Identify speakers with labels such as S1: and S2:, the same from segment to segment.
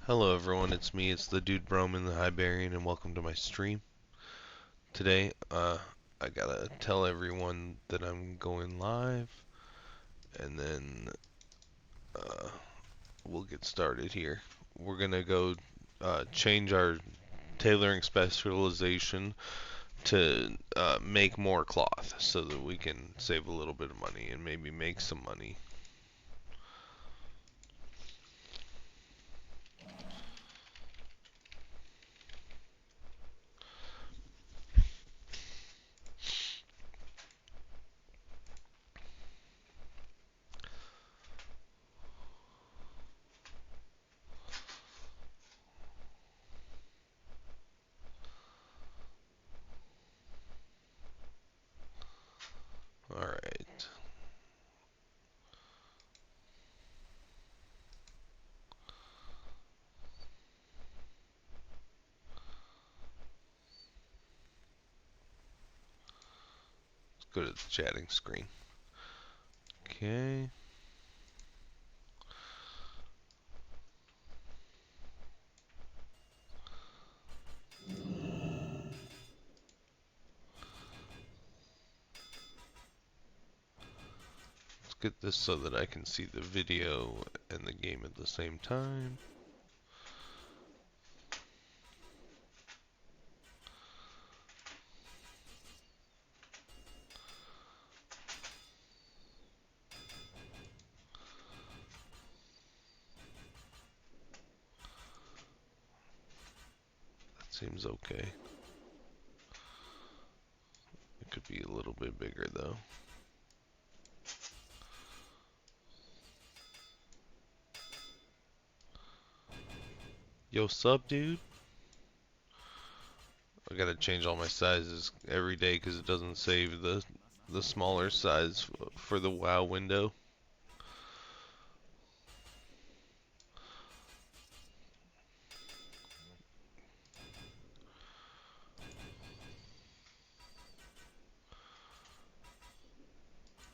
S1: Hello everyone, it's me, it's the Dude Broman, the Hiberian, and welcome to my stream. Today, I gotta tell everyone that I'm going live, and then, we'll get started here. We're gonna go, change our tailoring specialization to, make more cloth, so that we can save a little bit of money, and maybe make some money. Alright. Let's go to the chatting screen. Okay. Let's get this so that I can see the video and the game at the same time. That seems okay. It could be a little bit bigger though. Yo, sup, dude? I gotta change all my sizes every day because it doesn't save the smaller size for the WoW window.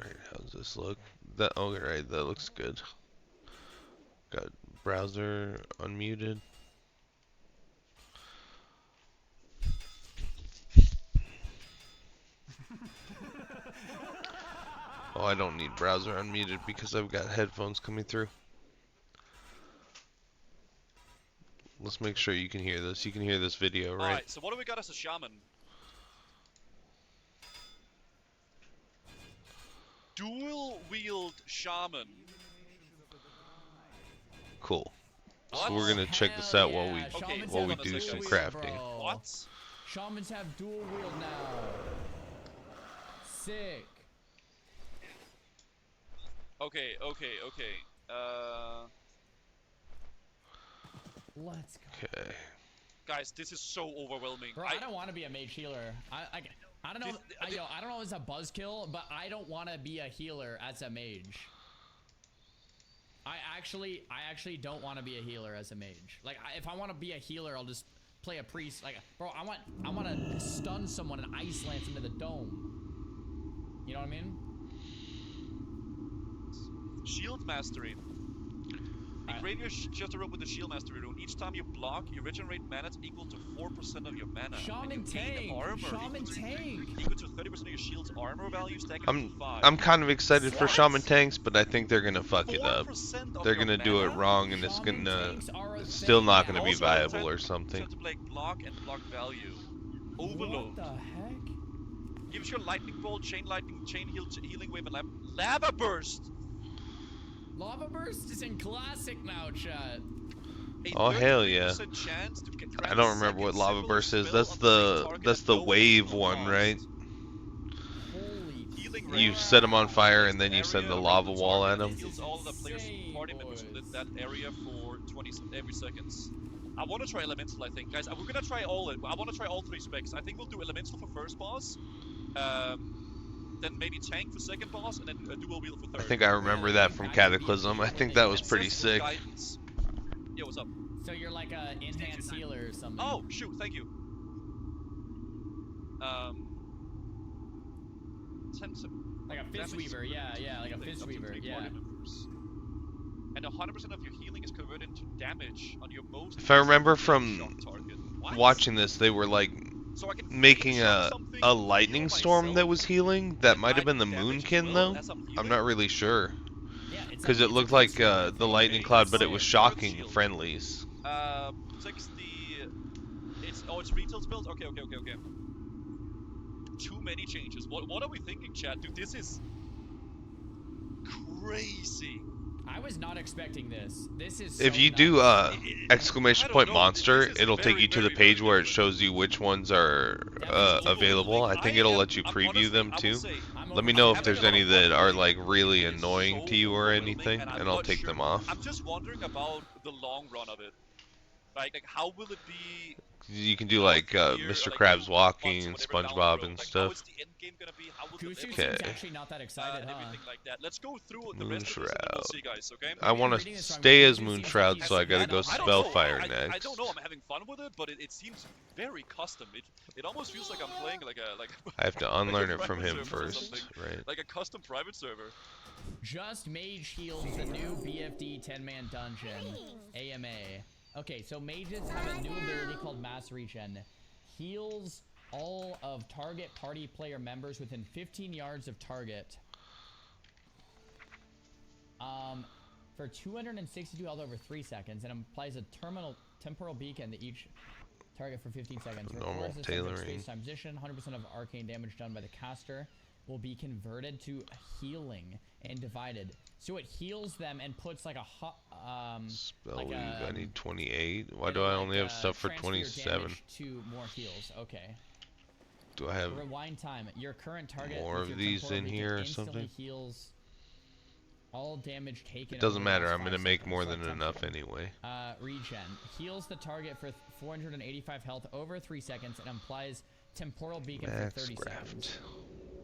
S1: Alright, how's this look? That alright, that looks good. Got browser unmuted. Oh, I don't need browser unmuted because I've got headphones coming through. Let's make sure you can hear this. You can hear this video, right?
S2: Alright, so what do we got as a shaman? Dual wield shaman.
S1: Cool.
S2: What?
S1: So we're gonna check this out while we
S2: Okay,
S1: while we
S2: hold on a
S1: do
S2: second.
S1: some crafting.
S2: What?
S3: Shamans have dual wield now. Sick.
S2: Okay.
S3: Let's go.
S1: Okay.
S2: Guys, this is so overwhelming.
S3: Bro, I don't want to be a mage healer. I don't know. I don't know if it's a buzzkill, but I don't want to be a healer as a mage. I actually don't want to be a healer as a mage. Like, if I want to be a healer, I'll just play a priest. Like, bro, I want to stun someone and ice lance them to the dome. You know what I mean?
S2: Shield mastery. Engrave your chest rope with the shield mastery rune. Each time you block, you regenerate mana equal to 4% of your mana.
S3: Shaman tank. Shaman tank.
S2: Equal to 30% of your shield's armor value, stacking to 5.
S1: I'm kind of excited for shaman tanks, but I think they're gonna fuck it up.
S2: 4% of
S1: They're
S2: your
S1: gonna do it
S2: mana?
S1: wrong, and it's still not gonna be
S2: Also,
S1: viable or
S2: to
S1: something.
S2: play block and block value. Overload.
S3: What the heck?
S2: Gives your lightning bolt, chain healing wave, and lava burst.
S3: Lava burst is in classic now, chat.
S1: Oh hell yeah!
S2: Chance to
S1: I don't remember what lava burst is. That's the wave one, right?
S3: Holy
S1: You set them on fire and then you send the lava wall at them.
S2: Heals all the players' party members in that area for 20 every seconds. I want to try elemental. I think, guys, we're gonna try all. I want to try all 3 specs. I think we'll do elemental for first boss. Then maybe tank for second boss, and then a dual wield for third.
S1: I think I remember that from Cataclysm. I think that was pretty sick.
S2: Guidance. Yeah, what's up?
S3: So you're like a enhanced healer or something.
S2: Oh, shoot, thank you. 10
S3: like a fist weaver, yeah, like a fist weaver, yeah.
S2: and 100% of your healing is converted into damage on your most
S1: If I remember
S2: recently
S1: from
S2: shot target. What?
S1: watching this, they were like
S2: So I can flame
S1: making
S2: shot something,
S1: a
S2: heal
S1: lightning storm that
S2: myself,
S1: was healing.
S2: and
S1: That
S2: then
S1: might have
S2: I
S1: been
S2: do
S1: the
S2: damage as
S1: Moonkin
S2: well
S1: though.
S2: as I'm
S1: I'm
S2: healing.
S1: not really sure.
S3: Yeah,
S1: Because it
S3: it's a
S1: looked like
S3: placeholder
S1: the
S3: thing.
S1: lightning
S2: Okay,
S1: cloud,
S2: let's
S1: but it
S2: see
S1: was
S2: it. Earth
S1: shocking
S2: Shield.
S1: friendlies.
S2: 60. It's retail spells. Okay. Too many changes. What are we thinking, chat? Dude, this is crazy.
S3: I was not expecting this. This is so
S1: If you
S3: nuts.
S1: do
S2: I
S1: exclamation
S2: don't
S1: point
S2: know.
S1: monster,
S2: This is
S1: it'll take
S2: very,
S1: you to the
S2: very, very
S1: page where it
S2: different.
S1: shows you which ones are
S3: Definitely.
S1: available. I think it'll let you
S2: I'm
S1: preview
S2: honestly,
S1: them
S2: I will
S1: too.
S2: say,
S1: Let me
S3: I'm
S1: know if
S2: having
S1: there's
S2: a lot
S1: any
S2: of fun
S1: that are
S2: playing
S1: like
S2: it.
S1: really
S2: It is
S1: annoying
S2: so
S1: to you or
S2: overwhelming,
S1: anything,
S2: and I'm
S1: and I'll
S2: not
S1: take
S2: sure.
S1: them off.
S2: I'm just wondering about the long run of it. Like how will it be
S1: You can do
S2: north
S1: like
S2: here,
S1: Mr.
S2: like
S1: Krabs
S2: new months or
S1: walking,
S2: whatever down the
S1: SpongeBob
S2: road?
S1: and
S2: Like how
S1: stuff.
S2: is the end game gonna be? How will the
S3: Gusu
S2: levels
S1: Okay.
S3: seems
S2: be?
S3: actually not that excited,
S2: And
S3: huh?
S2: everything like that. Let's go through the rest of this, and then we'll
S1: Moonshroud.
S2: see, guys. Okay?
S1: I
S3: Maybe I'm
S1: want
S3: reading
S1: to
S3: this wrong, but
S1: stay as
S3: Gusu seems like
S1: Moonshroud,
S3: he's
S1: so I gotta
S3: not
S1: go
S3: that
S2: I don't know.
S1: Spellfire
S2: I don't
S1: next.
S2: know. I'm having fun with it, but it seems very custom. It almost feels like I'm playing like a
S1: I have to
S2: like a
S1: unlearn it from
S2: private
S1: him
S2: server or
S1: first,
S2: something,
S1: right?
S2: like a custom private server.
S3: Just Mage Heals, the new BFD 10-man dungeon. AMA. Okay, so mages have a new ability called Mass Regen. Heals all of target party player members within 15 yards of target. For 262 health over 3 seconds, and applies a temporal beacon to each target for 15 seconds.
S1: Normal
S3: Records the subject's
S1: tailoring.
S3: space-time position. 100% of arcane damage done by the caster will be converted to healing and divided. So it heals them and puts like a hot
S1: Spell
S3: like
S1: weave, I
S3: a,
S1: need 28. Why
S3: it'll,
S1: do I
S3: like,
S1: only have stuff for
S3: transfer your
S1: 27?
S3: damage to more heals. Okay.
S1: Do I have
S3: Rewind time. Your current target
S1: more
S3: with
S1: of
S3: your
S1: these
S3: temporal
S1: in
S3: beacon
S1: here or
S3: instantly
S1: something?
S3: heals all damage taken.
S1: It doesn't
S3: over the
S1: matter,
S3: last
S1: I'm
S3: 5
S1: gonna make
S3: seconds.
S1: more
S3: So,
S1: than
S3: like,
S1: enough
S3: temporal.
S1: anyway.
S3: Regen. Heals the target for 485 health over 3 seconds and applies temporal beacon for 30 seconds.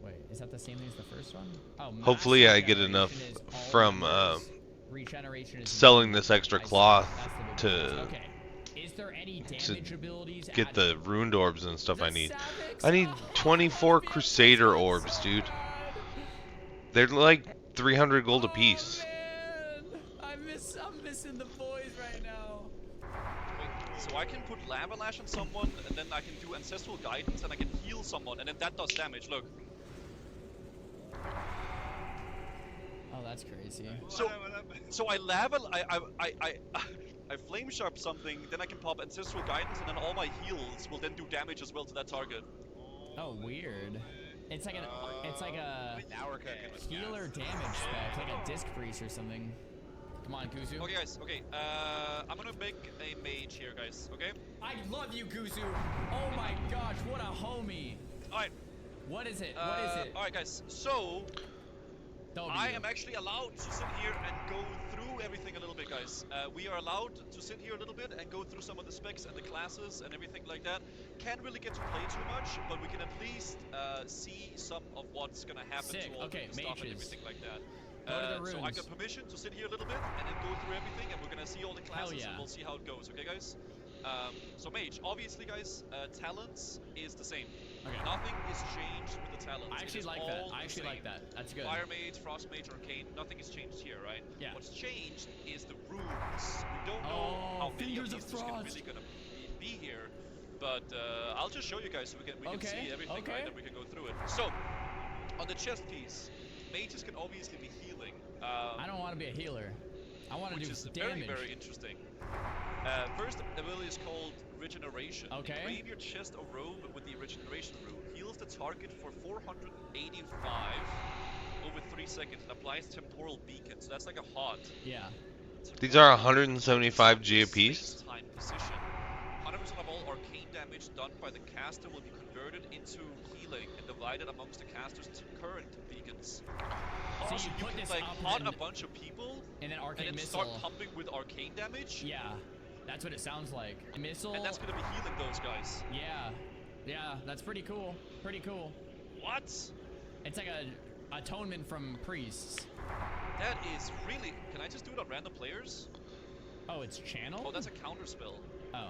S3: Wait, is that the same thing as the first one? Oh, mass
S1: Hopefully I get
S3: regeneration
S1: enough
S3: is all
S1: from
S3: members. Regeneration is
S1: selling
S3: one
S1: this
S3: member.
S1: extra
S3: I see.
S1: cloth
S3: That's the big
S1: to
S3: difference. Okay. Is there any damage abilities
S1: get the
S3: added?
S1: ruined orbs and stuff
S3: The
S1: I need.
S3: Savix?
S1: I need
S3: Oh, I
S1: 24
S3: wanna be a
S1: Crusader
S3: Pistol
S1: orbs,
S3: so
S1: dude.
S3: bad.
S1: They're like 300 gold
S3: Oh
S1: apiece.
S3: man, I'm missing the boys right now.
S2: Wait, so I can put Lava Lash on someone, and then I can do Ancestral Guidance, and I can heal someone, and then that does damage. Look.
S3: Oh, that's crazy.
S2: So I I flame sharp something, then I can pop Ancestral Guidance, and then all my heals will then do damage as well to that target.
S3: Oh, weird. It's like a
S4: Now we're cooking with
S3: healer damage spec, like a disc priest or something. Come on, Guzu.
S2: Okay, guys. Okay. I'm gonna make a mage here, guys. Okay.
S3: I love you, Guzu. Oh my gosh, what a homie.
S2: All right.
S3: What is it? What is it?
S2: All right, guys. So
S3: W.
S2: I am actually allowed to sit here and go through everything a little bit, guys. We are allowed to sit here a little bit and go through some of the specs and the classes and everything like that. Can't really get to play too much, but we can at least see some of what's gonna happen
S3: Sick.
S2: to all
S3: Okay,
S2: the stuff and
S3: mages.
S2: everything like that.
S3: Go to the
S2: So I
S3: runes.
S2: got permission to sit here a little bit and then go through everything, and we're gonna see all the classes
S3: yeah.
S2: and we'll see how it goes. Okay, guys? So mage, obviously, guys, talents is the same.
S3: Okay.
S2: Nothing is changed with the talents.
S3: I
S2: It
S3: actually
S2: is
S3: like that.
S2: all
S3: I
S2: the
S3: actually
S2: same.
S3: like that. That's good.
S2: Fire Mage, Frost Mage, Arcane, nothing has changed here, right?
S3: Yeah.
S2: What's changed is the runes. We don't know
S3: Oh,
S2: how many of
S3: Fingers
S2: these
S3: of
S2: there's
S3: Frost.
S2: really gonna be here, but I'll just show you guys so we can
S3: Okay,
S2: see everything,
S3: okay.
S2: right? And we can go through it. So, on the chest piece, mages can obviously be healing.
S3: I don't want to be a healer. I want to
S2: Which
S3: do
S2: is
S3: damage.
S2: very, very interesting. First ability is called Regeneration.
S3: Okay.
S2: Engrave your chest or robe with the Regeneration rune. Heals the target for 485 over 3 seconds and applies Temporal Beacon. So that's like a hot.
S3: Yeah.
S1: These are 175 G apiece.
S2: Time position. 100% of all arcane damage done by the caster will be converted into healing and divided amongst the caster's current beacons.
S3: So
S2: Also,
S3: you
S2: you
S3: put
S2: can
S3: this
S2: like
S3: up
S2: hot
S3: and
S2: a
S3: then-
S2: bunch of people
S3: And then
S2: and
S3: arcane
S2: then
S3: missile.
S2: start pumping with arcane damage.
S3: Yeah. That's what it sounds like. Missile.
S2: And that's gonna be healing those guys.
S3: Yeah. Yeah, that's pretty cool. Pretty cool.
S2: What?
S3: It's like a atonement from priests.
S2: That is really. Can I just do it on random players?
S3: Oh, it's channel?
S2: Oh, that's a counter spell.
S3: Oh.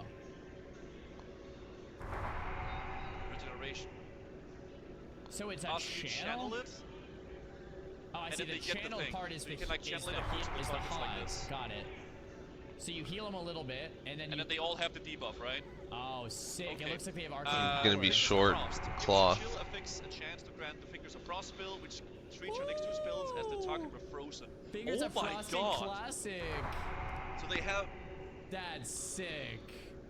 S2: Regeneration.
S3: So it's a
S2: Also, you channel
S3: channel?
S2: it.
S3: Oh, I
S2: and
S3: see.
S2: then
S3: The
S2: they get the
S3: channel
S2: thing.
S3: part is
S2: So
S3: the
S2: you can like channel it
S3: heat,
S2: onto the
S3: is the
S2: targets like
S3: HUD.
S2: this.
S3: Got it. So you heal them a little bit, and then
S2: they all have the debuff, right?
S3: Oh, sick!
S2: Okay.
S3: It looks like they have arcane
S1: Gonna
S3: power.
S1: be
S2: Fingers of
S1: short
S2: Frost. Gives
S1: cloth.
S2: chill affix a chance to grant the Fingers of Frost spell, which treats your next 2 spells as the target were frozen.
S3: Fingers
S2: oh
S3: of
S2: my
S3: Frost
S2: god!
S3: classic.
S2: So they have.
S3: That's sick.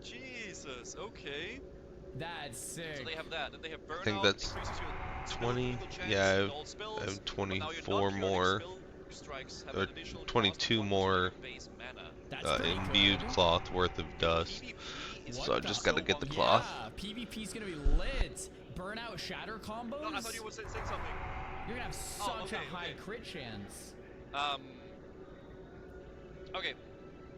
S2: Jesus. Okay.
S3: That's sick.
S2: So they have that. Then they have burnout.
S1: I think that's
S2: increases your spell
S1: 20.
S2: critical chance
S1: Yeah,
S2: with all spells.
S1: I have
S2: But now your
S1: 24
S2: non-chaotic
S1: more,
S2: spell strikes have
S1: or
S2: an additional cost
S1: 22
S2: of 1% of
S1: more
S2: your base mana.
S3: That's pretty
S1: imbued
S3: good.
S1: cloth worth of dust.
S2: PvP is
S1: So I just gotta get the
S2: on
S1: cloth.
S3: Yeah, PvP's gonna be lit. Burnout shatter combos.
S2: No, I thought you were saying something.
S3: You're gonna have such
S2: okay,
S3: a high
S2: okay.
S3: crit chance.
S2: Okay.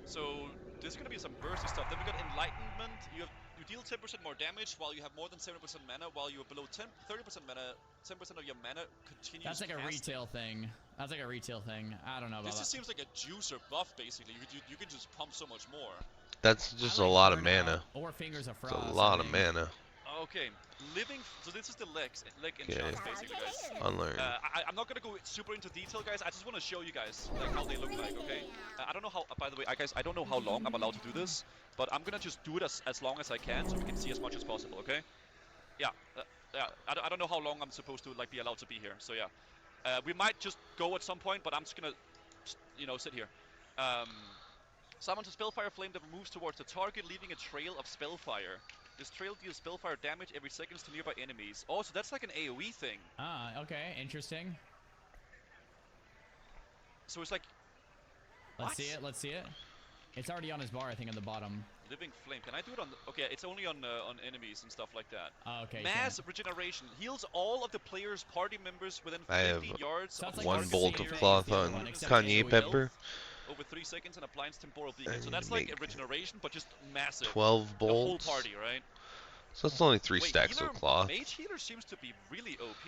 S2: So there's gonna be some bursty stuff. Then we got Enlightenment. You deal 10% more damage while you have more than 70% mana. While you are below 30% mana, 10% of your mana continues.
S3: That's like a
S2: casting.
S3: retail thing. That's like a retail thing. I don't know about
S2: This
S3: that.
S2: just seems like a juicer buff, basically. You can just pump so much more.
S1: That's just
S3: I
S1: a
S3: like
S1: lot of
S3: Burnout
S1: mana.
S3: Or Fingers of
S1: It's
S3: Frost.
S1: a lot
S3: I
S1: of
S3: think.
S1: mana.
S2: Okay, so this is the leg
S1: Okay.
S2: enchant, basically, guys.
S1: Unlearn.
S2: I'm not gonna go super into detail, guys. I just want to show you guys like how they look like. Okay. I don't know how. By the way, guys, I don't know how long I'm allowed to do this, but I'm gonna just do it as long as I can, so we can see as much as possible. Okay. Yeah. Yeah. I don't know how long I'm supposed to like be allowed to be here. So yeah. We might just go at some point, but I'm just gonna, sit here. Summons a Spellfire Flame that moves towards the target, leaving a trail of Spellfire. This trail deals Spellfire damage every seconds to nearby enemies. Oh, so that's like an AoE thing.
S3: Ah, okay, interesting.
S2: So it's like...
S3: Let's see it, let's see it. It's already on his bar, I think, on the bottom.
S2: Living Flame. Can I do it on... Okay, it's only on enemies and stuff like that.
S3: Oh, okay.
S2: Mass Regeneration. Heals all of the player's party members within
S1: I have
S2: 15 yards of
S3: like
S1: one
S3: Marcus
S1: bolt of
S3: City
S1: cloth
S3: the other
S1: on
S3: one, except
S1: Kanye
S3: AoE.
S1: Pepper.
S2: Over 3 seconds and applies Temporal
S1: I
S2: Beacon. So
S1: need
S2: that's
S1: to
S2: like
S1: make
S2: a regeneration, but just massive.
S1: 12
S2: The whole
S1: bolts.
S2: party, right?
S1: So that's only 3
S2: Wait,
S1: stacks
S2: healer,
S1: of cloth.
S2: Mage Healer seems to be really OP.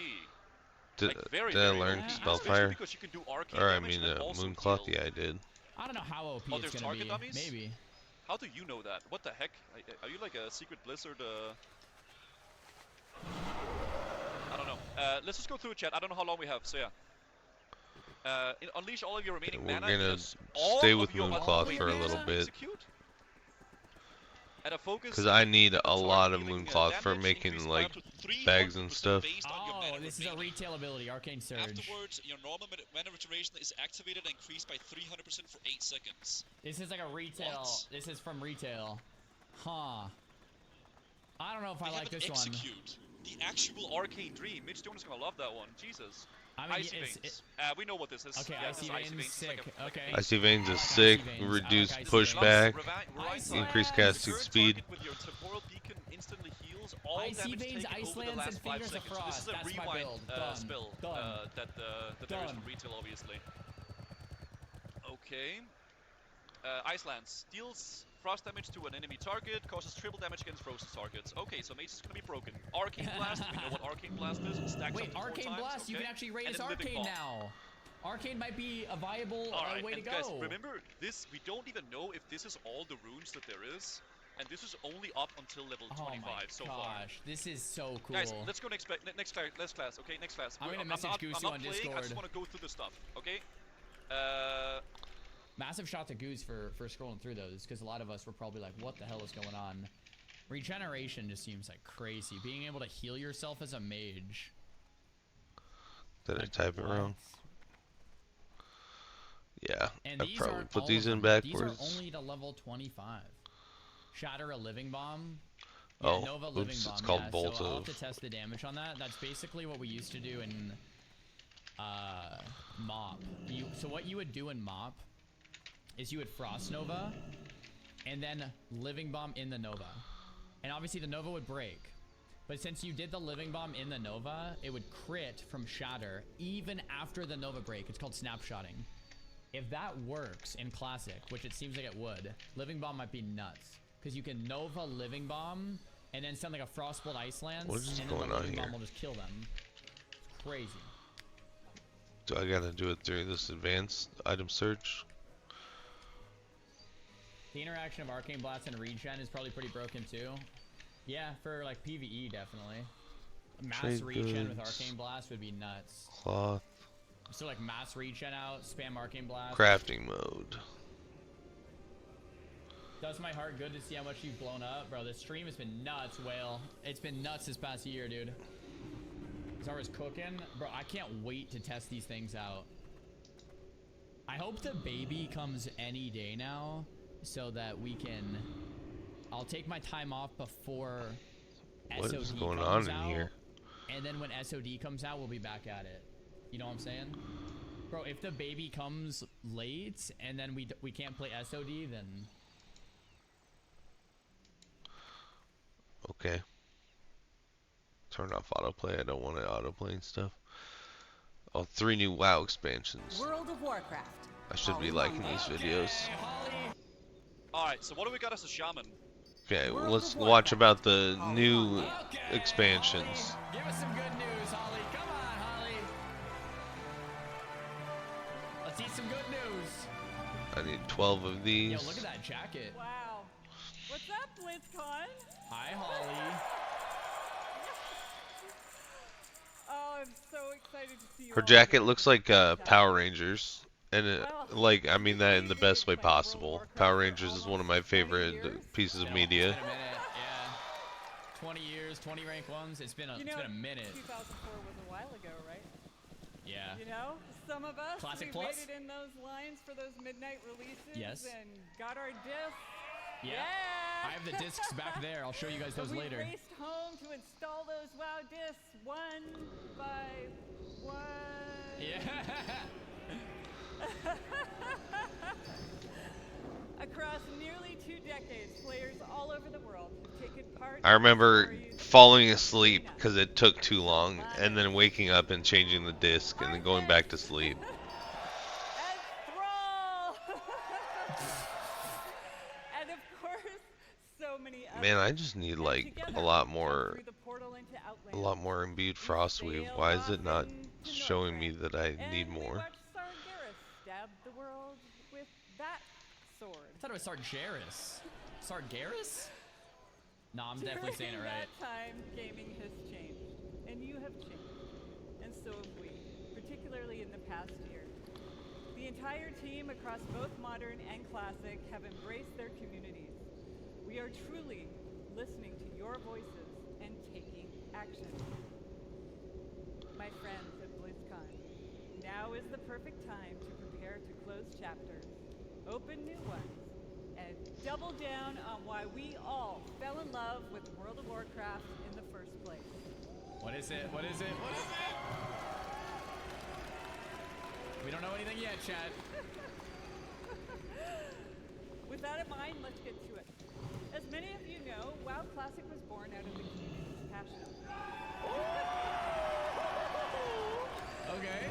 S1: Did,
S2: Like very,
S1: did I
S2: very
S1: learn
S2: OP.
S1: Spellfire?
S2: Especially because you can do arcane
S1: Or I
S2: damage
S1: mean
S2: and also
S1: moon cloth?
S2: heal.
S1: Yeah, I did.
S3: I don't know how OP
S2: Oh,
S3: it's
S2: there's
S3: gonna
S2: target
S3: be.
S2: dummies?
S3: Maybe.
S2: How do you know that? What the heck? Are you like a Secret Blizzard? I don't know. Let's just go through chat. I don't know how long we have, so yeah. Unleash all of your remaining
S1: We're
S2: mana.
S1: gonna
S2: Yes. All
S1: stay
S2: of
S1: with
S2: your
S1: Mooncloth
S2: wait,
S1: for a
S2: mana
S1: little bit.
S2: execute? At a focus,
S1: Because I need a
S2: target
S1: lot of
S2: dealing,
S1: Mooncloth for
S2: damage
S1: making
S2: increased by
S1: like
S2: up to 300%
S1: bags and stuff.
S2: based on your
S3: Oh,
S2: mana
S3: this is a
S2: remaining.
S3: retail ability, Arcane Surge.
S2: Afterwards, your normal mana regeneration is activated and increased by 300% for 8 seconds.
S3: This is like a retail.
S2: What?
S3: This is from retail. Huh. I don't know if I like this
S2: execute. The actual Arcane Dream. Mitch Jones is gonna love that one. Jesus.
S3: one. I mean,
S2: Icy Veins. We know what this is.
S3: Okay,
S2: Yeah,
S3: Icy
S2: this is
S3: Veins,
S2: It's
S3: sick.
S2: like
S3: Okay.
S2: a
S1: Icy Veins is
S3: Icy
S1: sick.
S3: Veins. I like
S1: Reduce
S3: Icy
S1: pushback.
S3: Icy
S1: Increase
S3: Veins.
S1: casting
S2: Current
S1: speed.
S2: target with your temporal beacon instantly heals all
S3: Icy
S2: damage
S3: Veins,
S2: taken over the
S3: Icelands,
S2: last
S3: and
S2: 5
S3: Fingers of
S2: seconds. So
S3: Frost.
S2: this is a
S3: That's my
S2: rewind
S3: build. Done.
S2: spell
S3: Done.
S2: that there is
S3: Done.
S2: from retail, obviously. Okay. Icelands deals frost damage to an enemy target, causes triple damage against frozen targets. Okay, so Mage is gonna be broken. Arcane Blast, we know what Arcane Blast is. Stacks
S3: Wait,
S2: up to 4
S3: Arcane
S2: times,
S3: Blast,
S2: okay.
S3: you can actually rate
S2: And
S3: as
S2: then Living
S3: Arcane
S2: Bomb.
S3: now. Arcane might be a viable
S2: Alright,
S3: way to
S2: and
S3: go.
S2: guys, remember this, we don't even know if this is all the runes that there is. And this is only up until level 25 so far.
S3: Gosh, this is so cool.
S2: Guys, let's go next class, okay? Next class.
S3: I'm gonna message Goosey
S2: I'm not
S3: on
S2: playing, I
S3: Discord.
S2: just want to go through the stuff, okay?
S3: Massive shout to Goose for scrolling through those, because a lot of us were probably like, what the hell is going on? Regeneration just seems like crazy. Being able to heal yourself as a mage.
S1: Did I
S3: Like,
S1: type it
S3: what?
S1: wrong? Yeah,
S3: And
S1: I
S3: these
S1: probably
S3: aren't
S1: put
S3: all
S1: these
S3: of
S1: in
S3: them.
S1: backwards.
S3: These are only to level 25. Shatter a living bomb.
S1: Oh,
S3: Nova living
S1: oops,
S3: bomb.
S1: it's called
S3: yeah,
S1: Bolt
S3: so I'll
S1: of.
S3: have to test the damage on that. That's basically what we used to do in Mop. So what you would do in Mop is you would Frost Nova and then Living Bomb in the Nova. And obviously the Nova would break. But since you did the Living Bomb in the Nova, it would crit from Shatter even after the Nova break. It's called snapshotting. If that works in Classic, which it seems like it would, Living Bomb might be nuts. Because you can Nova Living Bomb and then send like a Frostbolt Icelands,
S1: What is
S3: and
S1: going
S3: then the
S1: on
S3: Living
S1: here?
S3: Bomb will just kill them. It's crazy.
S1: Do I gotta do it through this advanced item search?
S3: The interaction of Arcane Blast and Regen is probably pretty broken too. Yeah, for like PvE definitely. Mass
S1: Trade
S3: Regen with
S1: goods.
S3: Arcane Blast would be nuts.
S1: Cloth.
S3: So like mass regen out, spam arcane blast.
S1: Crafting mode.
S3: Does my heart good to see how much you've blown up, bro. This stream has been nuts, Whale. It's been nuts this past year, dude. Zara's cooking, bro. I can't wait to test these things out. I hope the baby comes any day now, so that we can. I'll take my time off before
S1: What
S3: SOD
S1: is going
S3: comes
S1: on in
S3: out,
S1: here?
S3: and then when SOD comes out, we'll be back at it. You know what I'm saying? Bro, if the baby comes late and then we can't play SOD, then
S1: Okay. Turn off autoplay. I don't want it autoplaying stuff. Oh, 3 new WoW expansions.
S4: World of Warcraft.
S1: I should be liking these videos.
S2: Alright, so what do we got as a shaman?
S1: Okay, well,
S4: World
S1: let's
S4: of
S1: watch
S4: Warcraft.
S1: about the
S4: Holly,
S1: new
S4: Holly.
S1: expansions.
S3: Give us some good news, Holly. Come on, Holly. Let's eat some good news.
S1: I need 12 of these.
S3: Yo, look at that jacket.
S4: Wow. What's up, BlizzCon?
S3: Hi, Holly.
S4: Oh, I'm so excited to see you
S1: Her
S4: all
S1: jacket
S4: here.
S1: looks like Power Rangers. And like, I mean that in the best way possible. Power Rangers is one of my favorite pieces of
S3: It's
S1: media.
S3: been a minute, yeah. 20 years, 20 rank ones. It's been a minute.
S4: 2004 was a while ago, right?
S3: Yeah.
S4: You know, some of us,
S3: Classic
S4: we
S3: Plus?
S4: waited in those lines for those midnight releases
S3: Yes.
S4: and got our discs.
S3: Yeah. I have the discs back there. I'll show you guys those
S4: we
S3: later.
S4: raced home to install those WoW discs one by one.
S3: Yeah.
S4: Across nearly 2 decades, players all over the world have taken part.
S1: I remember falling asleep because it took too long, and then waking up and changing the disc, and then going back to sleep.
S4: And Thrall! And of course, so many others.
S1: Man, I just need like a lot more imbued frostweave. Why is it not showing me that I need more?
S4: Sargeras stab the world with that sword.
S3: I thought it was Sargeras. Sargeras? No, I'm definitely saying it
S4: During
S3: right.
S4: that time, gaming has changed, and you have changed, and so have we, particularly in the past year. The entire team across both modern and classic have embraced their communities. We are truly listening to your voices and taking action. My friends at BlizzCon, now is the perfect time to prepare to close chapters, open new ones, and double down on why we all fell in love with World of Warcraft in the first place.
S3: What is it? What is it? What is it? We don't know anything yet, Chad.
S4: With that in mind, let's get to it. As many of you know, WoW Classic was born out of the community's passion.
S3: Okay.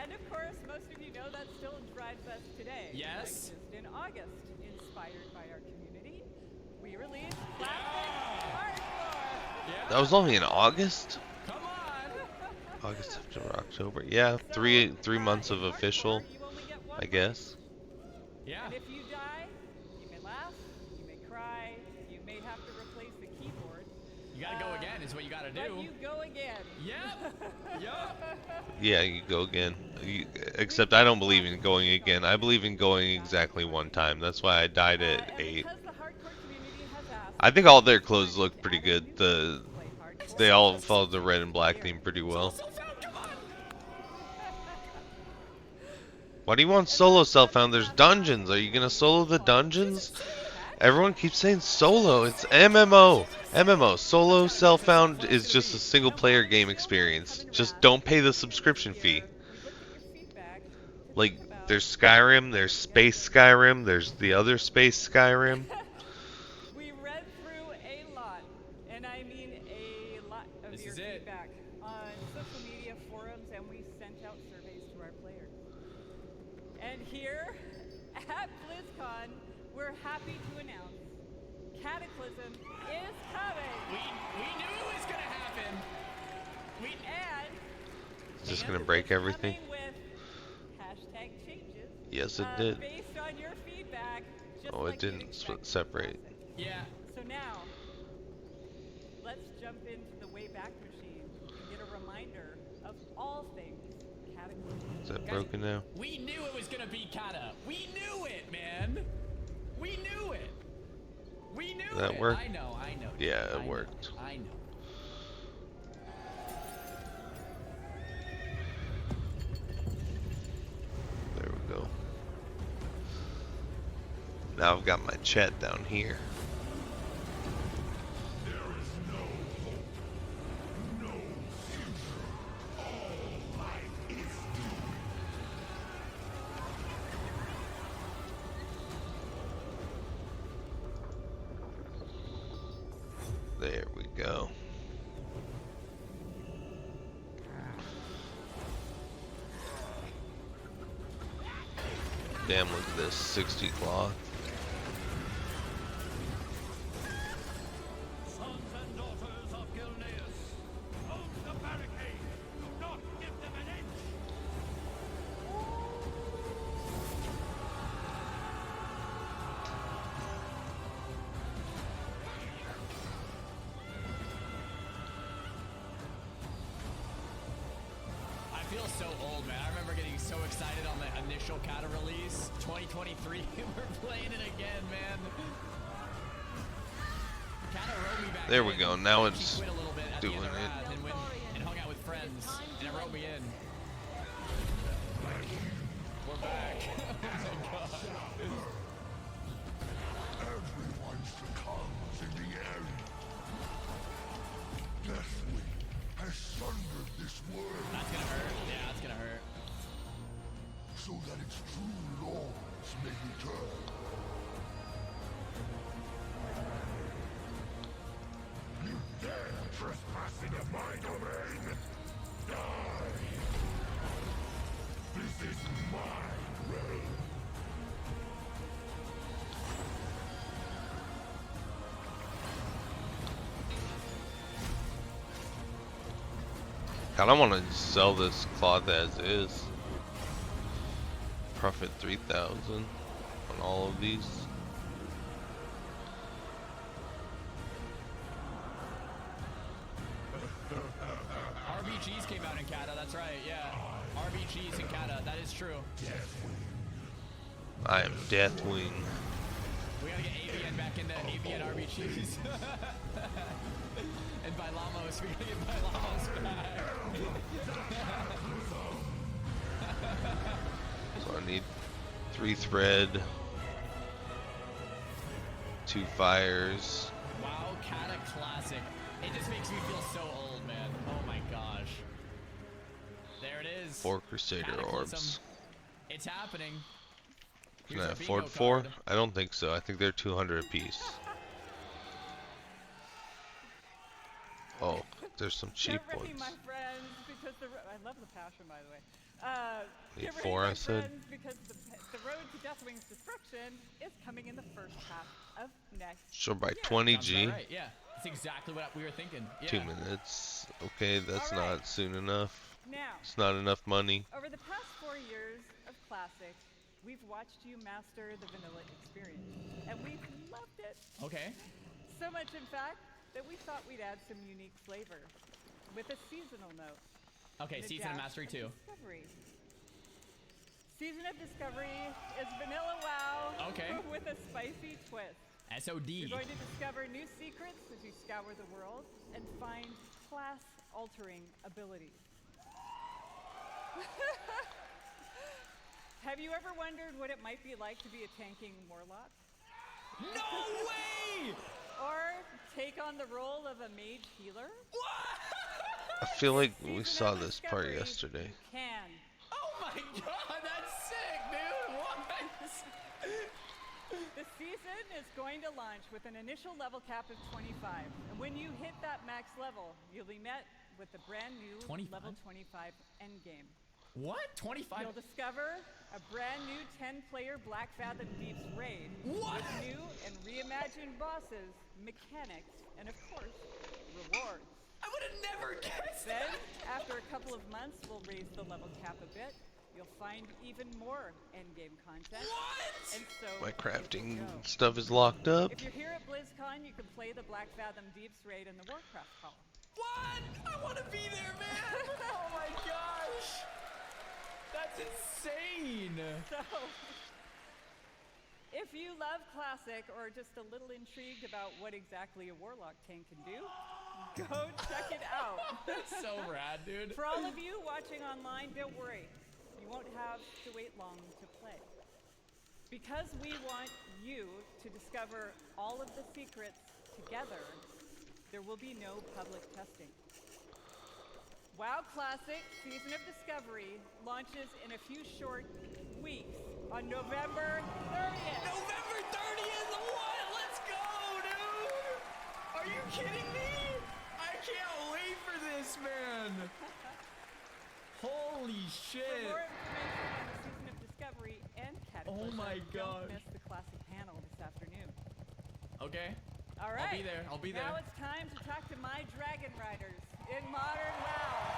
S4: And of course, most of you know that still drives us today.
S3: Yes.
S4: Like just in August, inspired by our community, we released Classic Hardcore.
S3: Yeah.
S1: That was only in August?
S3: Come on.
S1: August, September, October. Yeah, three months of
S4: in
S1: official,
S4: Hardcore, you only get one
S1: I
S4: life.
S1: guess.
S3: Yeah.
S4: And if you die, you may laugh, you may cry, you may have to replace the keyboard.
S3: You gotta go again is what you gotta
S4: But
S3: do.
S4: you go again.
S3: Yep. Yep.
S1: Yeah, you go again. Except I don't believe in going again. I believe in going exactly one time. That's why I died at
S4: And
S1: 8.
S4: because the hardcore community has asked,
S1: I think all their clothes look pretty good. They all follow the red and black theme pretty well. Why do you want solo self-found? There's dungeons. Are you gonna solo the dungeons? Everyone keeps saying solo. It's MMO. MMO. Solo self-found is just a single-player game experience. Just don't pay the subscription fee. Like, there's Skyrim, there's Space Skyrim, there's the other Space Skyrim.
S4: We read through a lot, and I mean a lot of
S3: This
S4: your
S3: is it.
S4: feedback on social media forums, and we sent out surveys to our players. And here at BlizzCon, we're happy to announce Cataclysm is coming.
S3: We knew it was gonna happen.
S4: And
S1: Is this gonna break everything?
S4: coming with hashtag changes.
S1: Yes, it did.
S4: Based on your feedback. Just
S1: Oh,
S4: like
S1: it
S4: you'd
S1: didn't
S4: expect
S1: separate.
S4: from Classic.
S3: Yeah.
S4: So now, let's jump into the Wayback Machine and get a reminder of all things
S1: Is that
S3: Guys,
S1: broken now?
S3: We knew it was gonna be Kata. We knew it, man. We knew it. We knew
S1: That
S3: it.
S1: work?
S3: I know.
S1: Yeah,
S3: I
S1: it
S3: know,
S1: worked.
S3: I know.
S1: There we go. Now I've got my chat down here. There we go. Damn, look at this 60 cloth.
S5: Sons and daughters of Gilneas, hold the barricade. Do not give them an inch.
S3: I feel so old, man. I remember getting so excited on the initial Kata release. 2023, we're playing it again, man. Kata wrote me back
S1: There
S3: in.
S1: we go. Now
S3: She
S1: it's
S3: quit a little bit at
S1: doing
S3: the end of
S1: it.
S3: Wrath and went and hung out with friends, and it wrote me in. We're back. Oh my god.
S5: Everyone succumbs in the end. Deathwing has sundered this world
S3: That's gonna hurt. Yeah, that's gonna hurt.
S5: so that its true lords may return. You dare trespass into my domain? Die! This is my realm.
S1: God, I want to sell this cloth as is. Profit 3,000 on all of these.
S3: RBGs came out in Kata, that's right, yeah. RBGs in Kata, that is true.
S1: I am Deathwing.
S3: We gotta get AVN back into AVN RBGs. And by Lamos, we gotta get by Lamos back.
S1: So I need 3 thread, 2 fires.
S3: Wow, Kata Classic. It just makes me feel so old, man. Oh my gosh. There it is.
S1: 4 Crusader
S3: Cataclysm.
S1: orbs.
S3: It's happening.
S1: Can
S3: Here's
S1: I
S3: our
S1: afford
S3: bingo
S1: 4?
S3: card.
S1: I don't think so. I think they're 200 apiece. Oh, there's some cheap
S4: Get ready,
S1: ones.
S4: my friends, because I love the passion, by the way.
S1: Need
S4: Get ready,
S1: 4,
S4: my
S1: I said.
S4: friends, because the road to Deathwing's destruction is coming in the first half of next
S1: So by
S4: year.
S1: 20
S3: Sounds
S1: G,
S3: about right, yeah. That's exactly what we were thinking. Yeah.
S1: 2 minutes. Okay, that's
S4: All right.
S1: not soon enough.
S4: Now,
S1: It's not enough money.
S4: over the past 4 years of Classic, we've watched you master the vanilla experience, and we've loved it.
S3: Okay.
S4: So much, in fact, that we thought we'd add some unique flavor with a seasonal note.
S3: Okay,
S4: and a
S3: Season of
S4: dash
S3: Mastery 2.
S4: Discovery. Season of Discovery is vanilla WoW
S3: Okay.
S4: with a spicy twist.
S3: SOD.
S4: You're going to discover new secrets as you scour the world and find class-altering abilities. Have you ever wondered what it might be like to be a tanking warlock?
S3: No way!
S4: Or take on the role of a mage healer?
S1: I feel like we
S4: Season
S1: saw
S4: of
S1: this part
S4: Discovery,
S1: yesterday.
S4: you can.
S3: Oh my god, that's sick, dude! What?
S4: The season is going to launch with an initial level cap of 25. And when you hit that max level, you'll be met with the brand new
S3: 25?
S4: level 25 endgame.
S3: What? 25?
S4: You'll discover a brand new 10-player Black Fathom Deeps raid
S3: What?
S4: with new and reimagined bosses, mechanics, and of course, rewards.
S3: I would have never guessed
S4: Then,
S3: that!
S4: after a couple of months, we'll raise the level cap a bit. You'll find even more endgame content.
S3: What?
S4: And so
S1: My
S4: it will
S1: crafting
S4: go.
S1: stuff is locked up.
S4: If you're here at BlizzCon, you can play the Black Fathom Deeps raid in the Warcraft column.
S3: What? I want to be there, man! Oh my gosh! That's insane.
S4: So, if you love Classic or just a little intrigued about what exactly a Warlock tank can do, go check it out.
S3: That's so rad, dude.
S4: For all of you watching online, don't worry. You won't have to wait long to play. Because we want you to discover all of the secrets together, there will be no public testing. WoW Classic Season of Discovery launches in a few short weeks on November 30th.
S3: November 30th? What? Let's go, dude! Are you kidding me? I can't wait for this, man. Holy
S4: For
S3: shit.
S4: more information on the Season of Discovery and Cataclysm,
S3: Oh my
S4: don't
S3: gosh.
S4: miss the Classic panel this afternoon.
S3: Okay.
S4: All right.
S3: I'll be there. I'll be there.
S4: Now it's time to talk to my Dragon Riders in Modern WoW.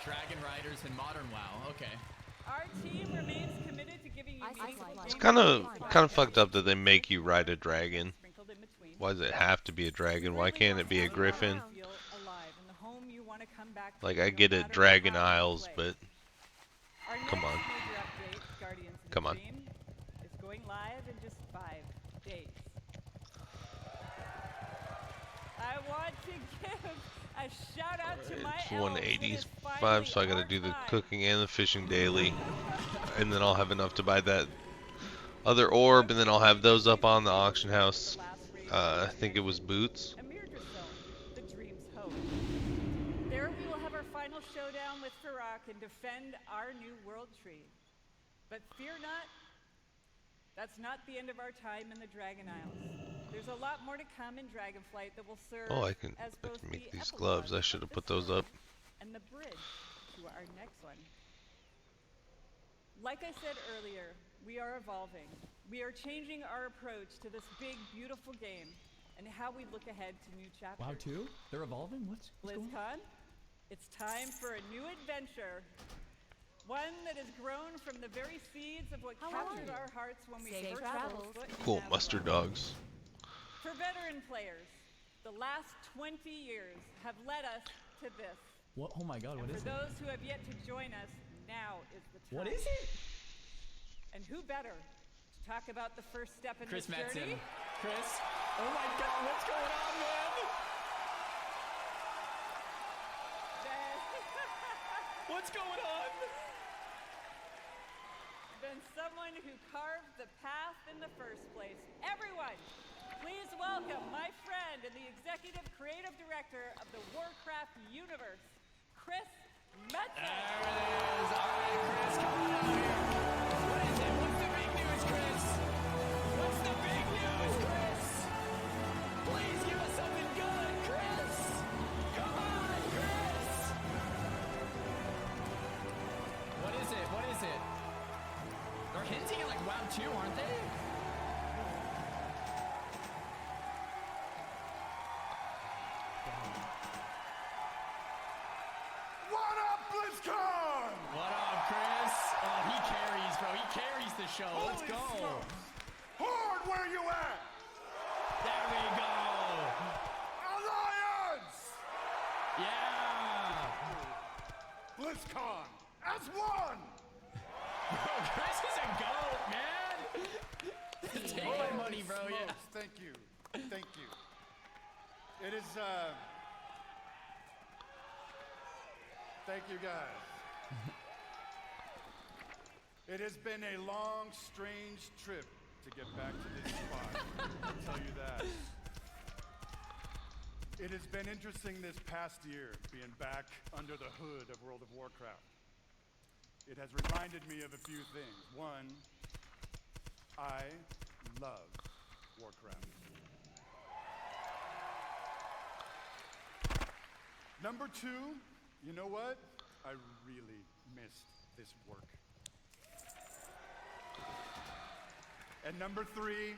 S3: Dragon Riders in Modern WoW. Okay.
S4: Our team remains committed to giving you meaningful
S1: It's
S4: gameplay
S1: kind of fucked up that they make you ride a dragon.
S4: sprinkled in between.
S1: Why does it have to be a dragon? Why can't it be a griffin?
S4: Feel alive in the home you want to come back to
S1: Like,
S4: no
S1: I get
S4: matter
S1: it, Dragon
S4: how you
S1: Isles,
S4: play.
S1: but
S4: Our
S1: come
S4: next
S1: on.
S4: major update, Guardians of the
S1: Come on.
S4: Dream, is going live in just 5 days. I want to give a shout out to my
S1: it's
S4: elves. It is
S1: 185,
S4: finally
S1: so I gotta
S4: our
S1: do the
S4: time.
S1: cooking and the fishing daily. And then I'll have enough to buy that other orb, and then I'll have those up on the auction house. I think it was boots.
S4: The Dream's Hope. There we will have our final showdown with Farak and defend our new world tree. But fear not, that's not the end of our time in the Dragon Isles. There's a lot more to come in Dragonflight that will serve
S1: Oh, I can
S4: as both
S1: make
S4: the
S1: these
S4: epilogue
S1: gloves. I
S4: of
S1: should have
S4: this
S1: put those
S4: story
S1: up.
S4: and the bridge to our next one. Like I said earlier, we are evolving. We are changing our approach to this big, beautiful game and how we look ahead to new chapters.
S3: WoW 2? They're evolving? What's going on?
S4: BlizzCon, it's time for a new adventure. One that has grown from the very seeds of what captured our hearts when we
S6: Safe
S4: first
S6: travels.
S4: set foot in
S1: Cool,
S4: Azeroth.
S1: mustard dogs.
S4: For veteran players, the last 20 years have led us to this.
S3: What? Oh my god, what
S4: And
S3: is
S4: for
S3: it?
S4: those who have yet to join us, now is the time.
S3: What is it?
S4: And who better to talk about the first step in
S3: Chris
S4: this journey?
S3: Metzen. Chris? Oh my god, what's going on, man? What's going on?
S4: Than someone who carved the path in the first place. Everyone, please welcome my friend and the executive creative director of the Warcraft universe, Chris Metzen.
S3: There it is. All right, Chris, come on out here. What is it? What's the big news, Chris? What's the big news, Chris? Please give us something good, Chris. Come on, Chris. What is it? What is it? They're hinting at like WoW 2, aren't they?
S5: What up, BlizzCon?
S3: What up, Chris? Oh, he carries, bro. He carries the show. Let's
S5: Holy
S3: go.
S5: smokes. Horde, where you at?
S3: There we go.
S5: Alliance!
S3: Yeah.
S5: BlizzCon as one!
S3: Bro, Chris is a goat, man. Take my money, bro.
S5: Smokes.
S3: Yeah.
S5: Thank you. Thank you. It is, thank you, guys. It has been a long, strange trip to get back to this spot. I'll tell you that. It has been interesting this past year, being back under the hood of World of Warcraft. It has reminded me of a few things. One, I love Warcraft. Number two, you know what? I really missed this work. And number three,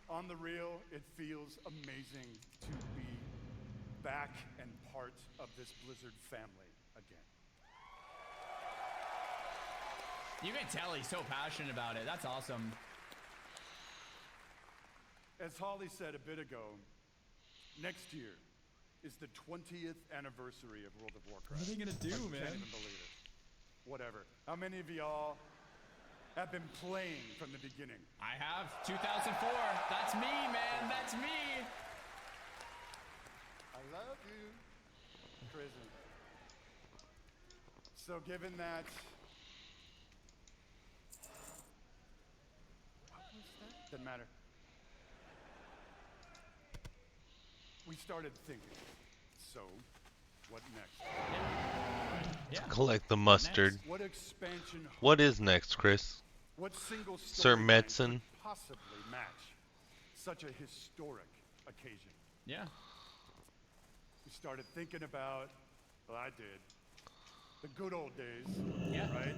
S5: on the real, it feels amazing to be back and part of this Blizzard family again.
S3: You can tell he's so passionate about it. That's awesome.
S5: As Holly said a bit ago, next year is the 20th anniversary of World of Warcraft.
S3: What are they gonna do,
S5: I
S3: man?
S5: can't even believe it. whatever. How many of y'all have been playing from the beginning?
S3: I have 2004. That's me, man. That's me.
S5: I love you, prison. So given that, what was that? Doesn't matter. We started thinking, so what next?
S3: Yeah.
S1: Collect the mustard.
S5: What expansion?
S1: What is next, Chris?
S5: What single
S1: Sir
S5: storyline
S1: Metzen?
S5: could possibly match such a historic occasion?
S3: Yeah.
S5: We started thinking about, well, I did, the good old days,
S3: Yeah.
S5: right?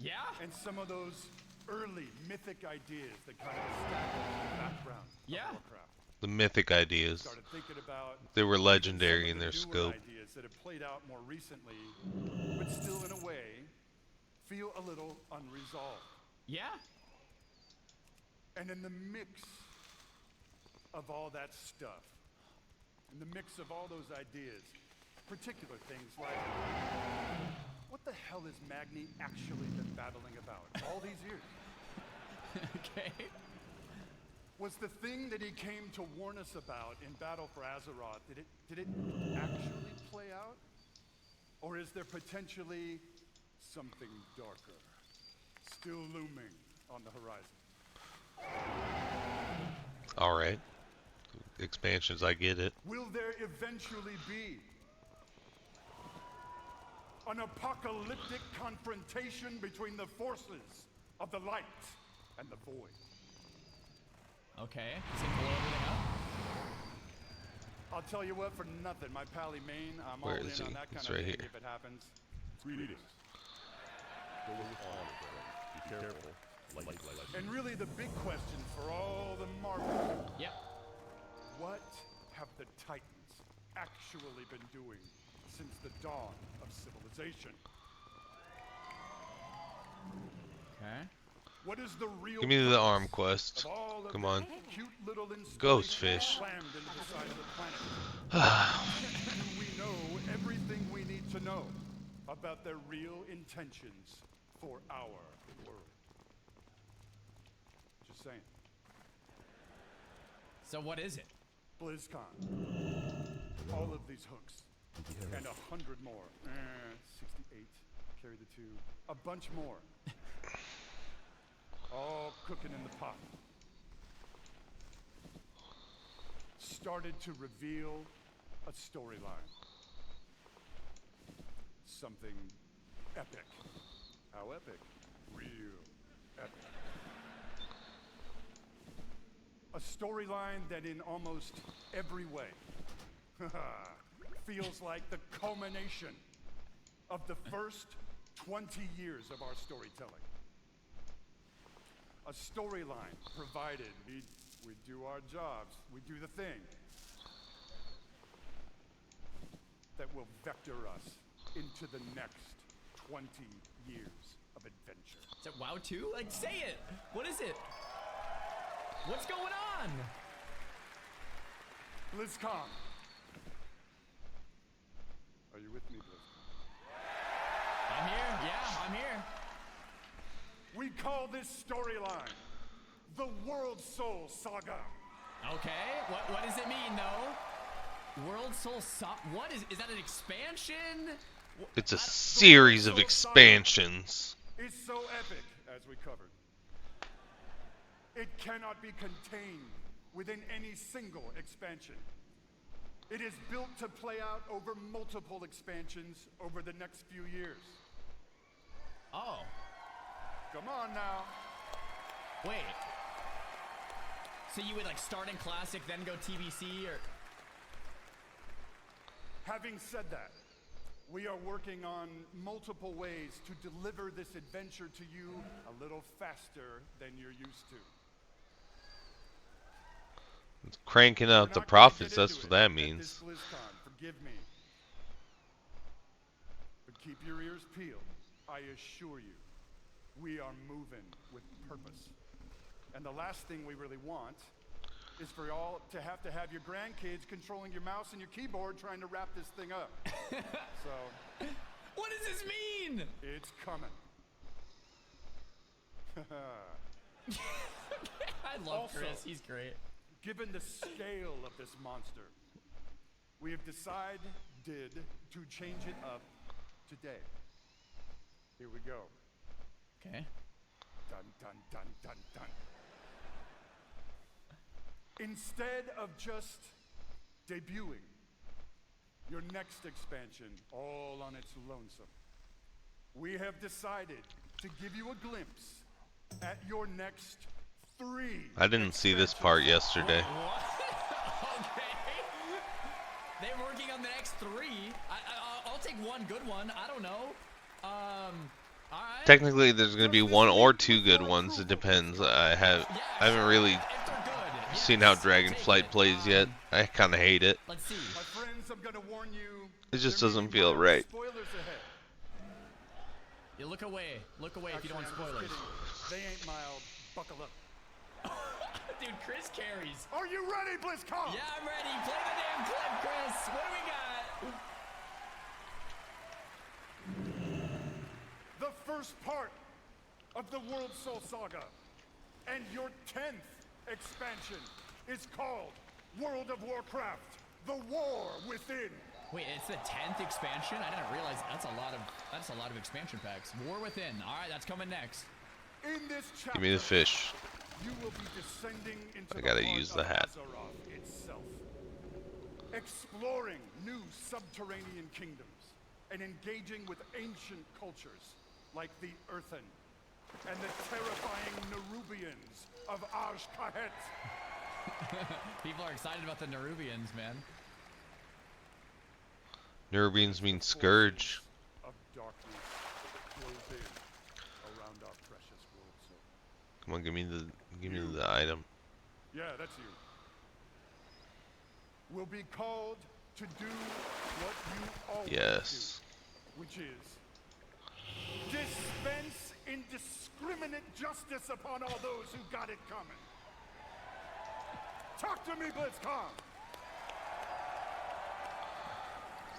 S3: Yeah.
S5: And some of those early mythic ideas that kind of established the background
S3: Yeah.
S5: of Warcraft.
S1: The mythic ideas.
S5: Started thinking about
S1: They were
S5: even
S1: legendary
S5: some
S1: in
S5: of
S1: their
S5: the newer
S1: scope.
S5: ideas that have played out more recently, but still in a way feel a little unresolved.
S3: Yeah.
S5: And in the mix of all that stuff, in the mix of all those ideas, particular things like, what the hell has Magni actually been babbling about all these years?
S3: Okay.
S5: Was the thing that he came to warn us about in Battle for Azeroth, did it actually play out? Or is there potentially something darker still looming on the horizon?
S1: Alright. Expansions, I get it.
S5: Will there eventually be an apocalyptic confrontation between the forces of the light and the void?
S3: Okay. Does it blow everything up?
S5: I'll tell you what, for nothing, my pally Maine, I'm all
S1: Where
S5: in
S1: is he?
S5: on that kind
S1: It's
S5: of
S1: right
S5: thing
S1: here.
S5: if it happens.
S6: Greetings. Go with honor, brother. Be careful. Like.
S5: And really the big question for all the Marvel,
S3: Yep.
S5: what have the Titans actually been doing since the dawn of civilization?
S3: Okay.
S5: What is the real
S1: Give me the
S5: purpose
S1: arm quest.
S5: of all of
S1: Come
S5: the
S1: on.
S5: cute little
S1: Ghost
S5: installations
S1: fish.
S5: slammed into the side of the planet? Do we know everything we need to know about their real intentions for our world? Just saying.
S3: So what is it?
S5: BlizzCon. All of these hooks. And 100 more. 68. Carry the 2. A bunch more. All cooking in the pot. Started to reveal a storyline. Something epic. How epic? Real epic. A storyline that in almost every way feels like the culmination of the first 20 years of our storytelling. A storyline provided we do our jobs, we do the thing that will vector us into the next 20 years of adventure.
S3: Is it WoW 2? Like, say it. What is it? What's going on?
S5: BlizzCon. Are you with me, BlizzCon?
S3: I'm here. Yeah, I'm here.
S5: We call this storyline the World Soul Saga.
S3: Okay. What does it mean, though? World Soul what is that an expansion?
S1: It's a series of expansions.
S5: It's so epic, as we covered. It cannot be contained within any single expansion. It is built to play out over multiple expansions over the next few years.
S3: Oh.
S5: Come on now.
S3: Wait. So you would like start in Classic, then go TBC, or?
S5: Having said that, we are working on multiple ways to deliver this adventure to you a little faster than you're used to.
S1: It's cranking out the
S5: We're not gonna
S1: profits,
S5: get
S1: that's
S5: into
S1: what that
S5: it at
S1: means.
S5: this BlizzCon, forgive me. But keep your ears peeled. I assure you, we are moving with purpose. And the last thing we really want is for y'all to have your grandkids controlling your mouse and your keyboard trying to wrap this thing up. So,
S3: What does this mean?
S5: It's coming.
S3: I love
S5: Also,
S3: Chris. He's great.
S5: Given the scale of this monster, we have decided to change it up today. Here we go.
S3: Okay.
S5: Dun, dun, dun, dun, dun. Instead of just debuting your next expansion all on its lonesome, we have decided to give you a glimpse at your next 3.
S1: I didn't see this part yesterday.
S3: What? Okay. They're working on the next 3. I'll take one good one. I don't know. All right.
S1: Technically, there's gonna be 1 or 2 good ones. It depends. I haven't really
S3: If they're good,
S1: seen how
S3: yes, I'll take
S1: Dragonflight
S3: it.
S1: plays yet. I kind of hate it.
S3: Let's see.
S5: My friends, I'm gonna warn you.
S1: It just
S5: there may
S1: doesn't
S5: be
S1: feel
S5: mild
S1: right.
S5: Spoilers ahead.
S3: You look away. Look away if you don't want
S5: Actually, I'm just
S3: spoilers.
S5: kidding. They ain't mild. Buckle up.
S3: Dude, Chris carries.
S5: Are you ready, BlizzCon?
S3: Yeah, I'm ready. Play the damn clip, Chris. What do we got?
S5: The first part of the World Soul Saga and your 10th expansion is called World of Warcraft: The War Within.
S3: Wait, it's the 10th expansion? I didn't realize that's a lot of expansion packs. War Within. All right, that's coming next.
S5: In this chapter,
S1: Give me the fish.
S5: you will be descending into
S1: I gotta
S5: the heart
S1: use the
S5: of
S1: hat.
S5: Azeroth itself, exploring new subterranean kingdoms and engaging with ancient cultures like the Earthen and the terrifying Nerubians of Azj-Kahet.
S3: People are excited about the Nerubians, man.
S1: Nerubians mean scourge.
S5: Of darkness close in around our precious world soul.
S1: Come on, give me the item.
S5: Yeah, that's you. Will be called to do what you always
S1: Yes.
S5: do, which is dispense indiscriminate justice upon all those who got it coming. Talk to me, BlizzCon.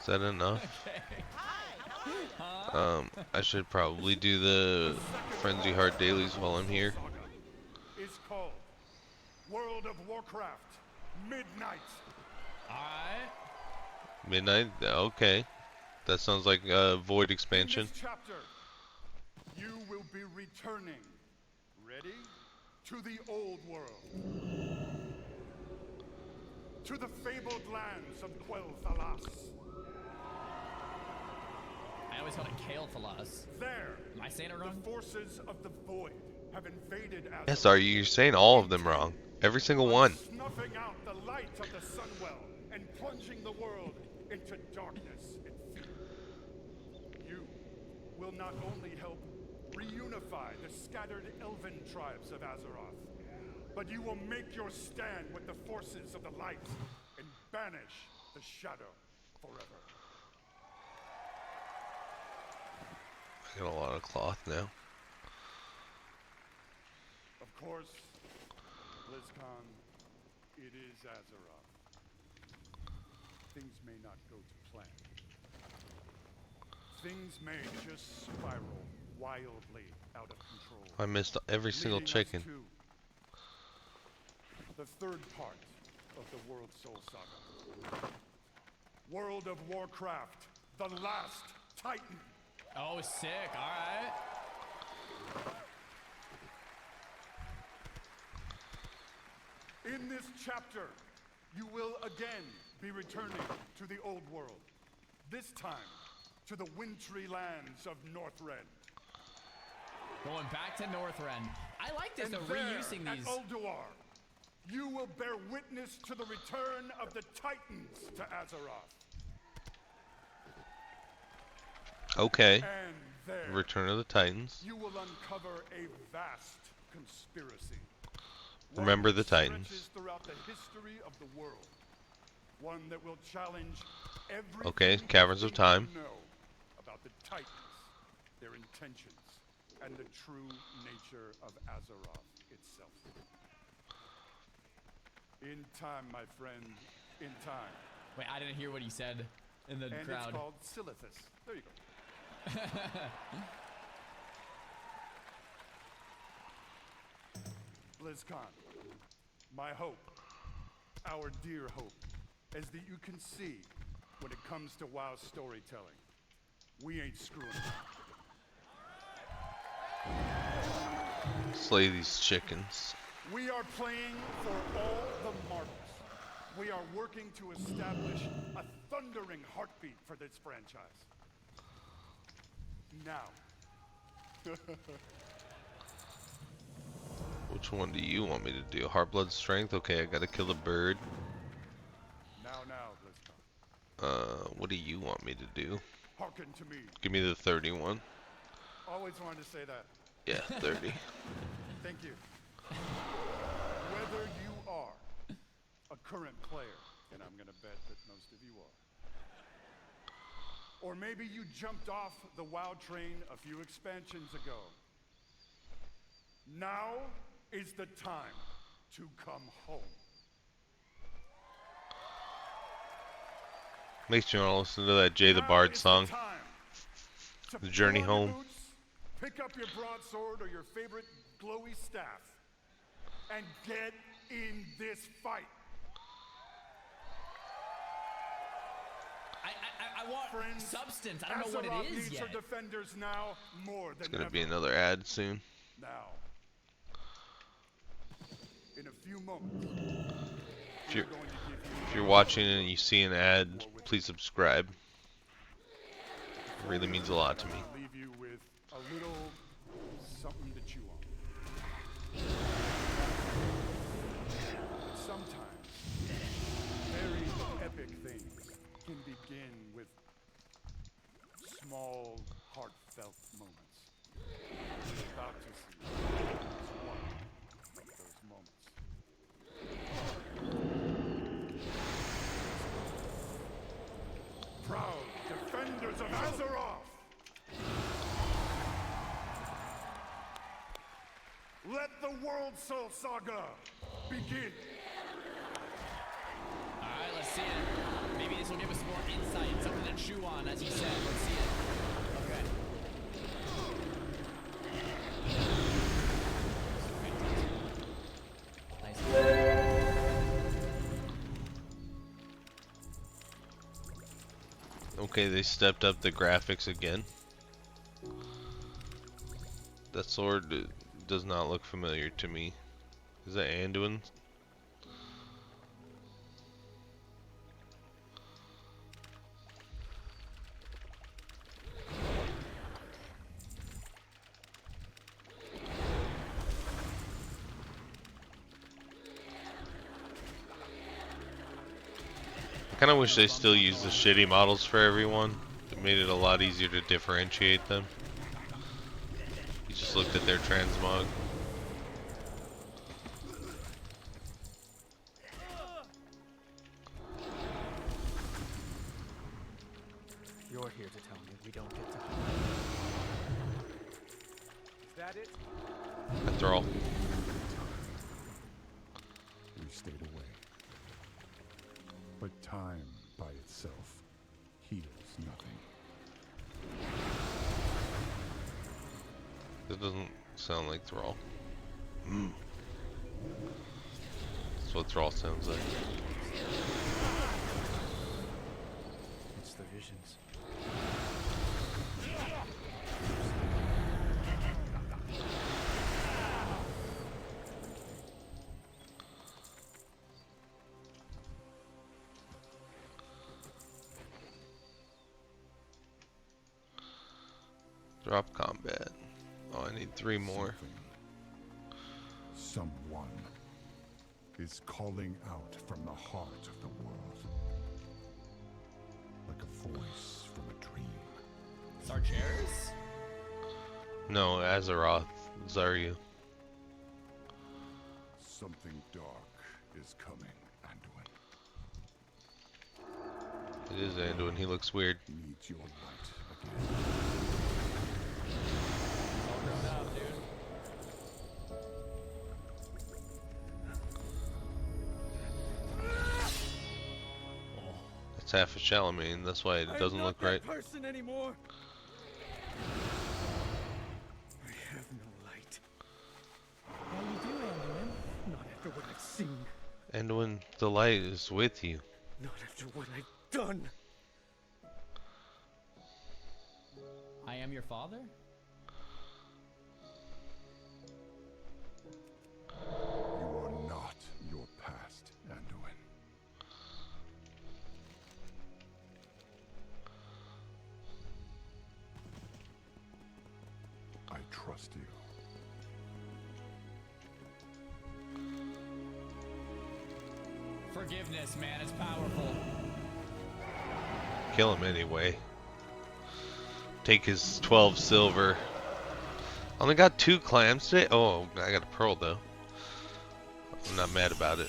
S1: Is that enough? I should probably do the Frenzy Heart dailies while I'm here.
S5: Is called World of Warcraft Midnight.
S3: Alright.
S1: Midnight? Okay. That sounds like a Void expansion.
S5: In this chapter, you will be returning, ready, to the old world. To the fabled lands of Quel'Thalas.
S3: I always called it Kale Thalas.
S5: There,
S3: Am I saying it
S5: the
S3: wrong?
S5: forces of the Void have invaded Azeroth.
S1: Yes, are you? You're saying all of them wrong. Every single one.
S5: Snuffing out the light of the Sunwell and plunging the world into darkness and fear. You will not only help reunify the scattered elven tribes of Azeroth, but you will make your stand with the forces of the light and banish the shadow forever.
S1: I got a lot of cloth now.
S5: Of course, BlizzCon, it is Azeroth. Things may not go to plan. Things may just spiral wildly out of control.
S1: I missed every single
S5: Leading us
S1: chicken.
S5: to the third part of the World Soul Saga. World of Warcraft, the Last Titan.
S3: Oh, sick. Alright.
S5: In this chapter, you will again be returning to the old world. This time, to the wintry lands of Northrend.
S3: Going back to Northrend. I like this,
S5: And
S3: though,
S5: there,
S3: reusing
S5: at
S3: these.
S5: Ulduar, you will bear witness to the return of the Titans to Azeroth.
S1: Okay.
S5: And there,
S1: Return of the Titans.
S5: you will uncover a vast conspiracy.
S1: Remember
S5: One
S1: the
S5: that
S1: Titans.
S5: stretches throughout the history of the world. One that will challenge everything
S1: Okay,
S5: you
S1: Caverns of
S5: think
S1: Time.
S5: you know about the Titans, their intentions, and the true nature of Azeroth itself. In time, my friend, in time.
S3: Wait, I didn't hear what he said in the
S5: And
S3: crowd.
S5: it's called Silithus. There you go. BlizzCon, my hope, our dear hope, is that you can see when it comes to WoW storytelling, we ain't screwing around.
S1: Slay these chickens.
S5: We are playing for all the marbles. We are working to establish a thundering heartbeat for this franchise. Now.
S1: Which one do you want me to do? Heartblood Strength? Okay, I gotta kill a bird.
S5: Now, BlizzCon.
S1: What do you want me to do?
S5: Hearken to me.
S1: Give me the 31.
S5: Always wanted to say that.
S1: Yeah, 30.
S5: Thank you. Whether you are a current player, and I'm gonna bet that most of you are, or maybe you jumped off the WoW train a few expansions ago, now is the time to come home.
S1: Makes you want to listen to that Jay the
S5: Now
S1: Bard
S5: is
S1: song.
S5: The time to
S1: The Journey
S5: pull on your
S1: Home.
S5: boots, pick up your broadsword or your favorite glowy staff, and get in this fight.
S3: I want
S5: Friends,
S3: substance. I don't know what
S5: Azeroth
S3: it is
S5: needs
S3: yet.
S5: her defenders now more than
S1: It's gonna
S5: ever.
S1: be another ad soon.
S5: Now, in a few moments,
S1: If you're,
S5: we're going to give you
S1: if you're watching and you see an ad, please subscribe. It really means a lot to me.
S5: I'll leave you with a little something to chew on. Sometimes, very epic things can begin with small, heartfelt moments. You're about to see is one of those moments. Proud defenders of Azeroth! Let the World Soul Saga begin!
S3: Alright, let's see it. Maybe this will give us more insight, something to chew on, as you said. Let's see it. Okay. Nice.
S1: Okay, they stepped up the graphics again. That sword does not look familiar to me. Is that Anduin? I kind of wish they still used the shitty models for everyone. It made it a lot easier to differentiate them. You just looked at their transmog.
S7: You're here to tell me we don't get to. Is that it?
S1: After all,
S5: We stayed away. But time by itself heals nothing.
S1: that doesn't sound like Thrall. That's what Thrall sounds like.
S7: It's the visions.
S1: Drop combat. Oh, I need 3 more.
S5: Someone is calling out from the heart of the world. Like a voice from a dream.
S3: Sargeras?
S1: No, Azeroth. Zarya.
S5: Something dark is coming, Anduin.
S1: It is Anduin. He looks weird.
S5: Needs your light again.
S3: All grown up, dude.
S1: That's half a Charlemagne. That's why it doesn't look right.
S7: Person anymore. after what I've seen.
S1: And when the light is with you.
S7: Not after what I've done.
S3: I am your father?
S6: You are not your past, Anduin. I trust you.
S3: Forgiveness, man, it's powerful.
S1: Kill him anyway. Take his 12 silver. Only got 2 clams today. Oh, I got a pearl though. I'm not mad about it.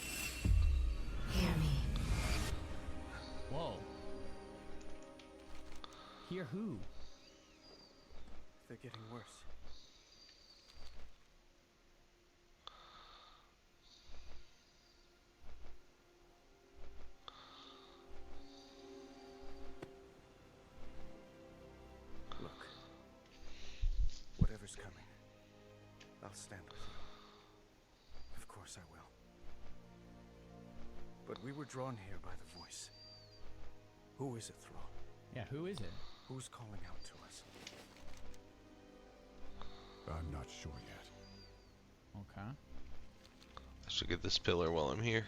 S8: Hear me.
S3: Whoa. Hear who?
S7: They're getting worse. Look. Whatever's coming, I'll stand with you. Of course I will. But we were drawn here by the voice. Who is it, Thrall?
S3: Yeah, who is it?
S7: Who's calling out to us?
S6: I'm not sure yet.
S3: Okay.
S1: I should get this pillar while I'm here.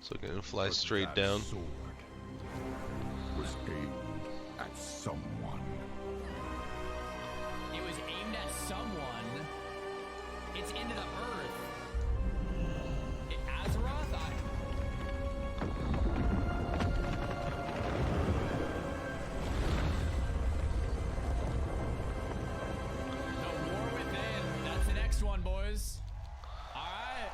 S1: So I can fly
S6: But
S1: straight
S6: that
S1: down.
S6: sword was aimed at someone.
S3: It was aimed at someone. It's into the earth. Azeroth? The War Within. That's the next one, boys. Alright.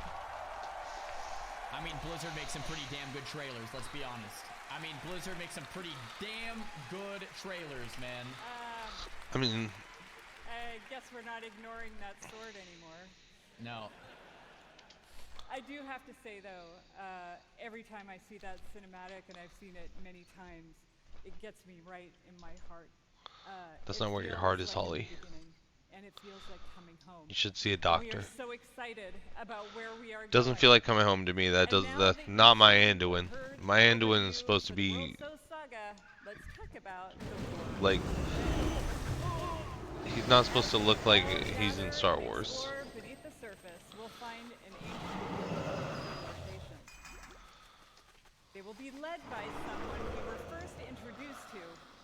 S3: I mean, Blizzard makes some pretty damn good trailers, let's be honest. I mean, Blizzard makes some pretty damn good trailers, man.
S1: I mean,
S4: I guess we're not ignoring that sword anymore.
S3: No.
S4: I do have to say though, every time I see that cinematic, and I've seen it many times, it gets me right in my heart.
S1: That's
S4: It
S1: not where your
S4: feels
S1: heart is,
S4: like in the
S1: Holly.
S4: beginning, and it feels like coming home.
S1: you should see a
S4: We
S1: doctor.
S4: are so excited about where we are
S1: Doesn't
S4: going.
S1: feel like coming home to me. That does
S4: And now
S1: that's
S4: that
S1: not
S4: you've
S1: my
S4: seen
S1: Anduin.
S4: and heard
S1: My
S4: the
S1: Anduin
S4: overview
S1: is supposed to
S4: for the
S1: be
S4: World So Saga, let's talk about the war.
S1: like he's not supposed to look like he's in Star Wars.
S4: Explore beneath the surface, we'll find an ancient civilization. They will be led by someone we were first introduced to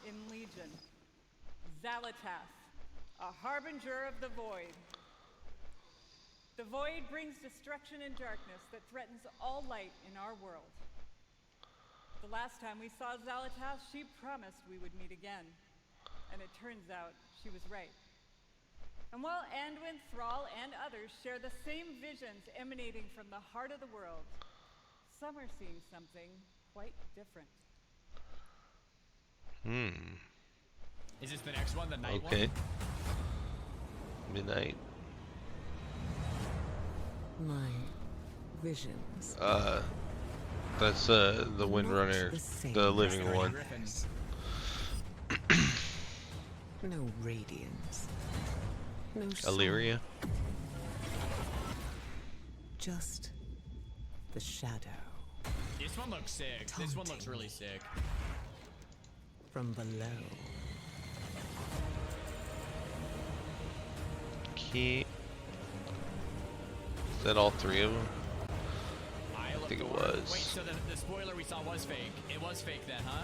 S4: in Legion, Zalatas, a harbinger of the Void. The Void brings destruction and darkness that threatens all light in our world. The last time we saw Zalatas, she promised we would meet again. And it turns out she was right. And while Anduin, Thrall, and others share the same visions emanating from the heart of the world, some are seeing something quite different.
S3: Is this the next one, the night one?
S1: Okay. Midnight.
S8: My visions.
S1: That's the Windrunner,
S8: the same
S1: the
S8: as
S1: living
S8: the
S1: one.
S3: Griffins.
S8: No radiance. No
S1: Illyria.
S8: soul, just the shadow
S3: This one looks sick. This one looks really sick.
S8: from below.
S1: Key. Is that all 3 of them?
S3: I
S1: think it
S3: Wait,
S1: was.
S3: so the spoiler we saw was fake. It was fake then, huh?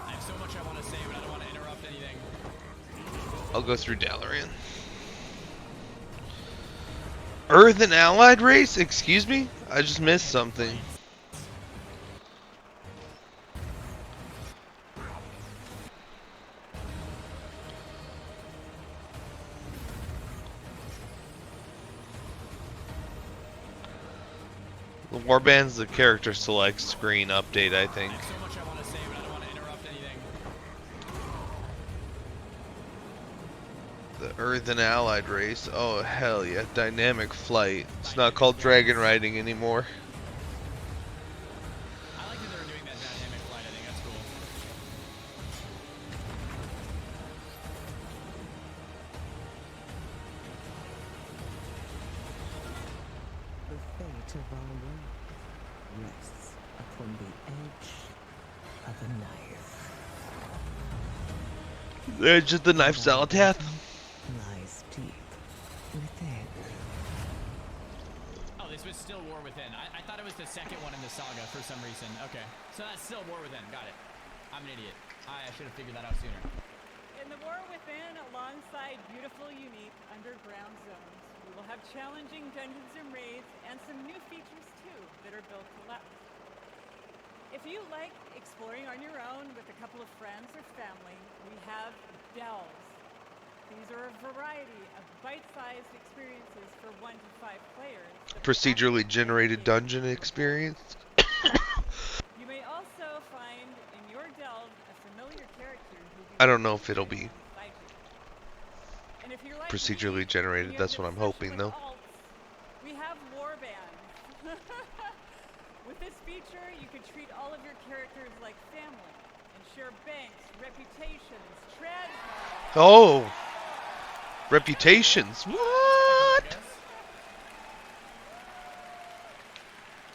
S3: I have so much I want to say, but I don't want to interrupt anything.
S1: I'll go through Dalaran. Earth and allied race? Excuse me? I just missed something. The Warband's the character select screen update, I think.
S3: I have so much I want to say, but I don't want to interrupt anything.
S1: The Earth and Allied race. Oh, hell yeah. Dynamic flight. It's not called dragon riding anymore.
S3: I like that they're doing that dynamic flight. I think that's cool.
S8: The fate of our world rests upon the edge of a knife.
S1: The edge of the knife, Zalatath.
S8: Lies deep within.
S3: Oh, this was still War Within. I thought it was the second one in the saga for some reason. Okay, so that's still War Within. Got it. I'm an idiot. I should have figured that out sooner.
S4: In the War Within, alongside beautiful, unique underground zones, we will have challenging dungeons and raids and some new features too that are built to last. If you like exploring on your own with a couple of friends or family, we have Delves. These are a variety of bite-sized experiences for 1 to 5 players.
S1: Procedurally generated dungeon experience.
S4: You may also find in your delve a familiar character who
S1: I don't know if it'll be
S4: beside you. And if you're like
S1: procedurally
S4: me,
S1: generated.
S4: and you have
S1: That's what
S4: an
S1: I'm hoping,
S4: obsession
S1: though.
S4: with alts, we have warbands. With this feature, you can treat all of your characters like family and share banks, reputations, transmog.
S1: Oh! Reputations. What?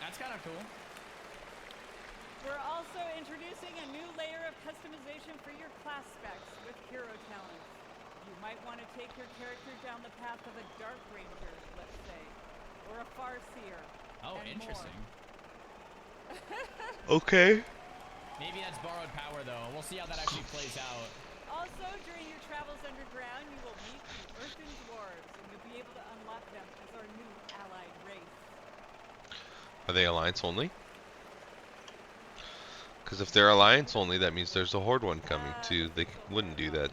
S3: That's kind of cool.
S4: We're also introducing a new layer of customization for your class specs with hero talents. You might want to take your character down the path of a Dark Ranger, let's say, or a Farseer.
S3: Oh,
S4: and
S3: interesting.
S1: Okay.
S3: Maybe that's borrowed power, though. We'll see how that actually plays out.
S4: Also, during your travels underground, you will meet the Earthen Dwarves, and you'll be able to unlock them as our new allied race.
S1: Are they alliance only? Because if they're alliance only, that means there's a horde one coming too. They wouldn't do that.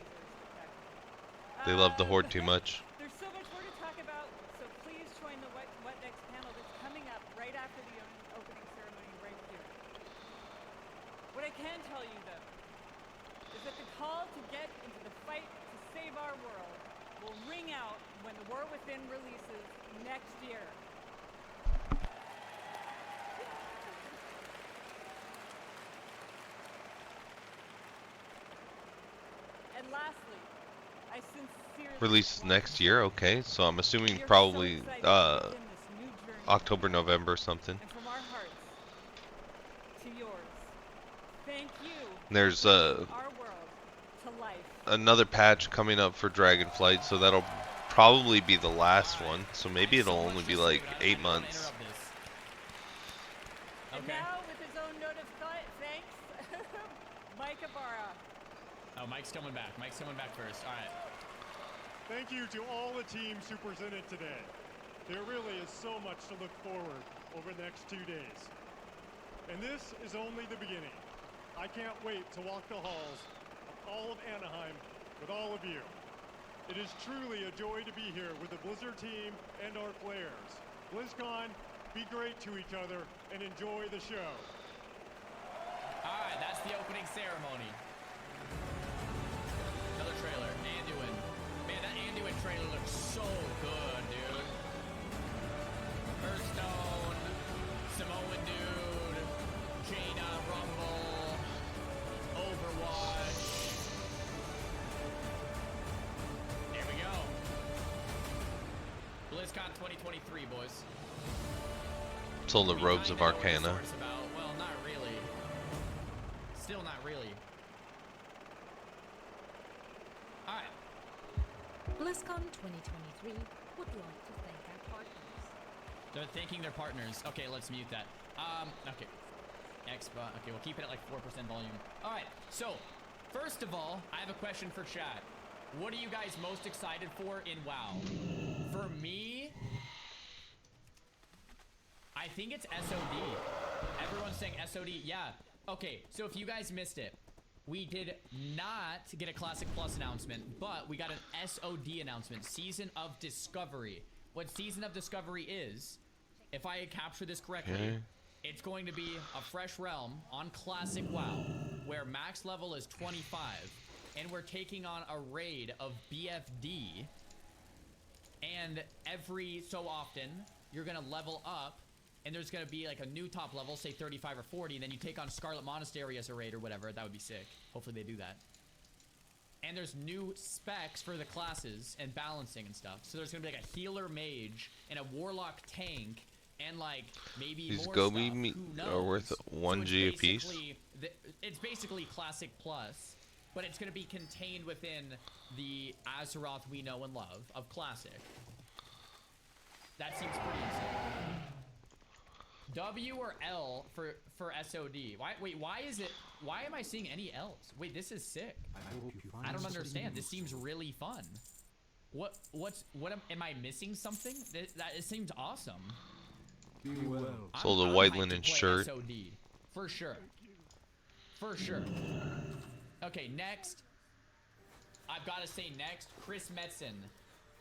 S1: They love the horde too much.
S4: There's so much more to talk about, so please join the What Next panel that's coming up right after the opening ceremony right here. What I can tell you, though, is that the call to get into the fight to save our world will ring out when the War Within releases next year. And lastly, I sincerely
S1: Releases
S4: want
S1: next
S4: to
S1: year.
S4: say
S1: Okay, so I'm assuming
S4: we are so
S1: probably
S4: excited to begin this new journey.
S1: October, November, something.
S4: And from our hearts to yours, thank you
S1: There's
S4: for bringing our world to life.
S1: another patch coming up for Dragonflight, so that'll probably be the last one. So maybe
S3: Thanks so
S1: it'll
S3: much
S1: only
S3: for
S1: be
S3: saving
S1: like
S3: it. I
S1: 8
S3: don't wanna
S1: months.
S3: interrupt this.
S4: And
S3: Okay.
S4: now, with his own note of thanks, Mike Ibarra.
S3: Oh, Mike's coming back. Mike's coming back first. All right.
S9: Thank you to all the teams who presented today. There really is so much to look forward over the next 2 days. And this is only the beginning. I can't wait to walk the halls of all of Anaheim with all of you. It is truly a joy to be here with the Blizzard team and our players. BlizzCon, be great to each other and enjoy the show.
S3: All right, that's the opening ceremony. Another trailer. Anduin. Man, that Anduin trailer looks so good, dude. Hearthstone, Samoan Dude, Jaina, Rumble, Overwatch. There we go. BlizzCon 2023, boys.
S1: Till the robes of
S3: Kinda know what this
S1: Arcana.
S3: story's about. Well, not really. Still not really. Alright.
S10: BlizzCon 2023 would like to thank our partners.
S3: They're thanking their partners. Okay, let's mute that. Okay. Okay, we'll keep it at like 4% volume. Alright, so, first of all, I have a question for chat. What are you guys most excited for in WoW? For me, I think it's SOD. Everyone's saying SOD. Yeah. Okay, so if you guys missed it, we did not get a Classic Plus announcement, but we got an SOD announcement. Season of Discovery. What Season of Discovery is, if I capture this correctly,
S1: Okay.
S3: it's going to be a fresh realm on Classic WoW, where max level is 25. and we're taking on a raid of BFD. And every so often, you're gonna level up, and there's gonna be like a new top level, say 35 or 40, and then you take on Scarlet Monastery as a raid or whatever. That would be sick. Hopefully they do that. And there's new specs for the classes and balancing and stuff. So there's gonna be like a healer mage and a warlock tank and like maybe
S1: These
S3: more
S1: Gobi
S3: stuff.
S1: meat
S3: Who
S1: are worth
S3: knows?
S1: 1
S3: So
S1: G a piece.
S3: It's basically Classic Plus, but it's gonna be contained within the Azeroth we know and love of Classic. That seems pretty insane. W or L for SOD? Why am I seeing any L's? Wait, this is sick. I don't understand. This seems really fun. Am I missing something? It seems awesome.
S1: Sold a
S3: I'm
S1: white
S3: hyped
S1: linen
S3: to play
S1: shirt.
S3: SOD. For sure. For sure. Okay, next. I've got to say next, Chris Metzen.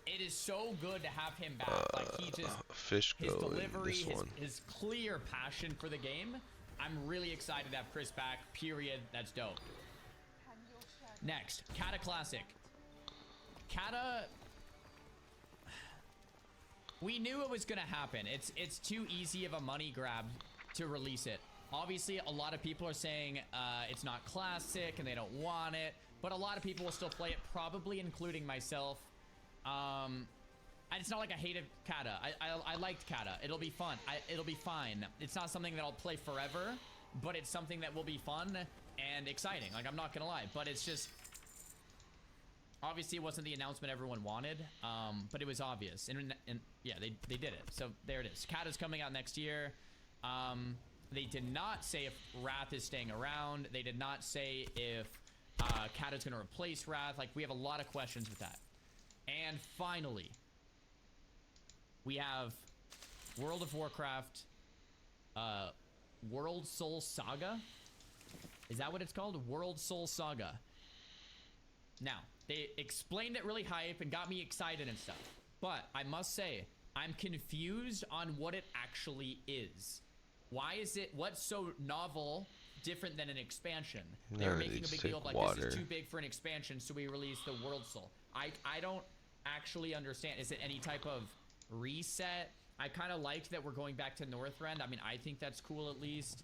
S3: It is so good to have him back. Like he just
S1: Fish
S3: his
S1: go in
S3: delivery,
S1: this one.
S3: his clear passion for the game. I'm really excited to have Chris back. Period. That's dope. Next, Kata Classic. Kata. We knew it was gonna happen. It's too easy of a money grab to release it. Obviously, a lot of people are saying it's not classic and they don't want it, but a lot of people will still play it, probably including myself. It's not like I hated Kata. I liked Kata. It'll be fun. It'll be fine. It's not something that I'll play forever, but it's something that will be fun and exciting. Like, I'm not gonna lie, but it's just obviously it wasn't the announcement everyone wanted, but it was obvious, and yeah, they did it. So there it is. Kata's coming out next year. They did not say if Wrath is staying around. They did not say if Kata's gonna replace Wrath. Like, we have a lot of questions with that. And finally, we have World of Warcraft World Soul Saga. Is that what it's called? World Soul Saga. Now, they explained it really hype and got me excited and stuff. But I must say, I'm confused on what it actually is. Why is it, what's so novel, different than an expansion? They're making a big deal of like, this is too big for an expansion, so we released the World Soul. I don't actually understand. Is it any type of reset? I kind of liked that we're going back to Northrend. I mean, I think that's cool at least.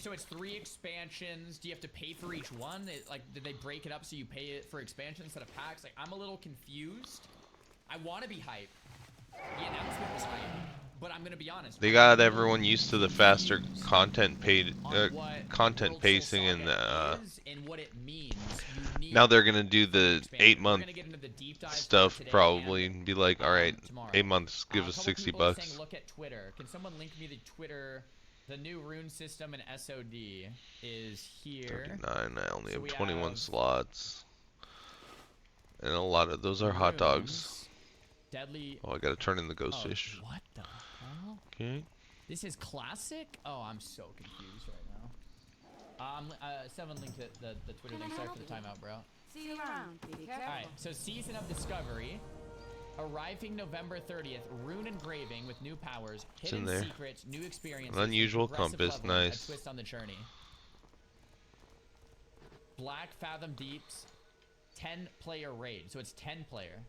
S3: So it's 3 expansions. Do you have to pay for each one? Did they break it up so you pay it for expansions instead of packs? Like, I'm a little confused. I want to be hype. The announcement was hype, but I'm gonna be honest.
S1: They got everyone used to the faster content pacing and
S3: what it means.
S1: now they're gonna do the 8-month stuff probably and be like, all right, 8 months, give us $60.
S3: Saying, look at Twitter. Can someone link me the Twitter? The new rune system in SOD is here.
S1: 39. I only have 21 slots, and a lot of those are hot dogs.
S3: Deadly.
S1: Oh, I gotta turn in the ghost fish.
S3: What the hell?
S1: Okay.
S3: This is classic? Oh, I'm so confused right now. 7 link to the Twitter thing. Sorry for the timeout, bro.
S11: See you around. Be careful.
S3: Alright, so Season of Discovery. Arriving November 30th. Rune engraving with new powers. Hidden secrets, new experiences.
S1: An unusual compass, nice.
S3: A twist on the journey. Black Fathom Deeps. 10-player raid. So it's 10-player.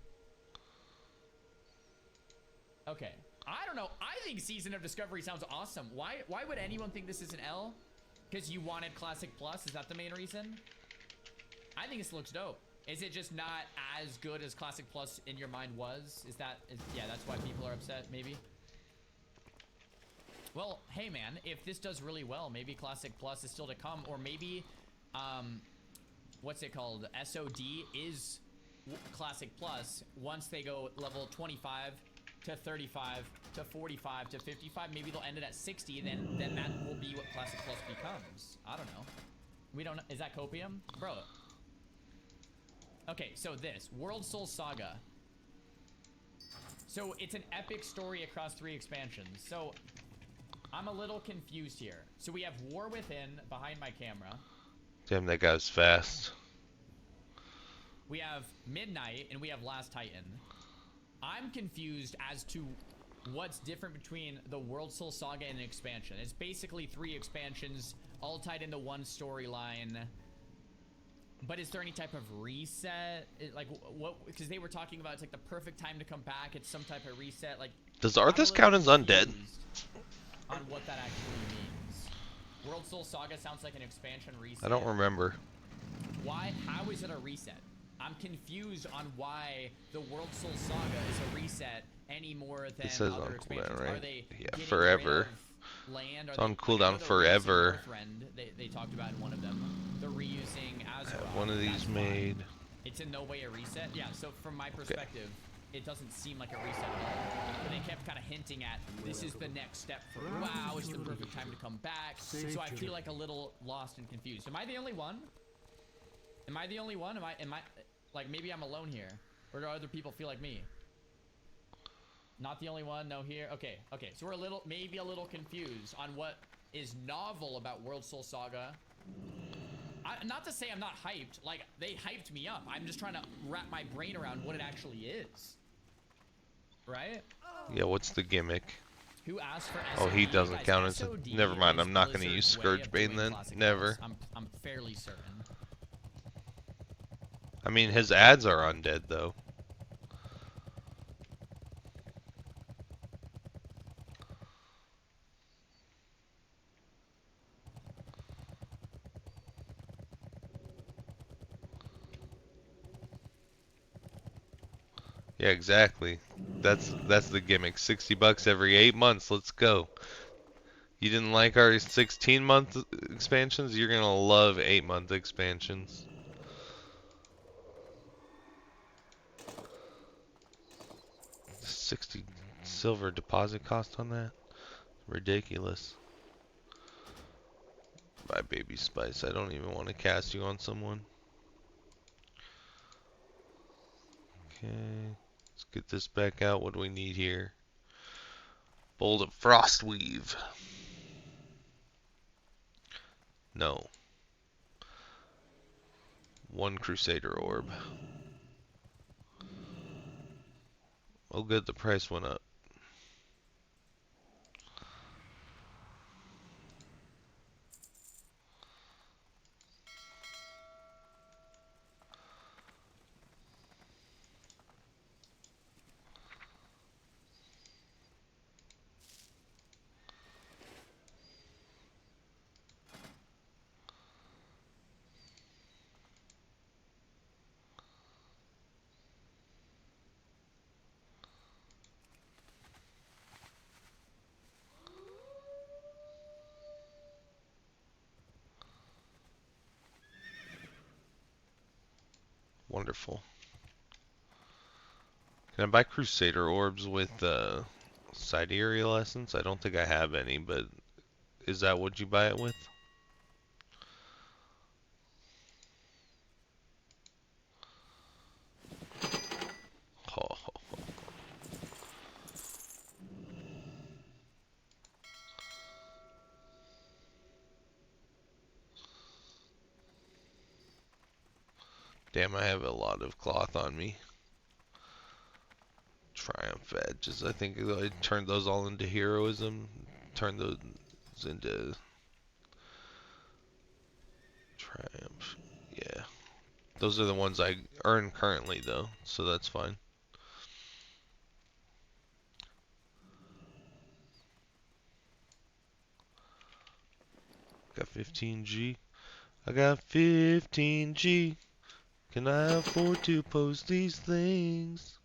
S3: Okay. I don't know. I think Season of Discovery sounds awesome. Why would anyone think this is an L? Because you wanted Classic Plus? Is that the main reason? I think this looks dope. Is it just not as good as Classic Plus in your mind was? Yeah, that's why people are upset, maybe? Well, hey man, if this does really well, maybe Classic Plus is still to come, or maybe, what's it called? SOD is Classic Plus once they go level 25 to 35 to 45 to 55. Maybe they'll end it at 60, then that will be what Classic Plus becomes. I don't know. We don't know. Is that copium? Bro. Okay, so this World Soul Saga. So it's an epic story across 3 expansions. So I'm a little confused here. So we have War Within behind my camera.
S1: Damn, that guy's fast.
S3: We have Midnight and we have Last Titan. I'm confused as to what's different between the World Soul Saga and an expansion. It's basically 3 expansions all tied into one storyline. But is there any type of reset? Like what? Because they were talking about it's like the perfect time to come back. It's some type of reset. Like,
S1: Does
S3: I'm a
S1: Arthas
S3: little
S1: count as undead?
S3: confused on what that actually means. World Soul Saga sounds like an expansion reset.
S1: I don't remember.
S3: Why? How is it a reset? I'm confused on why the World Soul Saga is a reset any more than
S1: It says
S3: other
S1: on
S3: expansions.
S1: cooldown, right?
S3: Are they
S1: Yeah,
S3: getting
S1: forever.
S3: rid of land?
S1: It's
S3: Are
S1: on
S3: they, like, I know
S1: cooldown
S3: they're
S1: forever.
S3: reusing Northrend, they talked about in one of them. They're reusing
S1: I
S3: Azeroth.
S1: have one of these
S3: That's
S1: made.
S3: fine. It's in no way a reset. Yeah, so from my perspective, it doesn't seem like a reset at all. But they kept kind of hinting at, this is the next step for WoW. It's the perfect time to come back. So I feel like a little lost and confused. Am I the only one? Am I the only one? Am I like, maybe I'm alone here, or do other people feel like me? Not the only one. No here. Okay. So we're maybe a little confused on what is novel about World Soul Saga. Not to say I'm not hyped. Like, they hyped me up. I'm just trying to wrap my brain around what it actually is. Right?
S1: Yeah, what's the gimmick?
S3: Who asked for
S1: Oh, he
S3: SOD?
S1: doesn't
S3: Guys,
S1: count as a...
S3: SOD
S1: Never mind,
S3: is
S1: I'm not going to use
S3: Blizzard's way
S1: Scourge
S3: of
S1: Bane
S3: doing
S1: then.
S3: classic
S1: Never.
S3: boss. I'm fairly certain.
S1: I mean, his ads are undead, though. Yeah, exactly. That's the gimmick. $60 every 8 months. Let's go. You didn't like our 16-month expansions? You're gonna love 8-month expansions. $60 silver deposit cost on that? Ridiculous. Bye, Baby Spice. I don't even want to cast you on someone. Okay. Let's get this back out. What do we need here? Bolt of Frostweave. No. 1 Crusader Orb. Oh good, the price went up. Wonderful. Can I buy Crusader Orbs with Sidereal Essence? I don't think I have any, but is that what you buy it with? Oh. Damn, I have a lot of cloth on me. Triumph Edges. I think I turned those all into heroism. Turned those into Triumph. Yeah. Those are the ones I earn currently, though, so that's fine. Got 15G. I got 15G. Can I afford to post these things?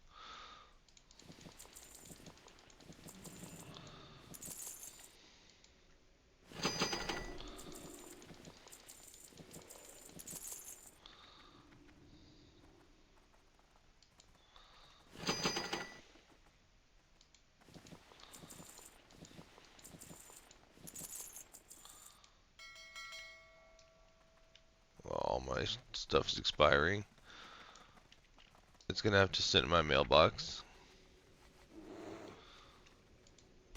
S1: All my stuff's expiring. It's gonna have to sit in my mailbox.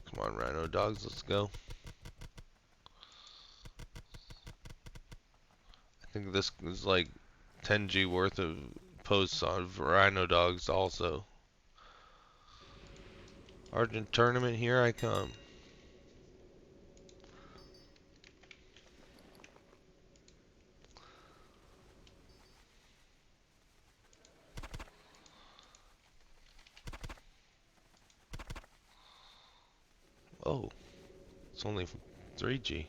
S1: Come on, Rhino Dogs, let's go. I think this is like 10G worth of posts on Rhino Dogs also. Argent tournament, here I come. Oh, it's only 3G.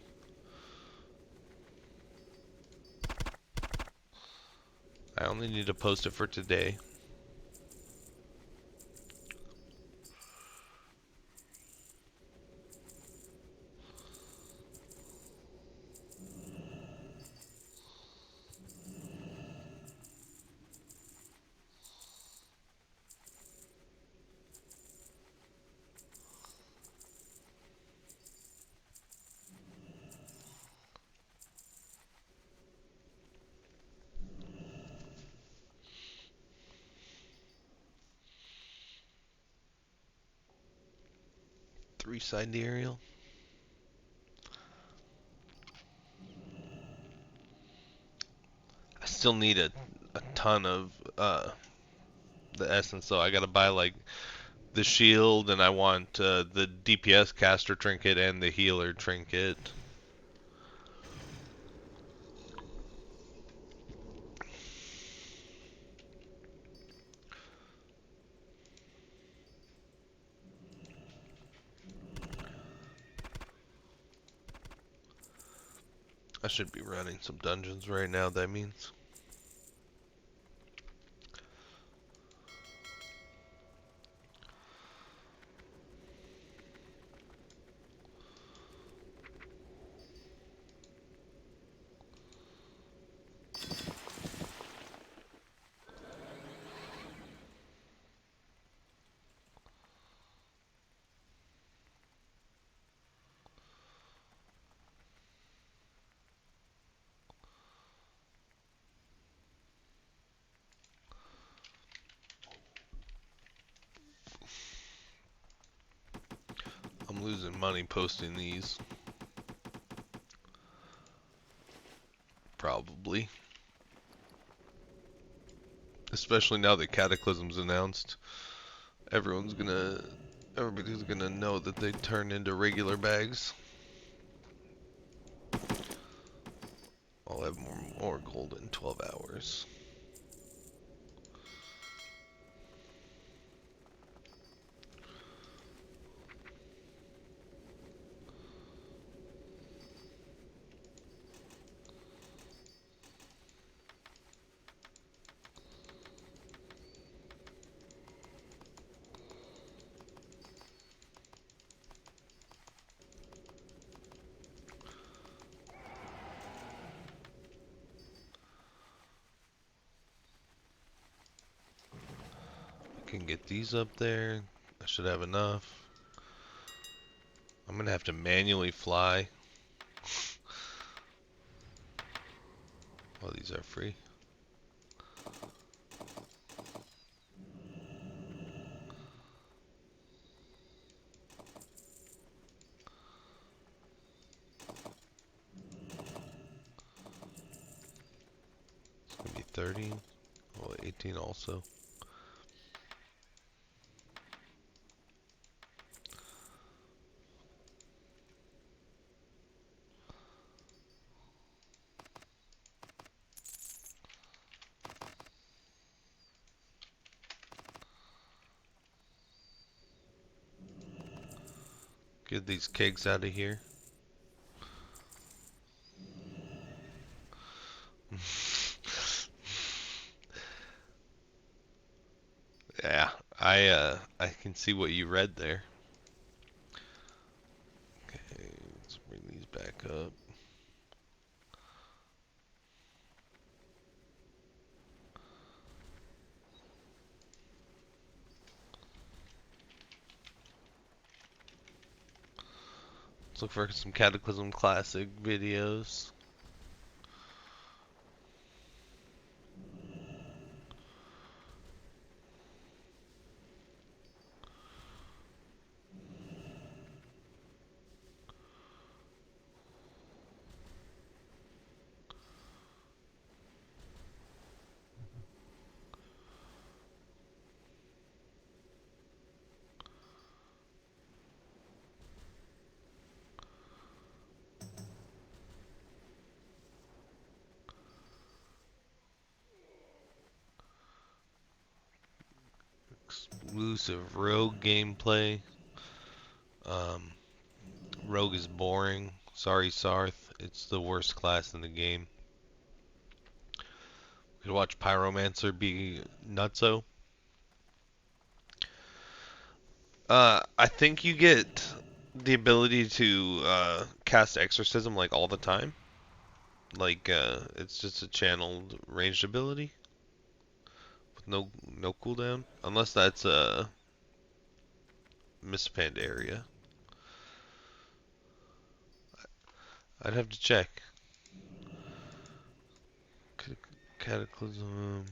S1: I only need to post it for today. Three-side aerial. I still need a ton of the essence, though. I gotta buy like the shield, and I want the DPS caster trinket and the healer trinket. I should be running some dungeons right now, that means. I'm losing money posting these. Probably. Especially now that Cataclysm's announced. Everybody's gonna know that they turn into regular bags. I'll have more gold in 12 hours. Can get these up there. I should have enough. I'm gonna have to manually fly. Oh, these are free. It's gonna be 30. Oh, 18 also. Get these kegs out of here. Yeah, I can see what you read there. Okay, let's bring these back up. Let's look for some Cataclysm Classic videos. exclusive rogue gameplay. Rogue is boring. Sorry, Sarth. It's the worst class in the game. You could watch Pyromancer be nutso. I think you get the ability to cast Exorcism like all the time. Like it's just a channeled ranged ability with no cooldown, unless that's a Miss Pandaria. I'd have to check. Cataclysm.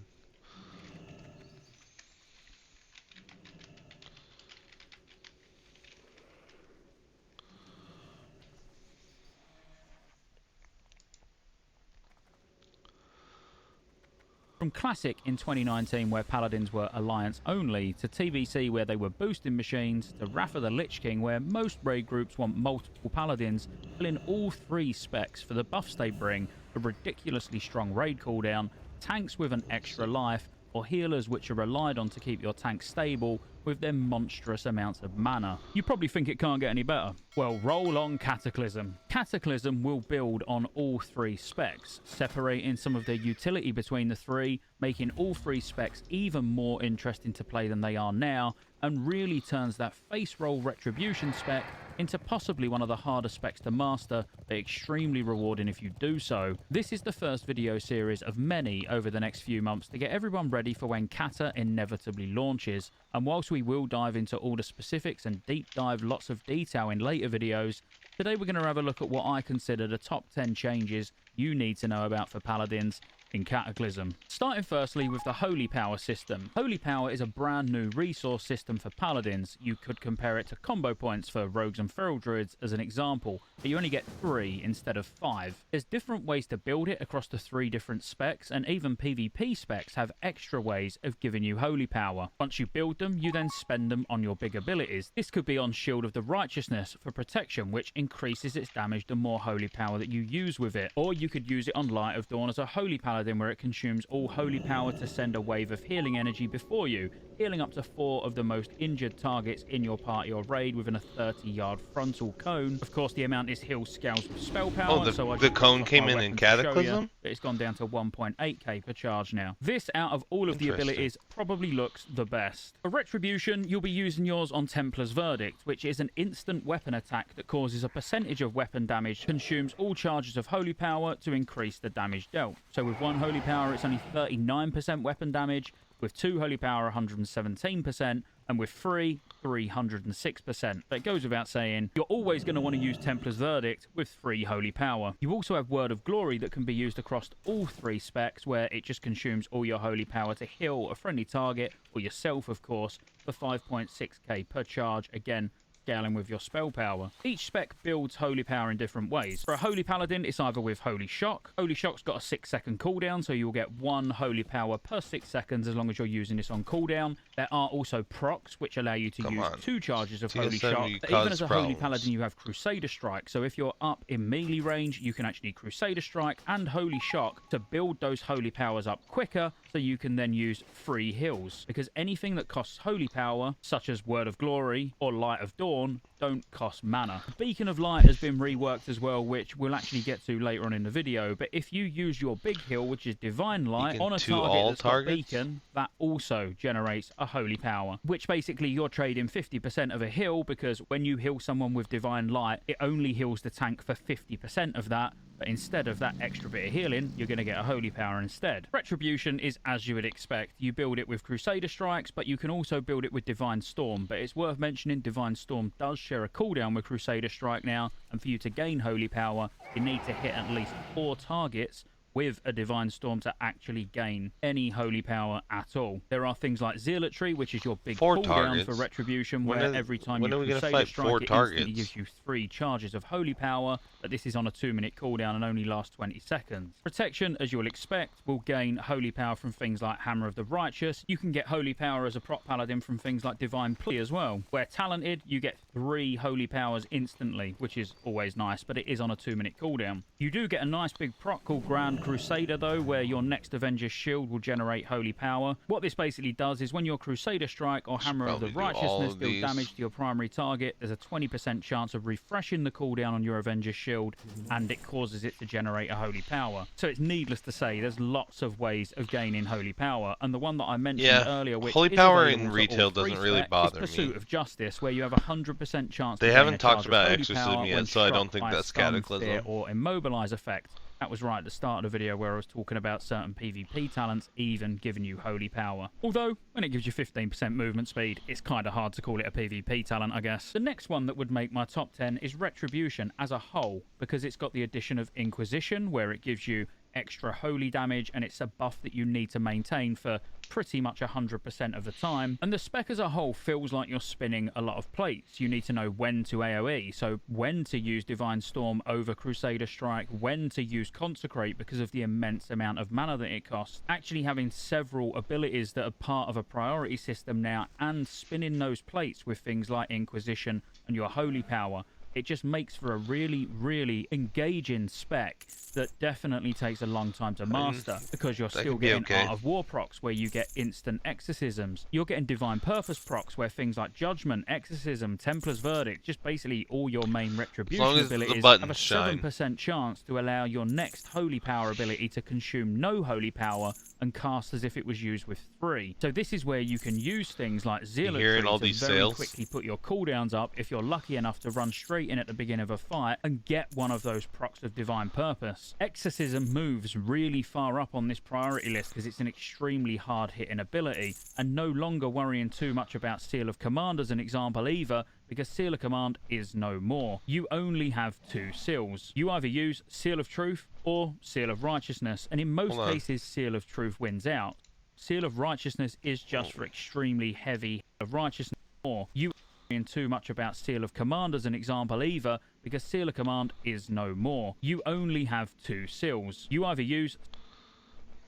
S12: From Classic in 2019, where Paladins were Alliance only, to TBC, where they were boosting machines, to Wrath of the Lich King, where most raid groups want multiple Paladins, fill in all 3 specs for the buffs they bring: a ridiculously strong raid cooldown, tanks with an extra life, or healers which are relied on to keep your tank stable with their monstrous amounts of mana. You probably think it can't get any better. Well, roll on Cataclysm. Cataclysm will build on all 3 specs, separating some of the utility between the 3, making all 3 specs even more interesting to play than they are now, and really turns that face roll Retribution spec into possibly one of the harder specs to master, but extremely rewarding if you do so. This is the first video series of many over the next few months to get everyone ready for when Kata inevitably launches, and whilst we will dive into all the specifics and deep dive lots of detail in later videos, today we're going to have a look at what I consider the top 10 changes you need to know about for Paladins in Cataclysm. Starting firstly with the Holy Power system. Holy Power is a brand new resource system for Paladins. You could compare it to combo points for Rogues and Feral Druids as an example, but you only get 3 instead of 5. There's different ways to build it across the 3 different specs, and even PvP specs have extra ways of giving you Holy Power. Once you build them, you then spend them on your big abilities. This could be on Shield of the Righteousness for protection, which increases its damage the more Holy Power that you use with it. Or you could use it on Light of Dawn as a Holy Paladin, where it consumes all Holy Power to send a wave of healing energy before you, healing up to 4 of the most injured targets in your party or raid within a 30-yard frontal cone. Of course, the amount is hill scales with spell power.
S1: Oh, the cone came in Cataclysm?
S12: It's gone down to 1.8k per charge now. This, out of all of the abilities, probably looks the best. For Retribution, you'll be using yours on Templar's Verdict, which is an instant weapon attack that causes a percentage of weapon damage, consumes all charges of Holy Power to increase the damage dealt. So with 1 Holy Power, it's only 39% weapon damage, with 2 Holy Power, 117%, and with 3, 306%. But it goes without saying, you're always going to want to use Templar's Verdict with 3 Holy Power. You also have Word of Glory that can be used across all 3 specs, where it just consumes all your Holy Power to heal a friendly target, or yourself of course, for 5.6k per charge, again scaling with your spell power. Each spec builds Holy Power in different ways. For a Holy Paladin, it's either with Holy Shock. Holy Shock's got a 6-second cooldown, so you'll get 1 Holy Power per 6 seconds as long as you're using this on cooldown. There are also procs, which allow you to use 2 charges of Holy Shock. But even as a Holy Paladin, you have Crusader Strike, so if you're up in melee range, you can actually Crusader Strike and Holy Shock to build those Holy Powers up quicker, so you can then use free heals. Because anything that costs Holy Power, such as Word of Glory or Light of Dawn, don't cost mana. Beacon of Light has been reworked as well, which we'll actually get to later on in the video, but if you use your big heal, which is Divine Light, on a target that's got Beacon, that also generates a Holy Power, which basically you're trading 50% of a heal, because when you heal someone with Divine Light, it only heals the tank for 50% of that, but instead of that extra bit of healing, you're going to get a Holy Power instead. Retribution is as you would expect. You build it with Crusader Strikes, but you can also build it with Divine Storm. But it's worth mentioning Divine Storm does share a cooldown with Crusader Strike now, and for you to gain Holy Power, you need to hit at least 4 targets with a Divine Storm to actually gain any Holy Power at all. There are things like Zealotry, which is your big cooldown for Retribution, where every time you Crusader Strike, it instantly gives you 3 charges of Holy Power, but this is on a 2-minute cooldown and only lasts 20 seconds. Protection, as you'll expect, will gain Holy Power from things like Hammer of the Righteous. You can get Holy Power as a prop paladin from things like Divine Plea as well. Where Talented, you get 3 Holy Powers instantly, which is always nice, but it is on a 2-minute cooldown. You do get a nice big proc called Grand Crusader, though, where your next Avenger's Shield will generate holy power. What this basically does is when your Crusader Strike or Hammer of the Righteousness deal damage to your primary target, there's a 20% chance of refreshing the cooldown on your Avenger's Shield, and it causes it to generate a holy power. So it's needless to say, there's lots of ways of gaining holy power, and the one that I mentioned earlier, which
S1: holy
S12: is
S1: power
S12: available
S1: in
S12: to
S1: retail
S12: all three
S1: doesn't really
S12: specs,
S1: bother
S12: is Pursuit
S1: me.
S12: of Justice, where you have a 100% chance
S1: They
S12: to
S1: haven't
S12: gain a
S1: talked
S12: charge of
S1: about
S12: holy
S1: exorcism
S12: power
S1: yet,
S12: when
S1: so I don't
S12: struck
S1: think
S12: by
S1: that's
S12: stun,
S1: Cataclysm.
S12: fear, or immobilize effect. That was right at the start of the video where I was talking about certain PvP talents even giving you holy power. Although, when it gives you 15% movement speed, it's kind of hard to call it a PvP talent, I guess. The next one that would make my top 10 is Retribution as a whole, because it's got the addition of Inquisition, where it gives you extra holy damage, and it's a buff that you need to maintain for pretty much 100% of the time. And the spec as a whole feels like you're spinning a lot of plates. You need to know when to AoE, so when to use Divine Storm over Crusader Strike, when to use Consecrate because of the immense amount of mana that it costs. Actually having several abilities that are part of a priority system now, and spinning those plates with things like Inquisition and your holy power, it just makes for a really, really engaging spec that definitely takes a long time to master, because you're still getting Art of War procs where you get instant exorcisms. You're getting Divine Purpose procs where things like Judgment, Exorcism, Templar's Verdict, just basically all your main Retribution abilities have a 7% chance to allow your next Holy Power ability to consume no Holy Power and cast as if it was used with 3. So this is where you can use things like Zealotry to very quickly put your cooldowns up if you're lucky enough to run straight in at the beginning of a fight and get one of those procs of Divine Purpose. Exorcism moves really far up on this priority list because it's an extremely hard-hitting ability, and no longer worrying too much about Seal of Command as an example either, because Seal of Command is no more. You only have 2 seals. You either use Seal of Truth or Seal of Righteousness, and in most cases Seal of Truth wins out. Seal of Righteousness is just for extremely heavy of righteousness more. You in too much about Seal of Command as an example either, because Seal of Command is no more. You only have 2 seals. You either use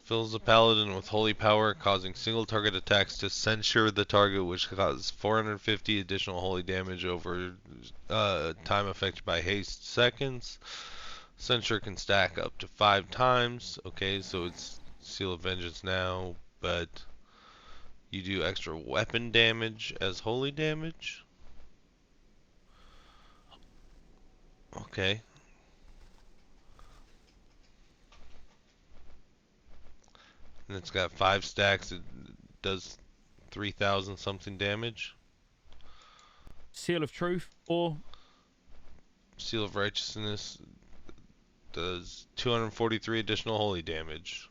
S1: fills the paladin with holy power, causing single target attacks to censure the target, which causes 450 additional holy damage over time affected by haste seconds. Censure can stack up to 5 times. Okay, so it's Seal of Vengeance now, but you do extra weapon damage as holy damage. Okay. And it's got 5 stacks. It does 3,000 something damage.
S12: Seal of Truth or
S1: Seal of Righteousness does 243 additional holy damage.